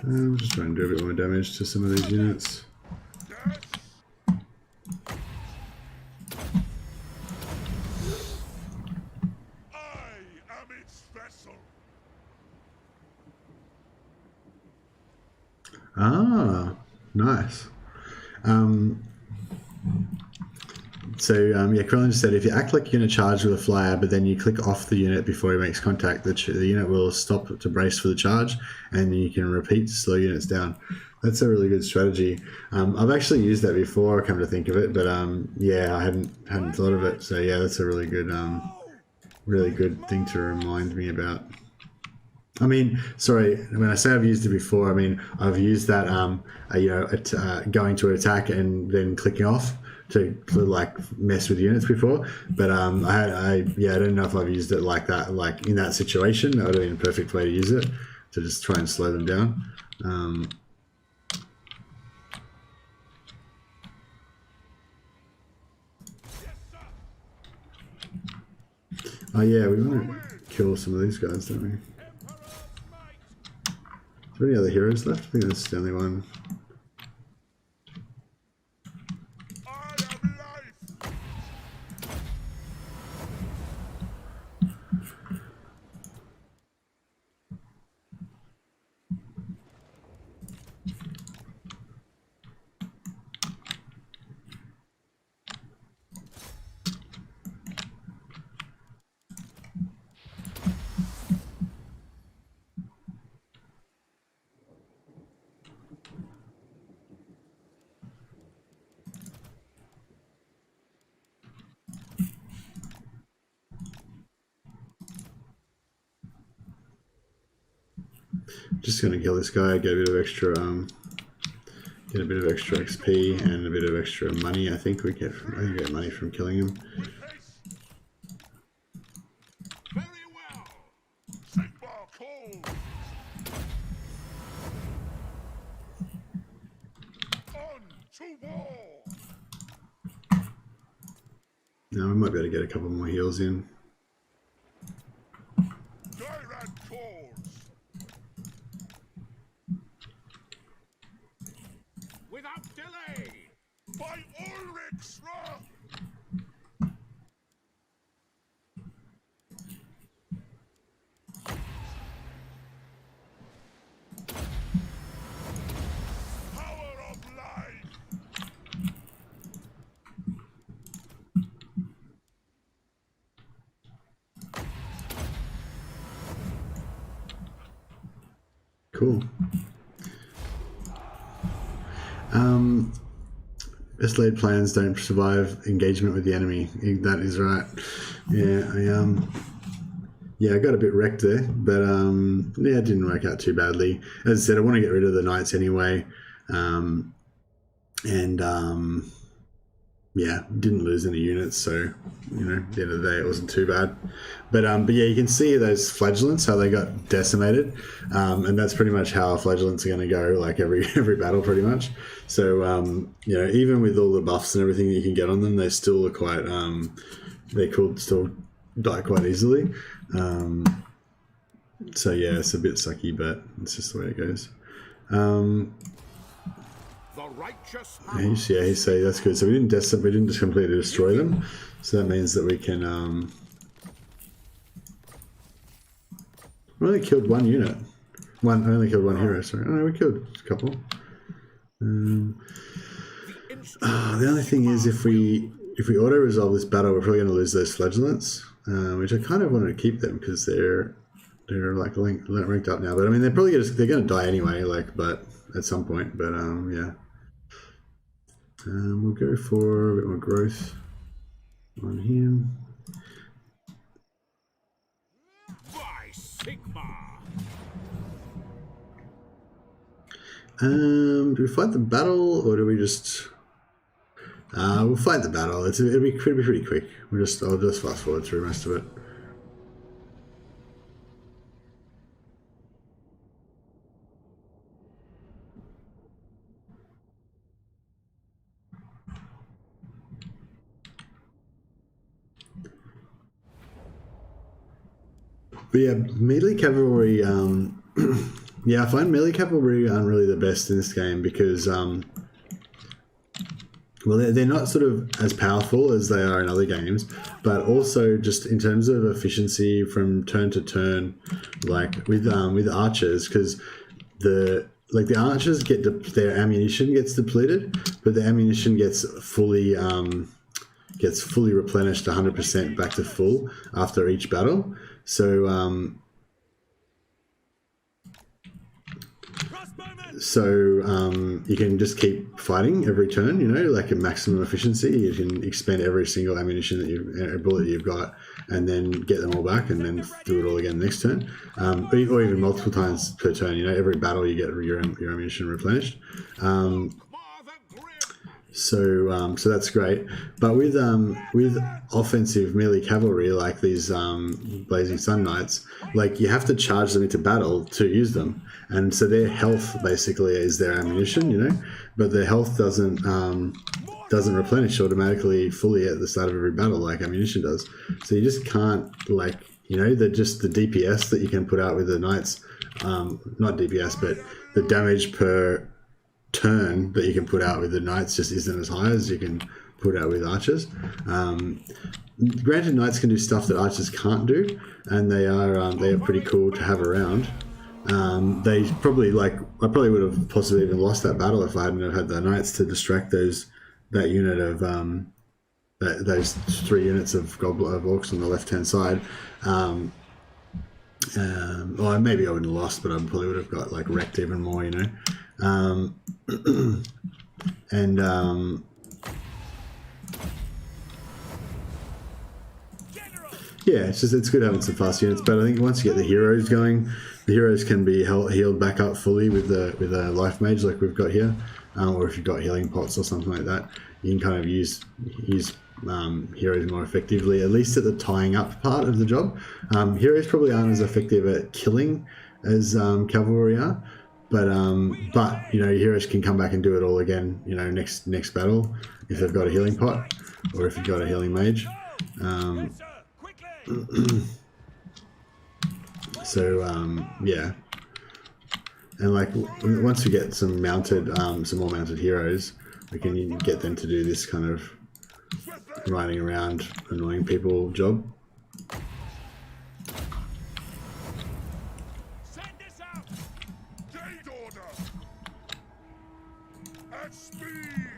I'm just trying to do a bit more damage to some of these units. I am its vessel. Ah, nice. Yeah, Krillin just said if you act like you're going to charge with a flyer, but then you click off the unit before he makes contact, the unit will stop to brace for the charge, and you can repeat to slow units down. That's a really good strategy. I've actually used that before, come to think of it, but yeah, I hadn't thought of it. So yeah, that's a really good thing to remind me about. I mean, sorry, when I say I've used it before, I mean I've used that going to attack and then clicking off to like mess with units before, but I don't know if I've used it like that, like in that situation. That would have been a perfect way to use it, to just try and slow them down. Oh yeah, we want to kill some of these guys, don't we? Is there any other heroes left? I think that's the only one. Just gonna kill this guy, get a bit of extra XP and a bit of extra money. I think we get money from killing him. Very well. Sigmar calls. On to war. Now we might be able to get a couple more heals in. Cool. Best laid plans don't survive engagement with the enemy. That is right. Yeah, I got a bit wrecked there, but yeah, it didn't work out too badly. As I said, I want to get rid of the knights anyway, yeah, didn't lose any units, so you know, at the end of the day, it wasn't too bad. But yeah, you can see those flagellants, how they got decimated, and that's pretty much how flagellants are going to go, like every battle, pretty much. So you know, even with all the buffs and everything that you can get on them, they still are quite. They could still die quite easily. So yeah, it's a bit sucky, but it's just the way it goes. Yeah, he say that's good. So we didn't just completely destroy them. So that means that we can. We only killed one unit. I only killed one hero. Sorry, oh, no, we killed a couple. The only thing is, if we auto resolve this battle, we're probably going to lose those flagellants, which I kind of wanted to keep them because they're like ranked up now. But I mean, they're going to die anyway. Like, but at some point. But yeah. We'll go for a bit more growth. on him. By Sigma. Do we fight the battle or do we just? We'll fight the battle. It'll be pretty quick. I'll just fast forward through most of it. But yeah, melee cavalry. Yeah, I find melee cavalry aren't really the best in this game because, well, they're not sort of as powerful as they are in other games, but also just in terms of efficiency from turn to turn, like with archers, because the archers their ammunition gets depleted, but the ammunition gets fully replenished 100% back to full after each battle. So you can just keep fighting every turn, you know, like a maximum efficiency. You can expend every single ammunition bullet you've got, and then get them all back, and then do it all again next turn, or even multiple times per turn. You know, every battle you get your ammunition replenished. So that's great. But with offensive melee cavalry like these Blazing Sun Knights, like you have to charge them into battle to use them, and so their health basically is their ammunition, you know. But their health doesn't replenish automatically fully at the start of every battle like ammunition does. So you just can't, like, you know, the DPS that you can put out with the Knights, not DPS, but the damage per turn that you can put out with the Knights just isn't as high as you can put out with archers. Granted, Knights can do stuff that archers can't do, and they are pretty cool to have around. They probably, like, I probably would have possibly even lost that battle if I hadn't have had the Knights to distract that unit of those 3 units of orcs on the left hand side. Or maybe I wouldn't have lost, but I probably would have got like wrecked even more, you know. Yeah, it's good having some fast units, but I think once you get the heroes going, the heroes can be healed back up fully with a life mage like we've got here, or if you've got healing pots or something like that, you can kind of use heroes more effectively, at least at the tying up part of the job. Heroes probably aren't as effective at killing as cavalry are, but you know, heroes can come back and do it all again, you know, next battle if they've got a healing pot or if you've got a healing mage. Yeah, and like once we get some more mounted heroes, we can get them to do this kind of riding around annoying people job. Send this out. Gate order. At speed.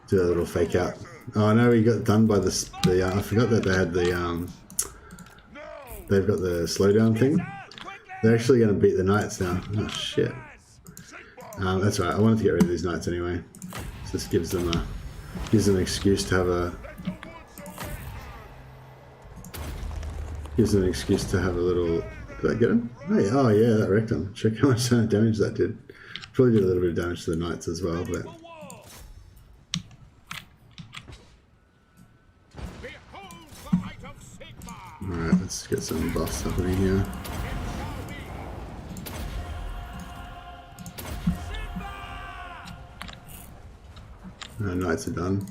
Do a little fake out. Oh no, we got done by the I forgot that they had they've got the slowdown thing. They're actually going to beat the Knights now. Oh shit. That's right, I wanted to get rid of these Knights anyway. So this gives them an excuse to have a little. Did I get him? Oh yeah, that wrecked him. Check how much damage that did. Probably did a little bit of damage to the Knights as well, but. Alright, let's get some buffs happening here. Knights are done.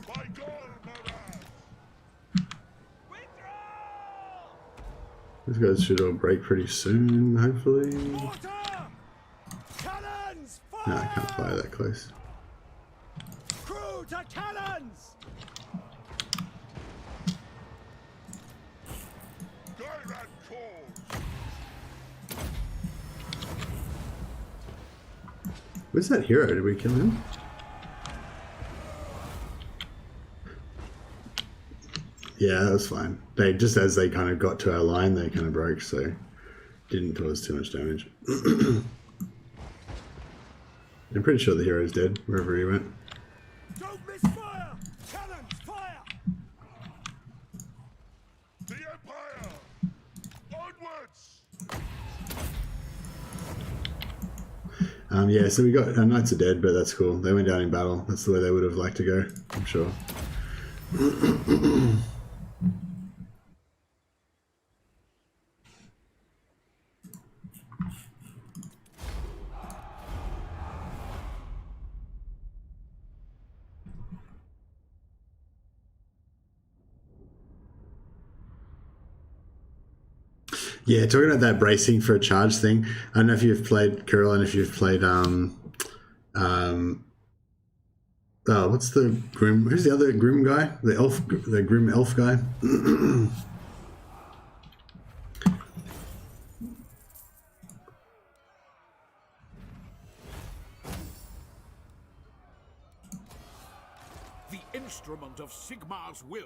These guys should all break pretty soon, hopefully. No, I can't fire that close. Crew to cannons! Where's that hero? Did we kill him? Yeah, that was fine. They just, as they kind of got to our line, they kind of broke, so didn't cause too much damage. I'm pretty sure the hero's dead wherever he went. Don't miss fire! Cannons, fire! Yeah, so we got Knights are dead, but that's cool. They went down in battle. That's the way they would have liked to go, I'm sure. Yeah, talking about that bracing for a charge thing. I don't know if you've played Kirill and if you've played oh, what's the Grim? Who's the other Grim guy? The Grim Elf guy. The instrument of Sigmar's will.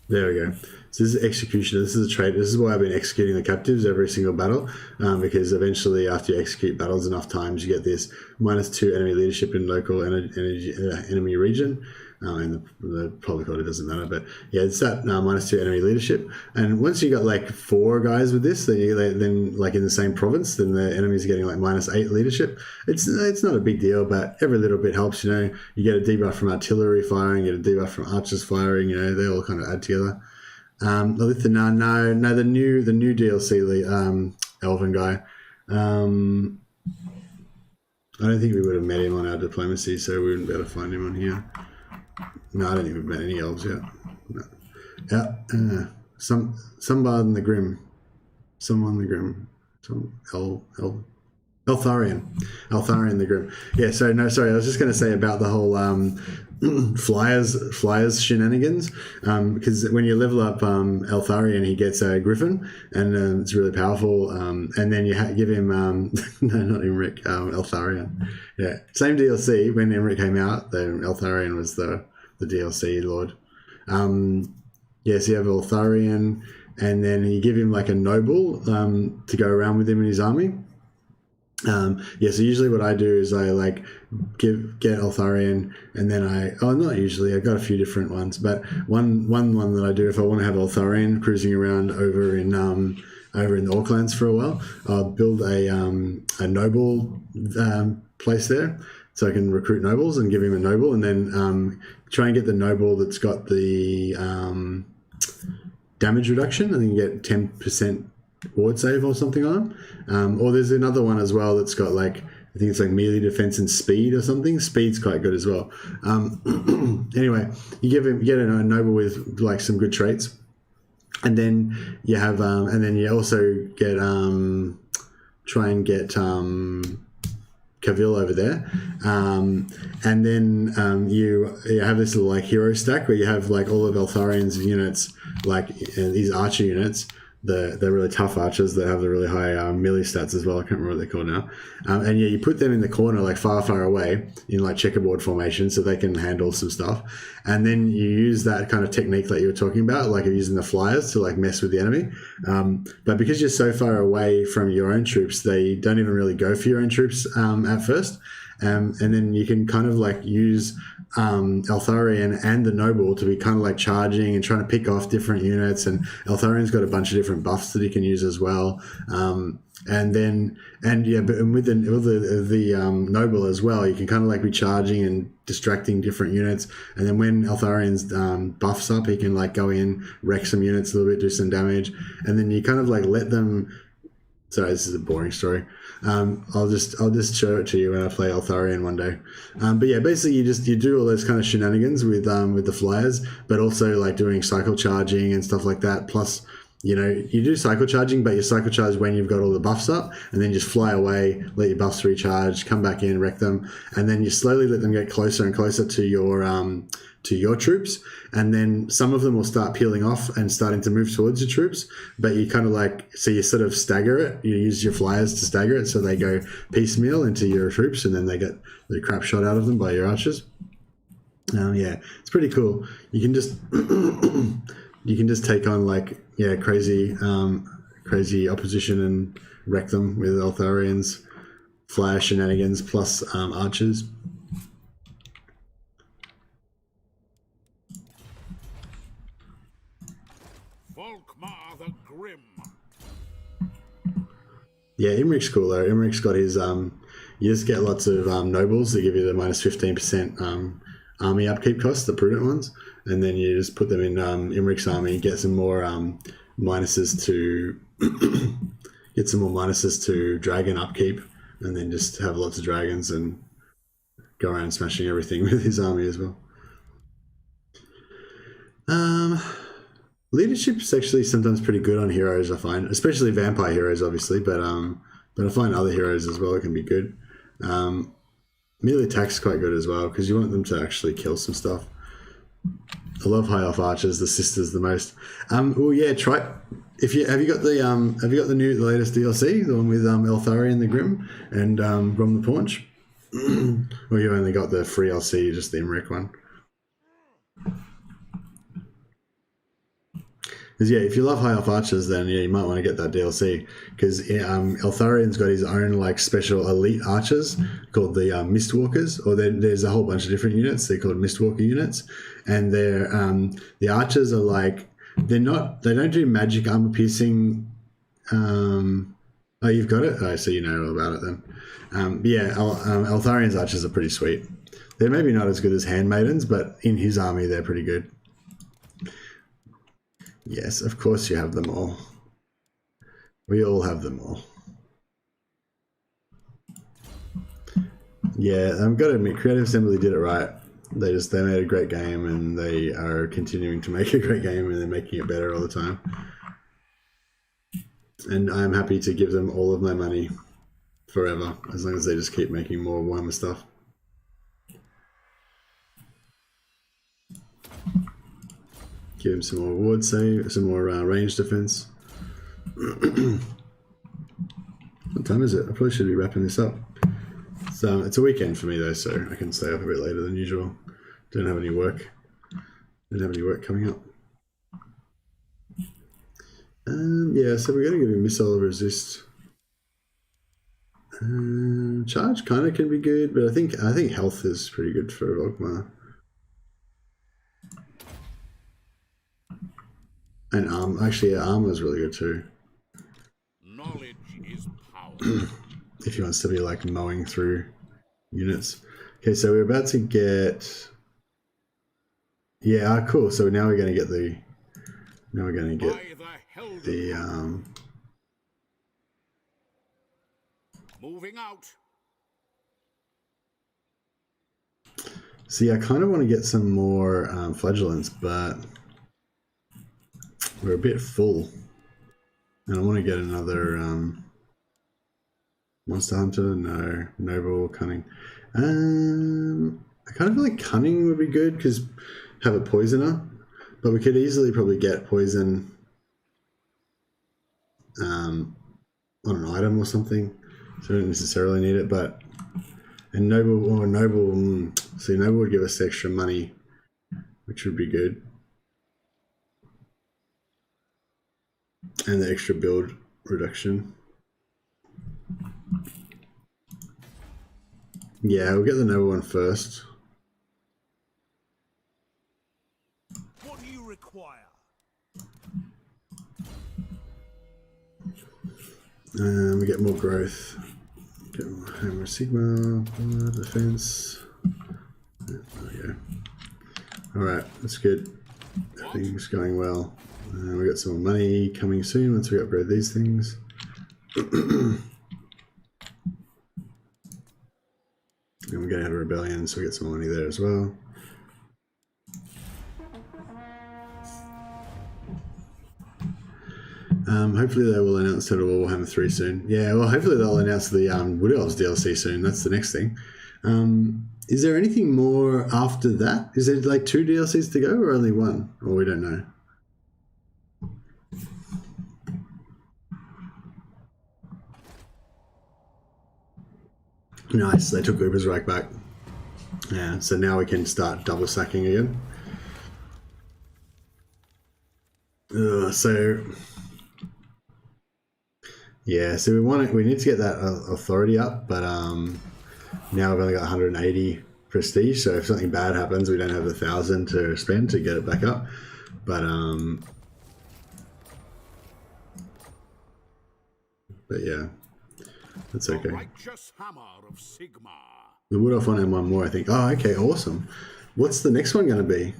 There we go. So this is executioner. This is a trait. This is why I've been executing the captives every single battle, because eventually, after you execute battles enough times, you get this -2 enemy leadership in local enemy region. And the probably called it doesn't matter, but yeah, it's that -2 enemy leadership. And once you got like 4 guys with this, then like in the same province, then the enemies are getting like -8 leadership. It's not a big deal, but every little bit helps. You know, you get a debuff from artillery firing, you get a debuff from archers firing. You know, they all kind of add together. No, the new DLC, Elven guy. I don't think we would have met him on our diplomacy, so we wouldn't be able to find him on here. No, I don't think we've met any elves yet. No. Yeah, somebody in the Grim. Someone in the Grim. Eltharion the Grim. Yeah, so no, sorry, I was just going to say about the whole flyers shenanigans, because when you level up Eltharion, he gets a Griffin, and it's really powerful, and then you give him no, not Imric, Eltharion. Yeah, same DLC. When Imric came out, the Eltharion was the DLC lord. Yes, you have Eltharion, and then you give him like a noble to go around with him in his army. Yeah, so usually what I do is I like get Eltharion, and then not usually, I've got a few different ones, but one that I do if I want to have Eltharion cruising around over in the Orklands for a while, I'll build a noble place there, so I can recruit nobles and give him a noble, and then try and get the noble that's got the damage reduction. I think you get 10% ward save or something on them. Or there's another one as well that's got like, I think it's like melee defense and speed or something. Speed's quite good as well. Anyway, you get a noble with like some good traits, and then you have and then you also get try and get Cavill over there, and then you have this little like hero stack where you have like all of Eltharion's units, like these archer units. They're really tough archers that have the really high melee stats as well. I can't remember what they're called now. And yeah, you put them in the corner, like far away in like checkerboard formation, so they can handle some stuff. And then you use that kind of technique that you were talking about, like using the flyers to like mess with the enemy. But because you're so far away from your own troops, they don't even really go for your own troops at first. And then you can kind of like use Eltharion and the noble to be kind of like charging and trying to pick off different units, and Eltharion's got a bunch of different buffs that he can use as well. But with the noble as well, you can kind of like be charging and distracting different units, and then when Eltharion's buffs up, he can like go in, wreck some units a little bit, do some damage, and then you kind of like let them. Sorry, this is a boring story. I'll just show it to you when I play Eltharion one day. But yeah, basically you do all those kind of shenanigans with the flyers, but also like doing cycle charging and stuff like that. Plus, you know, you do cycle charging, but you cycle charge when you've got all the buffs up, and then just fly away, let your buffs recharge, come back in, wreck them, and then you slowly let them get closer and closer to your troops, and then some of them will start peeling off and starting to move towards your troops, but you kind of like, so you sort of stagger it, you use your flyers to stagger it so they go piecemeal into your troops, and then they get the crap shot out of them by your archers. Yeah, it's pretty cool. You can just you can just take on like crazy opposition and wreck them with Eltharion's flyer shenanigans plus archers. Volkmar the Grim. Yeah, Imric's cool though. Imric's got his you just get lots of nobles that give you the minus 15% army upkeep costs, the prudent ones, and then you just put them in Imric's army, get some more minuses to dragon upkeep, and then just have lots of dragons and go around smashing everything with his army as well. Leadership's actually sometimes pretty good on heroes, I find, especially vampire heroes, obviously, but I find other heroes as well can be good. Melee attack's quite good as well because you want them to actually kill some stuff. I love high elf archers. The sisters the most. Well, yeah. Try have you got the latest DLC, the one with Eltharion the Grim and Grom the Paunch? Or you've only got the free LC, just the Imric one. Because yeah, if you love high elf archers, then yeah, you might want to get that DLC because Eltharion's got his own like special elite archers called the Mistwalkers, or there's a whole bunch of different units. They're called Mistwalker units, and they're the archers are like they don't do magic armor piercing. Oh, you've got it. Oh, so you know all about it then. Yeah, Eltharion's archers are pretty sweet. They're maybe not as good as handmaidens, but in his army they're pretty good. Yes, of course you have them all. We all have them all. Yeah, I've got to admit, Creative Assembly did it right. They made a great game, and they are continuing to make a great game, and they're making it better all the time. And I'm happy to give them all of my money forever, as long as they just keep making more Warhammer stuff. Give him some more ward save, some more range defense. What time is it? I probably should be wrapping this up. So it's a weekend for me though, so I can stay up a bit later than usual. Don't have any work. Don't have any work coming up. Yeah, so we're going to give him missile resist. Charge kind of can be good, but I think health is pretty good for Volkmar. And armor is really good too. Knowledge is power. If he wants to be like mowing through units. Okay, so we're about to get. Yeah, cool. So now we're going to get the. Now we're going to get the. Moving out. See, I kind of want to get some more flagellants, but. We're a bit full, and I want to get another monster hunter. No, noble, cunning. I kind of feel like cunning would be good because have a poisoner, but we could easily probably get poison on an item or something, so we don't necessarily need it. But and noble, see, noble would give us extra money, which would be good. And the extra build reduction. Yeah, we'll get the noble one first. What do you require? We get more growth. Get more Hammer Sigma, defense. There we go. Alright, that's good. Everything's going well. We got some more money coming soon once we upgrade these things. And we're going to have a rebellion, so we get some money there as well. Hopefully they will announce Total Warhammer 3 soon. Yeah, well, hopefully they'll announce the Wood Elves DLC soon. That's the next thing. Is there anything more after that? Is there like 2 DLCs to go or only 1? Or we don't know. Nice, they took Uber's right back. Yeah, so now we can start double sacking again. So yeah, so we need to get that authority up, but now we've only got 180 prestige. So if something bad happens, we don't have 1,000 to spend to get it back up. But But yeah, that's okay. Righteous hammer of Sigma. The Wood Elf one and one more, I think. Oh, okay, awesome. What's the next one going to be?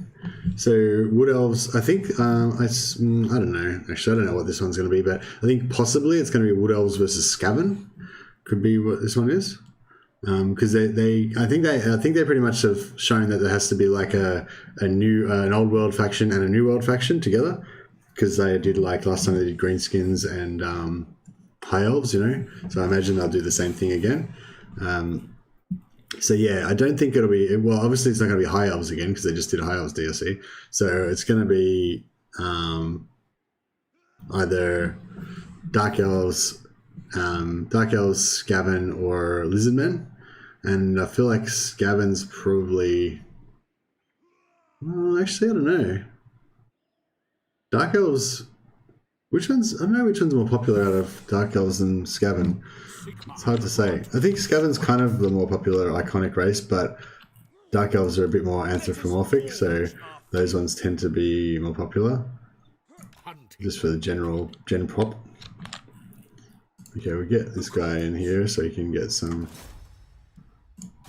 So Wood Elves, I think, I don't know. Actually, I don't know what this one's going to be, but I think possibly it's going to be Wood Elves versus Skaven. Could be what this one is. Because I think they pretty much have shown that there has to be like an old world faction and a new world faction together. Because they did, like last time they did greenskins and high elves, you know. So I imagine they'll do the same thing again. So yeah, I don't think it'll be, well, obviously it's not going to be high elves again because they just did high elves DLC. So it's going to be either dark elves, Skaven, or lizardmen. And I feel like Skaven's probably, well, actually, I don't know. Dark elves, I don't know which one's more popular out of dark elves and Skaven. It's hard to say. I think Skaven's kind of the more popular iconic race, but dark elves are a bit more anthropomorphic, so those ones tend to be more popular. Just for the gen prop. Okay, we'll get this guy in here so he can get some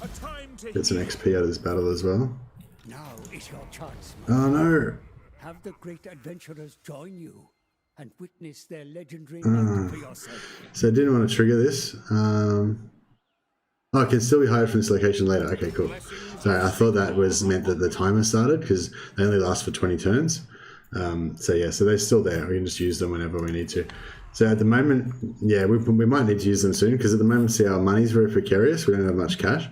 XP out of this battle as well. Now is your chance. Oh no! Have the great adventurers join you and witness their legendary act for yourself. So I didn't want to trigger this. Oh, it can still be hired from this location later. Okay, cool. Sorry, I thought that meant that the timer started because they only last for 20 turns. So yeah, so they're still there. We can just use them whenever we need to. So at the moment, yeah, we might need to use them soon because at the moment, see, our money's very precarious. We don't have much cash.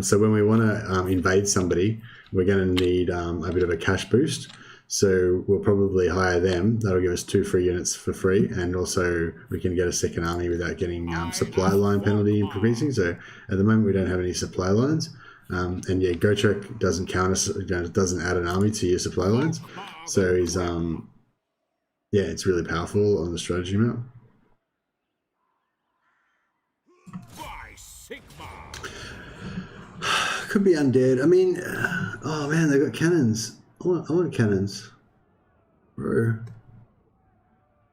So when we want to invade somebody, we're going to need a bit of a cash boost. So we'll probably hire them. That'll give us 2 free units for free, and also we can get a second army without getting supply line penalty increasing. So at the moment, we don't have any supply lines. And yeah, Gotrek doesn't count us, doesn't add an army to your supply lines. So he's yeah, it's really powerful on the strategy map. Could be undead. I mean, oh man, they got cannons. I want cannons, bro.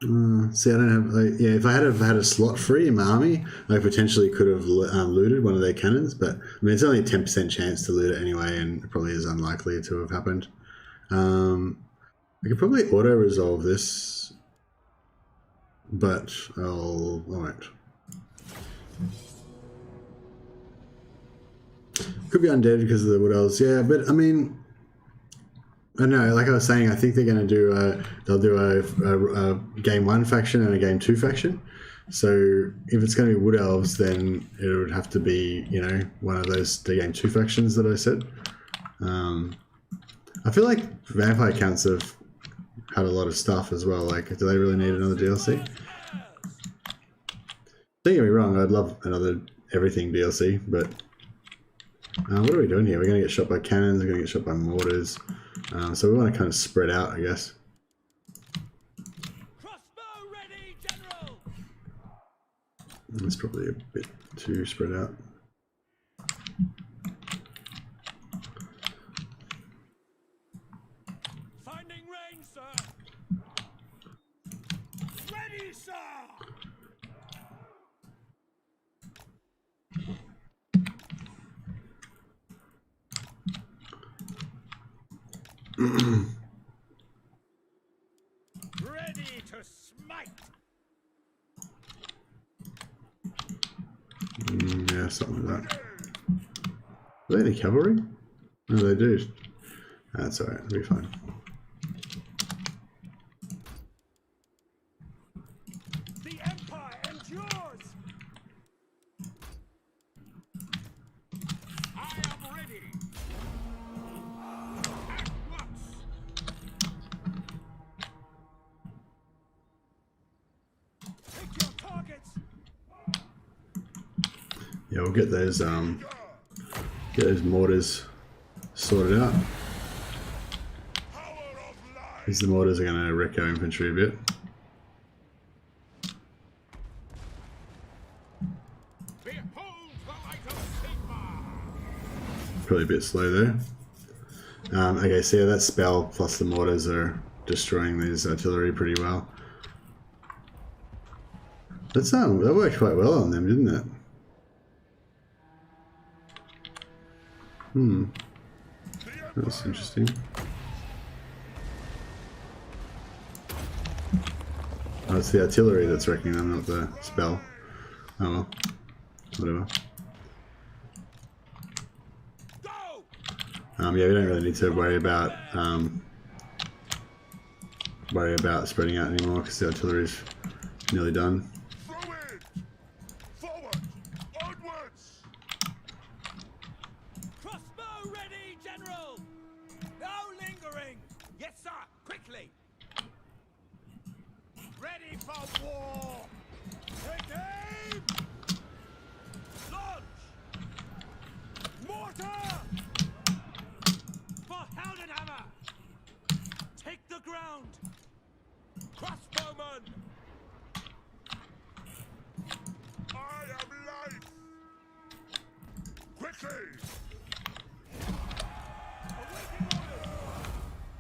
See, I don't have, like, yeah, if I had a slot free in my army, I potentially could have looted one of their cannons, but I mean, it's only a 10% chance to loot it anyway, and it probably is unlikely to have happened. I could probably auto-resolve this, but I won't. Could be undead because of the Wood Elves, yeah, but I mean, I don't know, like I was saying, I think they're going to do they'll do a game 1 faction and a game 2 faction. So if it's going to be Wood Elves, then it would have to be, you know, one of those the game 2 factions that I said. I feel like Vampire Counts have had a lot of stuff as well. Like, do they really need another DLC? Don't get me wrong, I'd love another everything DLC, but what are we doing here? We're going to get shot by cannons, we're going to get shot by mortars. So we want to kind of spread out, I guess. Crossbow ready, General. It's probably a bit too spread out. Finding range, sir. Ready, sir. Ready to smite. Yeah, something like that. Are they any cavalry? No, they do. That's alright, it'll be fine. The Empire endures. I am ready. At once. Take your targets. Yeah, we'll get those mortars sorted out. Because the mortars are going to wreck our infantry a bit. Behold the light of Sigma. Probably a bit slow there. Okay, so yeah, that spell plus the mortars are destroying these artillery pretty well. That's that worked quite well on them, didn't it? That's interesting. Oh, it's the artillery that's wrecking them, not the spell. Oh well, whatever. Yeah, we don't really need to worry about spreading out anymore because the artillery's nearly done. Forward! Forward! Onwards! Crossbow ready, General! No lingering! Yes, sir! Quickly! Ready for war! Take aim! Launch! Mortar! For Heldenhammer! Take the ground! Crossbowman! I am life! Quickly! Awaiting orders!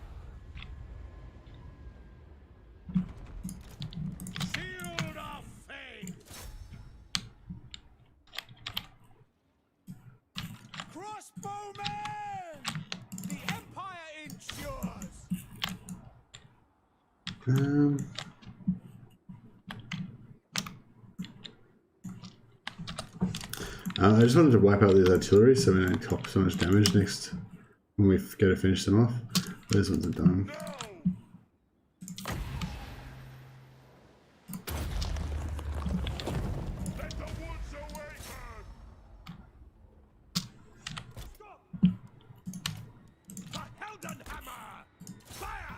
Shield of faith! Crossbowman! The Empire endures! I just wanted to wipe out these artillery so we don't cop so much damage next when we get to finish them off. Those ones are done. No! Let the woods awaken! For Heldenhammer! Fire!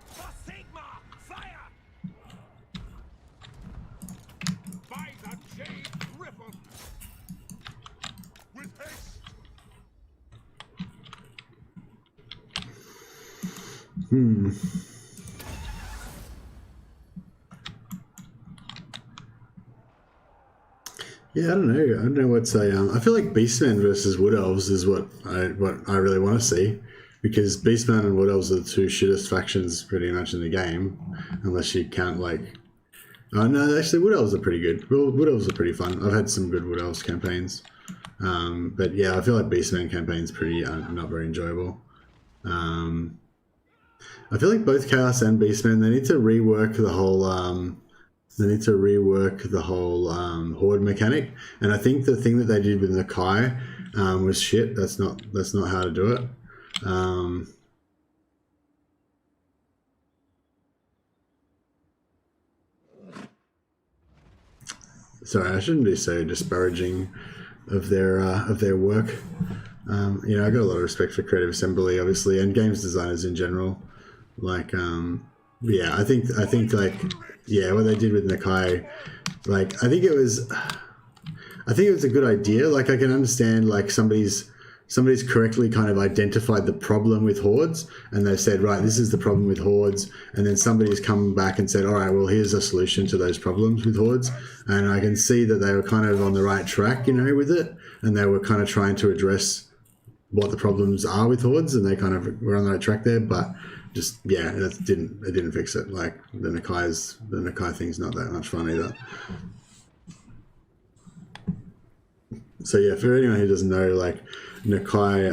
For Sigma! Fire! By the Jade Griffin! With haste! Yeah, I don't know. I don't know what's a. I feel like Beastmen versus Wood Elves is what I really want to see, because Beastmen and Wood Elves are the two shittest factions pretty much in the game, unless you count like. Oh no, actually Wood Elves are pretty good. Wood Elves are pretty fun. I've had some good Wood Elves campaigns, but yeah, I feel like Beastmen campaigns pretty not very enjoyable. I feel like both Chaos and Beastmen, they need to rework the whole. Horde mechanic, and I think the thing that they did with Nakai was shit. That's not how to do it. Sorry, I shouldn't be so disparaging of their work. You know, I got a lot of respect for Creative Assembly, obviously, and games designers in general. Like, yeah, I think like, yeah, what they did with Nakai, like, I think it was a good idea. Like, I can understand like somebody's correctly kind of identified the problem with hordes, and they've said, right, this is the problem with hordes, and then somebody's come back and said, all right, well, here's a solution to those problems with hordes, and I can see that they were kind of on the right track, you know, with it, and they were kind of trying to address what the problems are with hordes, and they kind of were on the right track there, but just, yeah, it didn't fix it. Like, the Nakai thing's not that much fun either. So yeah, for anyone who doesn't know, like, Nakai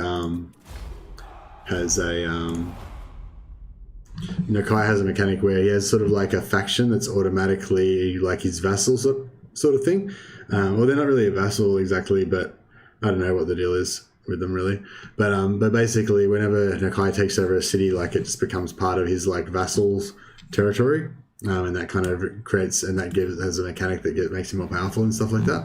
has a mechanic where he has sort of like a faction that's automatically like his vassal sort of thing. Well, they're not really a vassal exactly, but I don't know what the deal is with them really. But basically, whenever Nakai takes over a city, like, it just becomes part of his like vassal's territory. And that kind of creates, and that has a mechanic that makes him more powerful and stuff like that.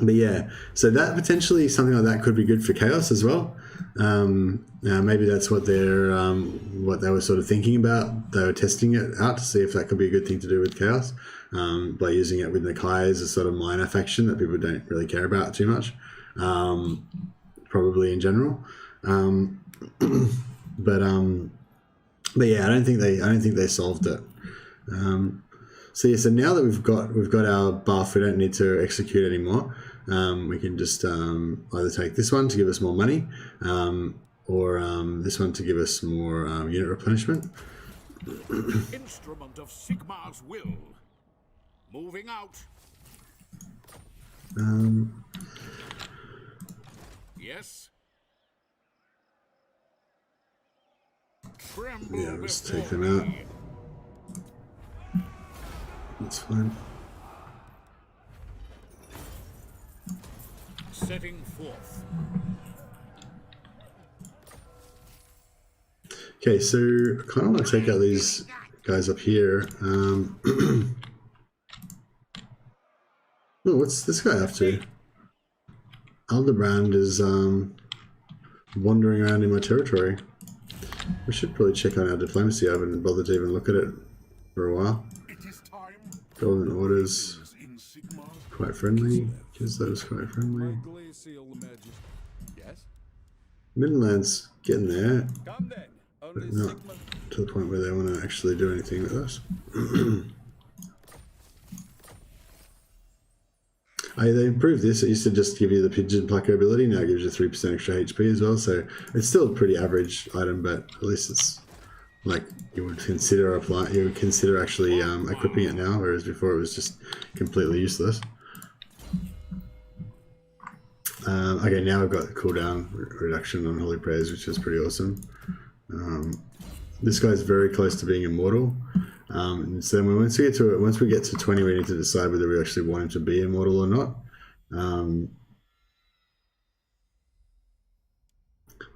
But yeah, so that potentially something like that could be good for Chaos as well. Maybe that's what they were sort of thinking about. They were testing it out to see if that could be a good thing to do with Chaos, by using it with Nakai as a sort of minor faction that people don't really care about too much, probably in general. But yeah, I don't think they solved it. So yeah, so now that we've got our buff, we don't need to execute anymore. We can just either take this one to give us more money, or this one to give us more unit replenishment. Instrument of Sigmar's will. Moving out. Yes. Tremble Yeah, we'll just before take them out. me. That's fine. Setting forth. Okay, so I kind of want to take out these guys up here. Oh, what's this guy up to? Aldebrand is wandering around in my territory. We should probably check on our diplomacy. I haven't bothered to even look at it for a while. It is time. Golden Orders, In Sigma. quite friendly. Because those quite friendly. Glacial majesty. Yes? Midland's getting there, Come then. Only but not Sigma. to the point where they want to actually do anything with us. They improved this. It used to just give you the pigeon plucker ability. Now it gives you 3% extra HP as well. So it's still a pretty average item, but at least it's like you would consider applying. You would consider actually equipping it now, whereas before it was just completely useless. Okay, now I've got cooldown reduction on Holy Prayers, which is pretty awesome. This guy's very close to being immortal. And so once we get to 20, we need to decide whether we actually want him to be immortal or not.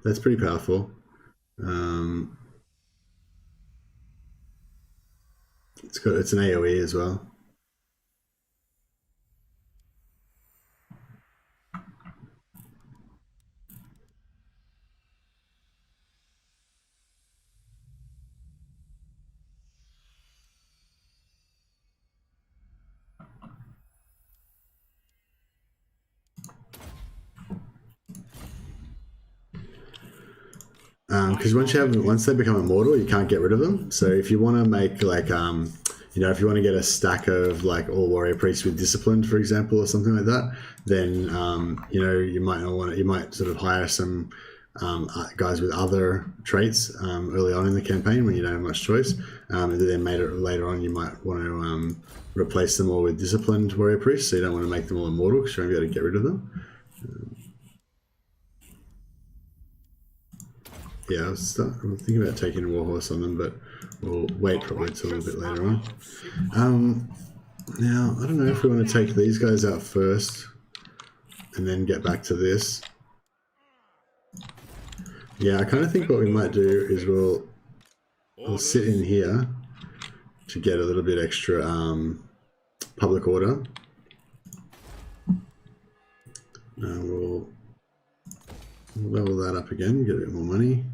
That's pretty powerful. It's an AOE as well. Because once they become immortal, you can't get rid of them. So if you want to make like if you want to get a stack of like all warrior priests with disciplined, for example, or something like that, then you might not want to. You might sort of hire some guys with other traits early on in the campaign when you don't have much choice, and then later on you might want to replace them all with disciplined warrior priests. So you don't want to make them all immortal because you won't be able to get rid of them. Yeah, I'm thinking about taking a warhorse on them, but we'll wait probably until a little bit later on. Now, I don't know if we want to take these guys out first and then get back to this. Yeah, I kind of think what we might do is we'll sit in here to get a little bit extra public order. We'll level that up again, get a bit more money.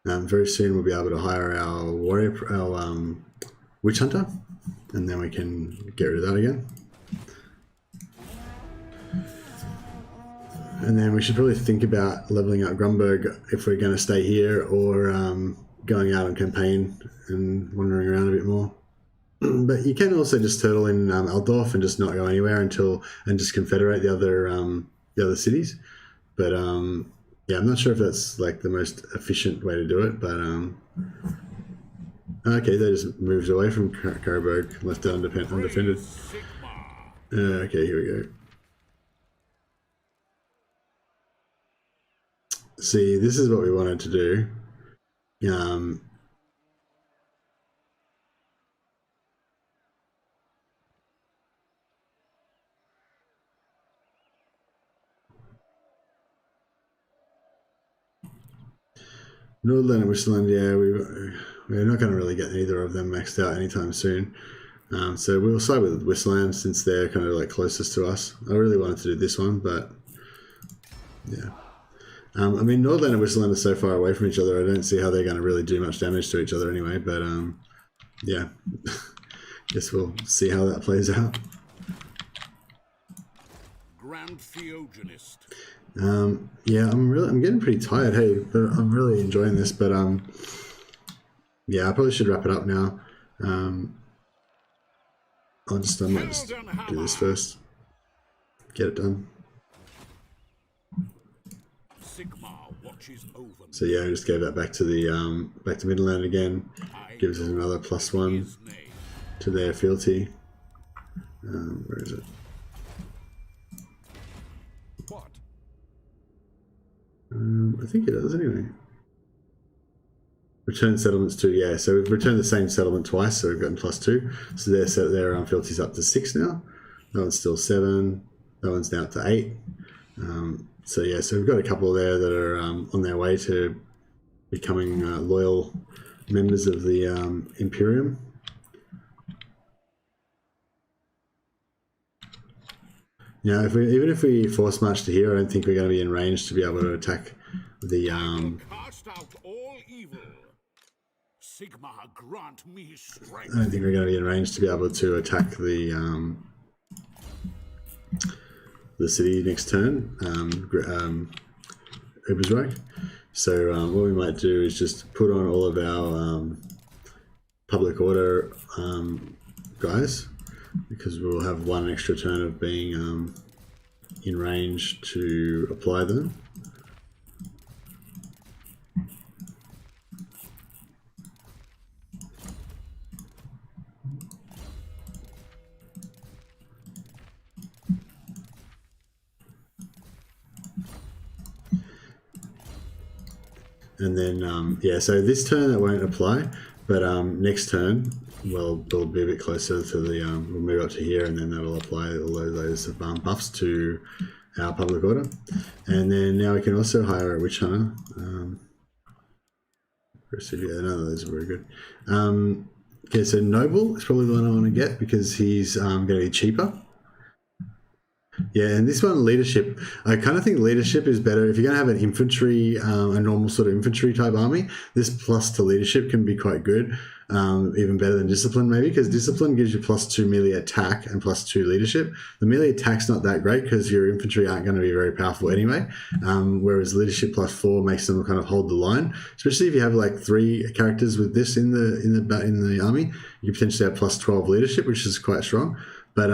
Very soon we'll be able to hire our witch hunter, and then we can get rid of that again. And then we should probably think about leveling up Grunberg if we're going to stay here, or going out on campaign and wandering around a bit more. But you can also just turtle in Aldorf and just not go anywhere and just confederate the other cities. But yeah, I'm not sure if that's like the most efficient way to do it. But okay, they just moved away from Karberg, left it undefended. Okay, here we go. See, this is what we wanted to do. Nordland and Wishland, yeah, we're not going to really get either of them maxed out anytime soon. So we'll side with Wishland since they're kind of like closest to us. I really wanted to do this one, but yeah. I mean, Nordland and Wishland are so far away from each other, I don't see how they're going to really do much damage to each other anyway, but yeah. Guess we'll see how that plays out. Grand Theogenist. Yeah, I'm getting pretty tired, hey, but I'm really enjoying this, but yeah, I probably should wrap it up now. I might just do this first. Get it done. Sigma watches over. So yeah, I just gave that back to the back to Midland again. Gives us another +1 to their fealty. Where is it? What? I think it does anyway. Return settlements to, yeah, so we've returned the same settlement twice, so we've gotten +2. So their fealty's up to 6 now. That one's still 7. That one's now up to 8. So yeah, so we've got a couple there that are on their way to becoming loyal members of the Imperium. Now, even if we force march to here, I don't think we're going to be in range to be able to attack the. Cast out all evil. Sigma, grant me strength. I don't think we're going to be in range to be able to attack the city next turn, Ubersreich. So what we might do is just put on all of our public order guys, because we'll have one extra turn of being in range to apply them. And then, yeah, so this turn it won't apply, but next turn we'll be a bit closer to the, we'll move up to here, and then that'll apply all those buffs to our public order. And then now we can also hire a witch hunter. Yeah, none of those are very good. Okay, so Noble is probably the one I want to get because he's going to be cheaper. Yeah, and this one, leadership. I kind of think leadership is better. If you're going to have an infantry, a normal sort of infantry type army, this plus to leadership can be quite good. Even better than discipline maybe, because discipline gives you +2 melee attack and +2 leadership. The melee attack's not that great because your infantry aren't going to be very powerful anyway. Whereas leadership +4 makes them kind of hold the line. Especially if you have like 3 characters with this in the army, you potentially have +12 leadership, which is quite strong. But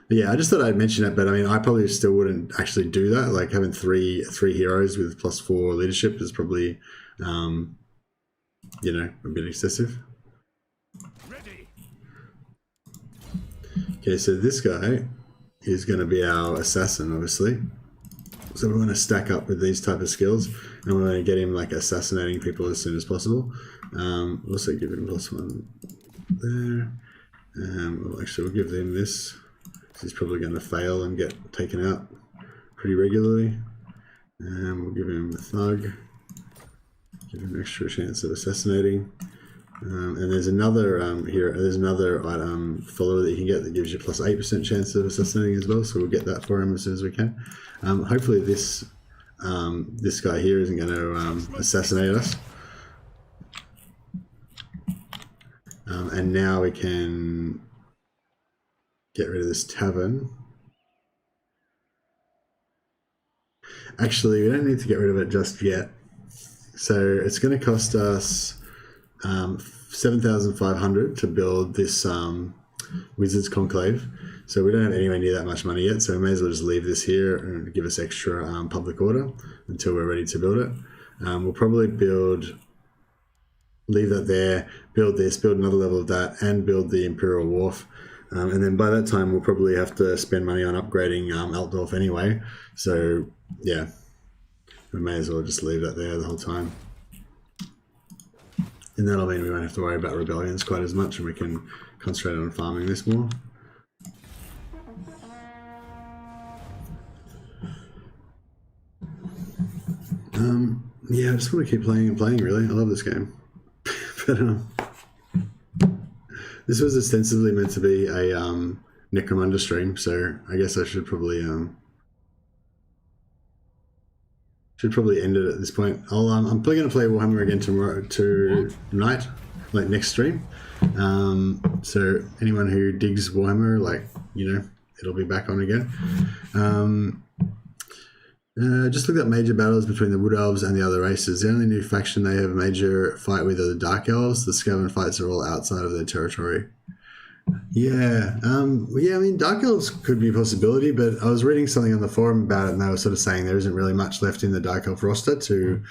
yeah, I just thought I'd mention it. But I mean, I probably still wouldn't actually do that. Like having three heroes with +4 leadership is probably, you know, a bit excessive. Ready. Okay, so this guy is going to be our assassin, obviously. So we want to stack up with these type of skills, and we want to get him like assassinating people as soon as possible. Also give him +1 there. Well, actually, we'll give them this. He's probably going to fail and get taken out pretty regularly. We'll give him a thug. Give him an extra chance of assassinating. And there's another there's another follower that you can get that gives you +8% chance of assassinating as well. So we'll get that for him as soon as we can. Hopefully this guy here isn't going to assassinate us. And now we can get rid of this tavern. Actually, we don't need to get rid of it just yet. So it's going to cost us 7,500 to build this Wizard's Conclave. So we don't have anywhere near that much money yet. So we may as well just leave this here and give us extra public order until we're ready to build it. We'll probably leave that there, build this, build another level of that, and build the Imperial Wharf. And then by that time, we'll probably have to spend money on upgrading Altdorf anyway. So, yeah, we may as well just leave that there the whole time. And that'll mean we won't have to worry about rebellions quite as much, and we can concentrate on farming this more. Yeah, I just want to keep playing and playing, really. I love this game. But this was ostensibly meant to be a Necromunda stream, so I guess I should probably end it at this point. I'm probably going to play Warhammer again tonight, like next stream. So anyone who digs Warhammer, like, you know, it'll be back on again. Just looked at major battles between the Wood Elves and the other races. The only new faction they have a major fight with are the Dark Elves. The Scum fights are all outside of their territory. Yeah, yeah. I mean, Dark Elves could be a possibility, but I was reading something on the forum about it, and they were sort of saying there isn't really much left in the Dark Elf roster to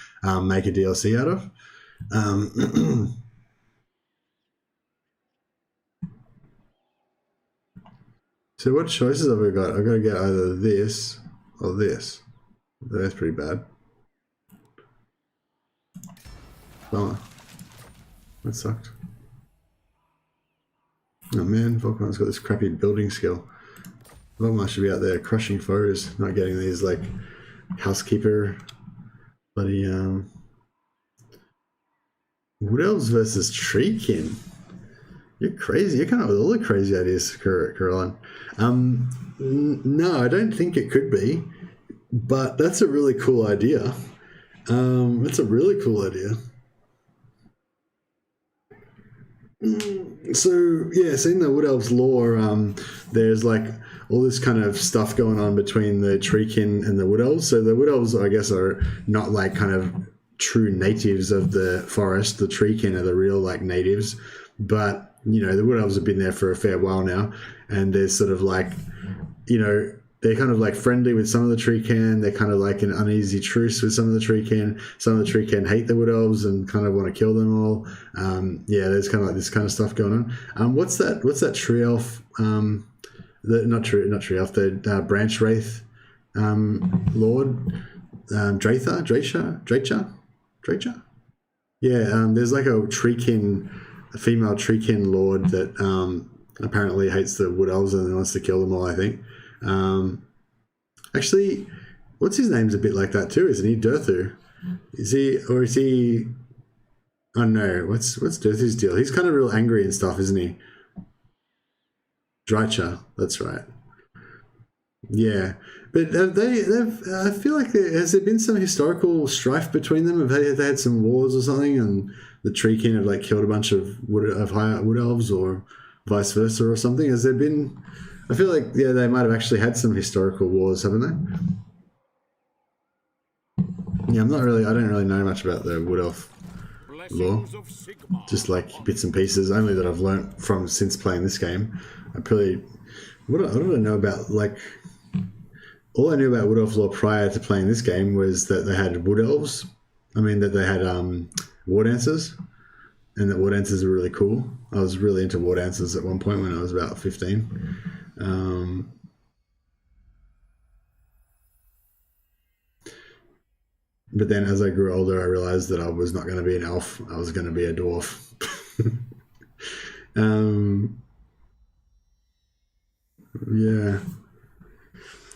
make a DLC out of. So what choices have we got? I've got to get either this or this. That's pretty bad. Bummer. That sucked. Oh man, Volkmar's got this crappy building skill. Volkmar should be out there crushing foes, not getting these like housekeeper bloody Wood Elves versus Treekin. You're crazy. You're coming up with all the crazy ideas, Caroline. No, I don't think it could be, but that's a really cool idea. That's a really cool idea. So yeah, so in the Wood Elves lore, there's like all this kind of stuff going on between the Treekin and the Wood Elves. So the Wood Elves, I guess, are not like kind of true natives of the forest. The Treekin are the real like natives, but you know the Wood Elves have been there for a fair while now, and they're sort of like, you know, they're kind of like friendly with some of the Treekin. They're kind of like an uneasy truce with some of the Treekin. Some of the Treekin hate the Wood Elves and kind of want to kill them all. Yeah, there's kind of like this kind of stuff going on. What's that tree elf? Not tree elf. The branch wraith lord, Dracha. Yeah, there's like a female Treekin lord that apparently hates the Wood Elves and wants to kill them all, I think. Actually, what's his name's a bit like that too, isn't he? Durthu. Is he? Oh no, what's Durthu's deal? He's kind of real angry and stuff, isn't he? Drycha, that's right. Yeah, but I feel like has there been some historical strife between them? Have they had some wars or something, and the Treekin have like killed a bunch of high Wood Elves, or vice versa, or something? Has there been? I feel like they might have actually had some historical wars, haven't they? Yeah, I don't really know much about the Wood Elf lore. Just like bits and pieces, only that I've learnt from since playing this game. What do I know about, like, all I knew about Wood Elf lore prior to playing this game was that they had Wood Elves. I mean, that they had War Dancers, and that War Dancers are really cool. I was really into War Dancers at one point when I was about 15. But then as I grew older, I realized that I was not going to be an elf. I was going to be a dwarf.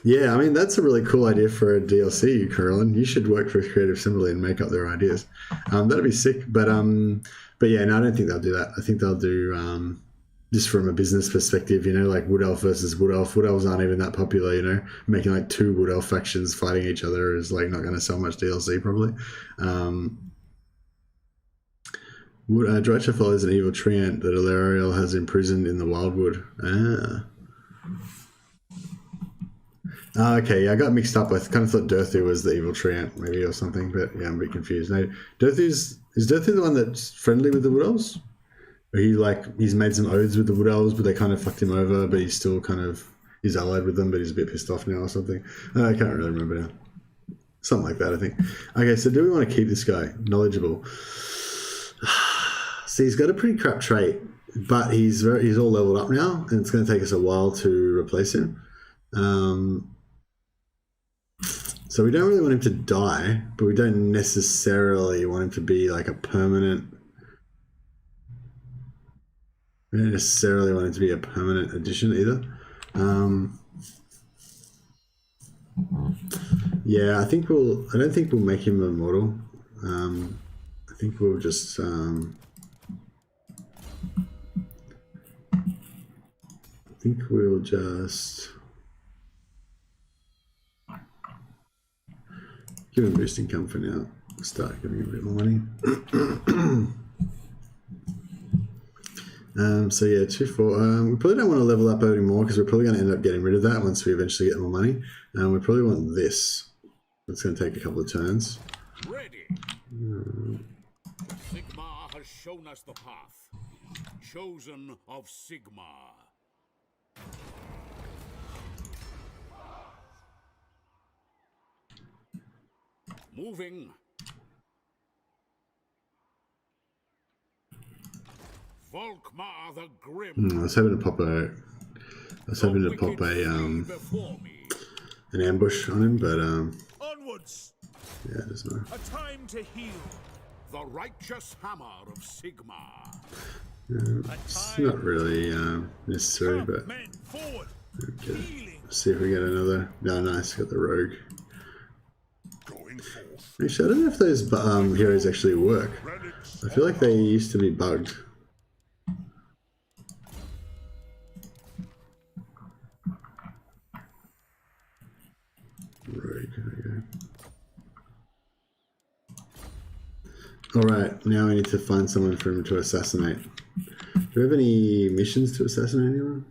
Yeah, I mean, that's a really cool idea for a DLC, Caroline. You should work for Creative Assembly and make up their ideas. That'd be sick. But yeah, no, I don't think they'll do that. I think they'll do, just from a business perspective, you know, like Wood Elf versus Wood Elf. Wood Elves aren't even that popular, you know. Making like two Wood Elf factions fighting each other is like not going to sell much DLC probably. Drycha follows an evil treant that Alariel has imprisoned in the Wildwood. Okay, yeah, I got mixed up. I kind of thought Durthu was the evil treant, maybe, or something, but yeah, I'm a bit confused. No, is Durthu the one that's friendly with the Wood Elves? Or he's made some oaths with the Wood Elves, but they kind of fucked him over, but he's still he's allied with them, but he's a bit pissed off now or something. I can't really remember now. Something like that, I think. Okay, so do we want to keep this guy? Knowledgeable. See, he's got a pretty crap trait, but he's all leveled up now, and it's going to take us a while to replace him. So we don't really want him to die, but we don't necessarily want him to be like a permanent. We don't necessarily want him to be a permanent addition either. Yeah, I don't think we'll make him immortal. I think we'll just give him boost income for now. Start giving him a bit more money. So yeah, 2-4. We probably don't want to level up anymore because we're probably going to end up getting rid of that once we eventually get more money. We probably want this. It's going to take a couple of turns. Ready. Sigmar has shown us the path. Chosen of Sigmar. Moving. Volkmar the Grim. I was having to pop a I was hoping to pop an ambush on him, but Onwards. yeah, there's no. A time to heal. The righteous hammer of Sigmar. It's not really necessary, but Men forward. okay. Let's see if we get another. No, nice, got the rogue. Going forth. Actually, I don't know if those heroes actually work. Relics. I feel like they used to be bugged. Rogue, there we go. Alright, now we need to find someone for him to assassinate. Do we have any missions to assassinate anyone?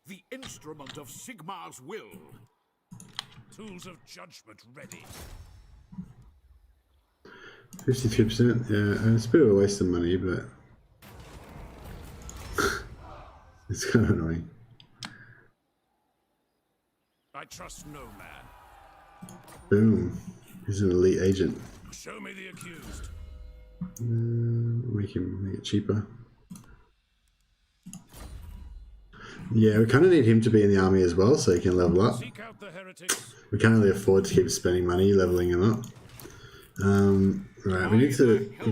The instrument of Sigmar's will. Tools of judgment ready. 52%, yeah, it's a bit of a waste of money, but it's kind of annoying. I trust no man. Boom, he's an elite agent. Show me the accused. Make it cheaper. Yeah, we kind of need him to be in the army as well, so he can level up. Seek out the heretics. We can't really afford to keep spending money leveling him up. Right, we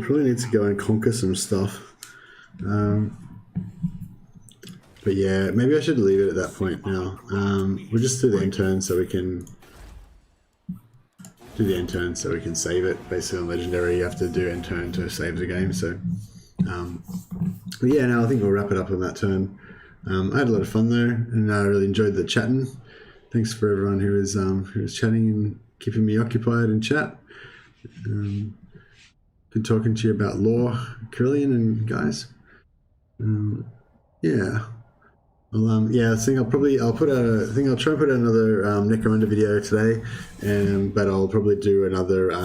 probably need to go and conquer some stuff. But yeah, maybe I should leave it at that point now. We'll just do the end turn so we can save it. Basically on Legendary you have to do end turn to save the game, so but yeah, no, I think we'll wrap it up on that turn. I had a lot of fun there, and I really enjoyed the chatting. Thanks for everyone who was chatting and keeping me occupied in chat. Good talking to you about lore, Carillion, and guys. Yeah. Well, yeah, I think I'll try and put another Necromunda video today, but I'll probably do another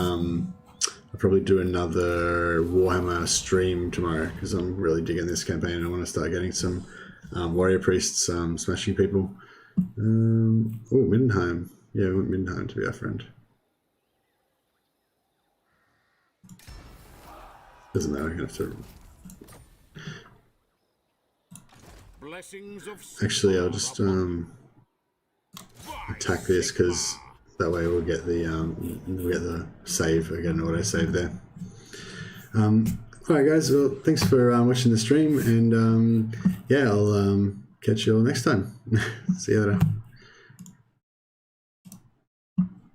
Warhammer stream tomorrow because I'm really digging this campaign and I want to start getting some warrior priests smashing people. Oh, Middenheim. Yeah, we want Middenheim to be our friend. Doesn't matter, I'm gonna have to. Blessings of Actually, I'll just attack this because that way we'll get the save. I get an auto save there. Alright guys, well thanks for watching the stream, and yeah, I'll catch you all next time. See you later.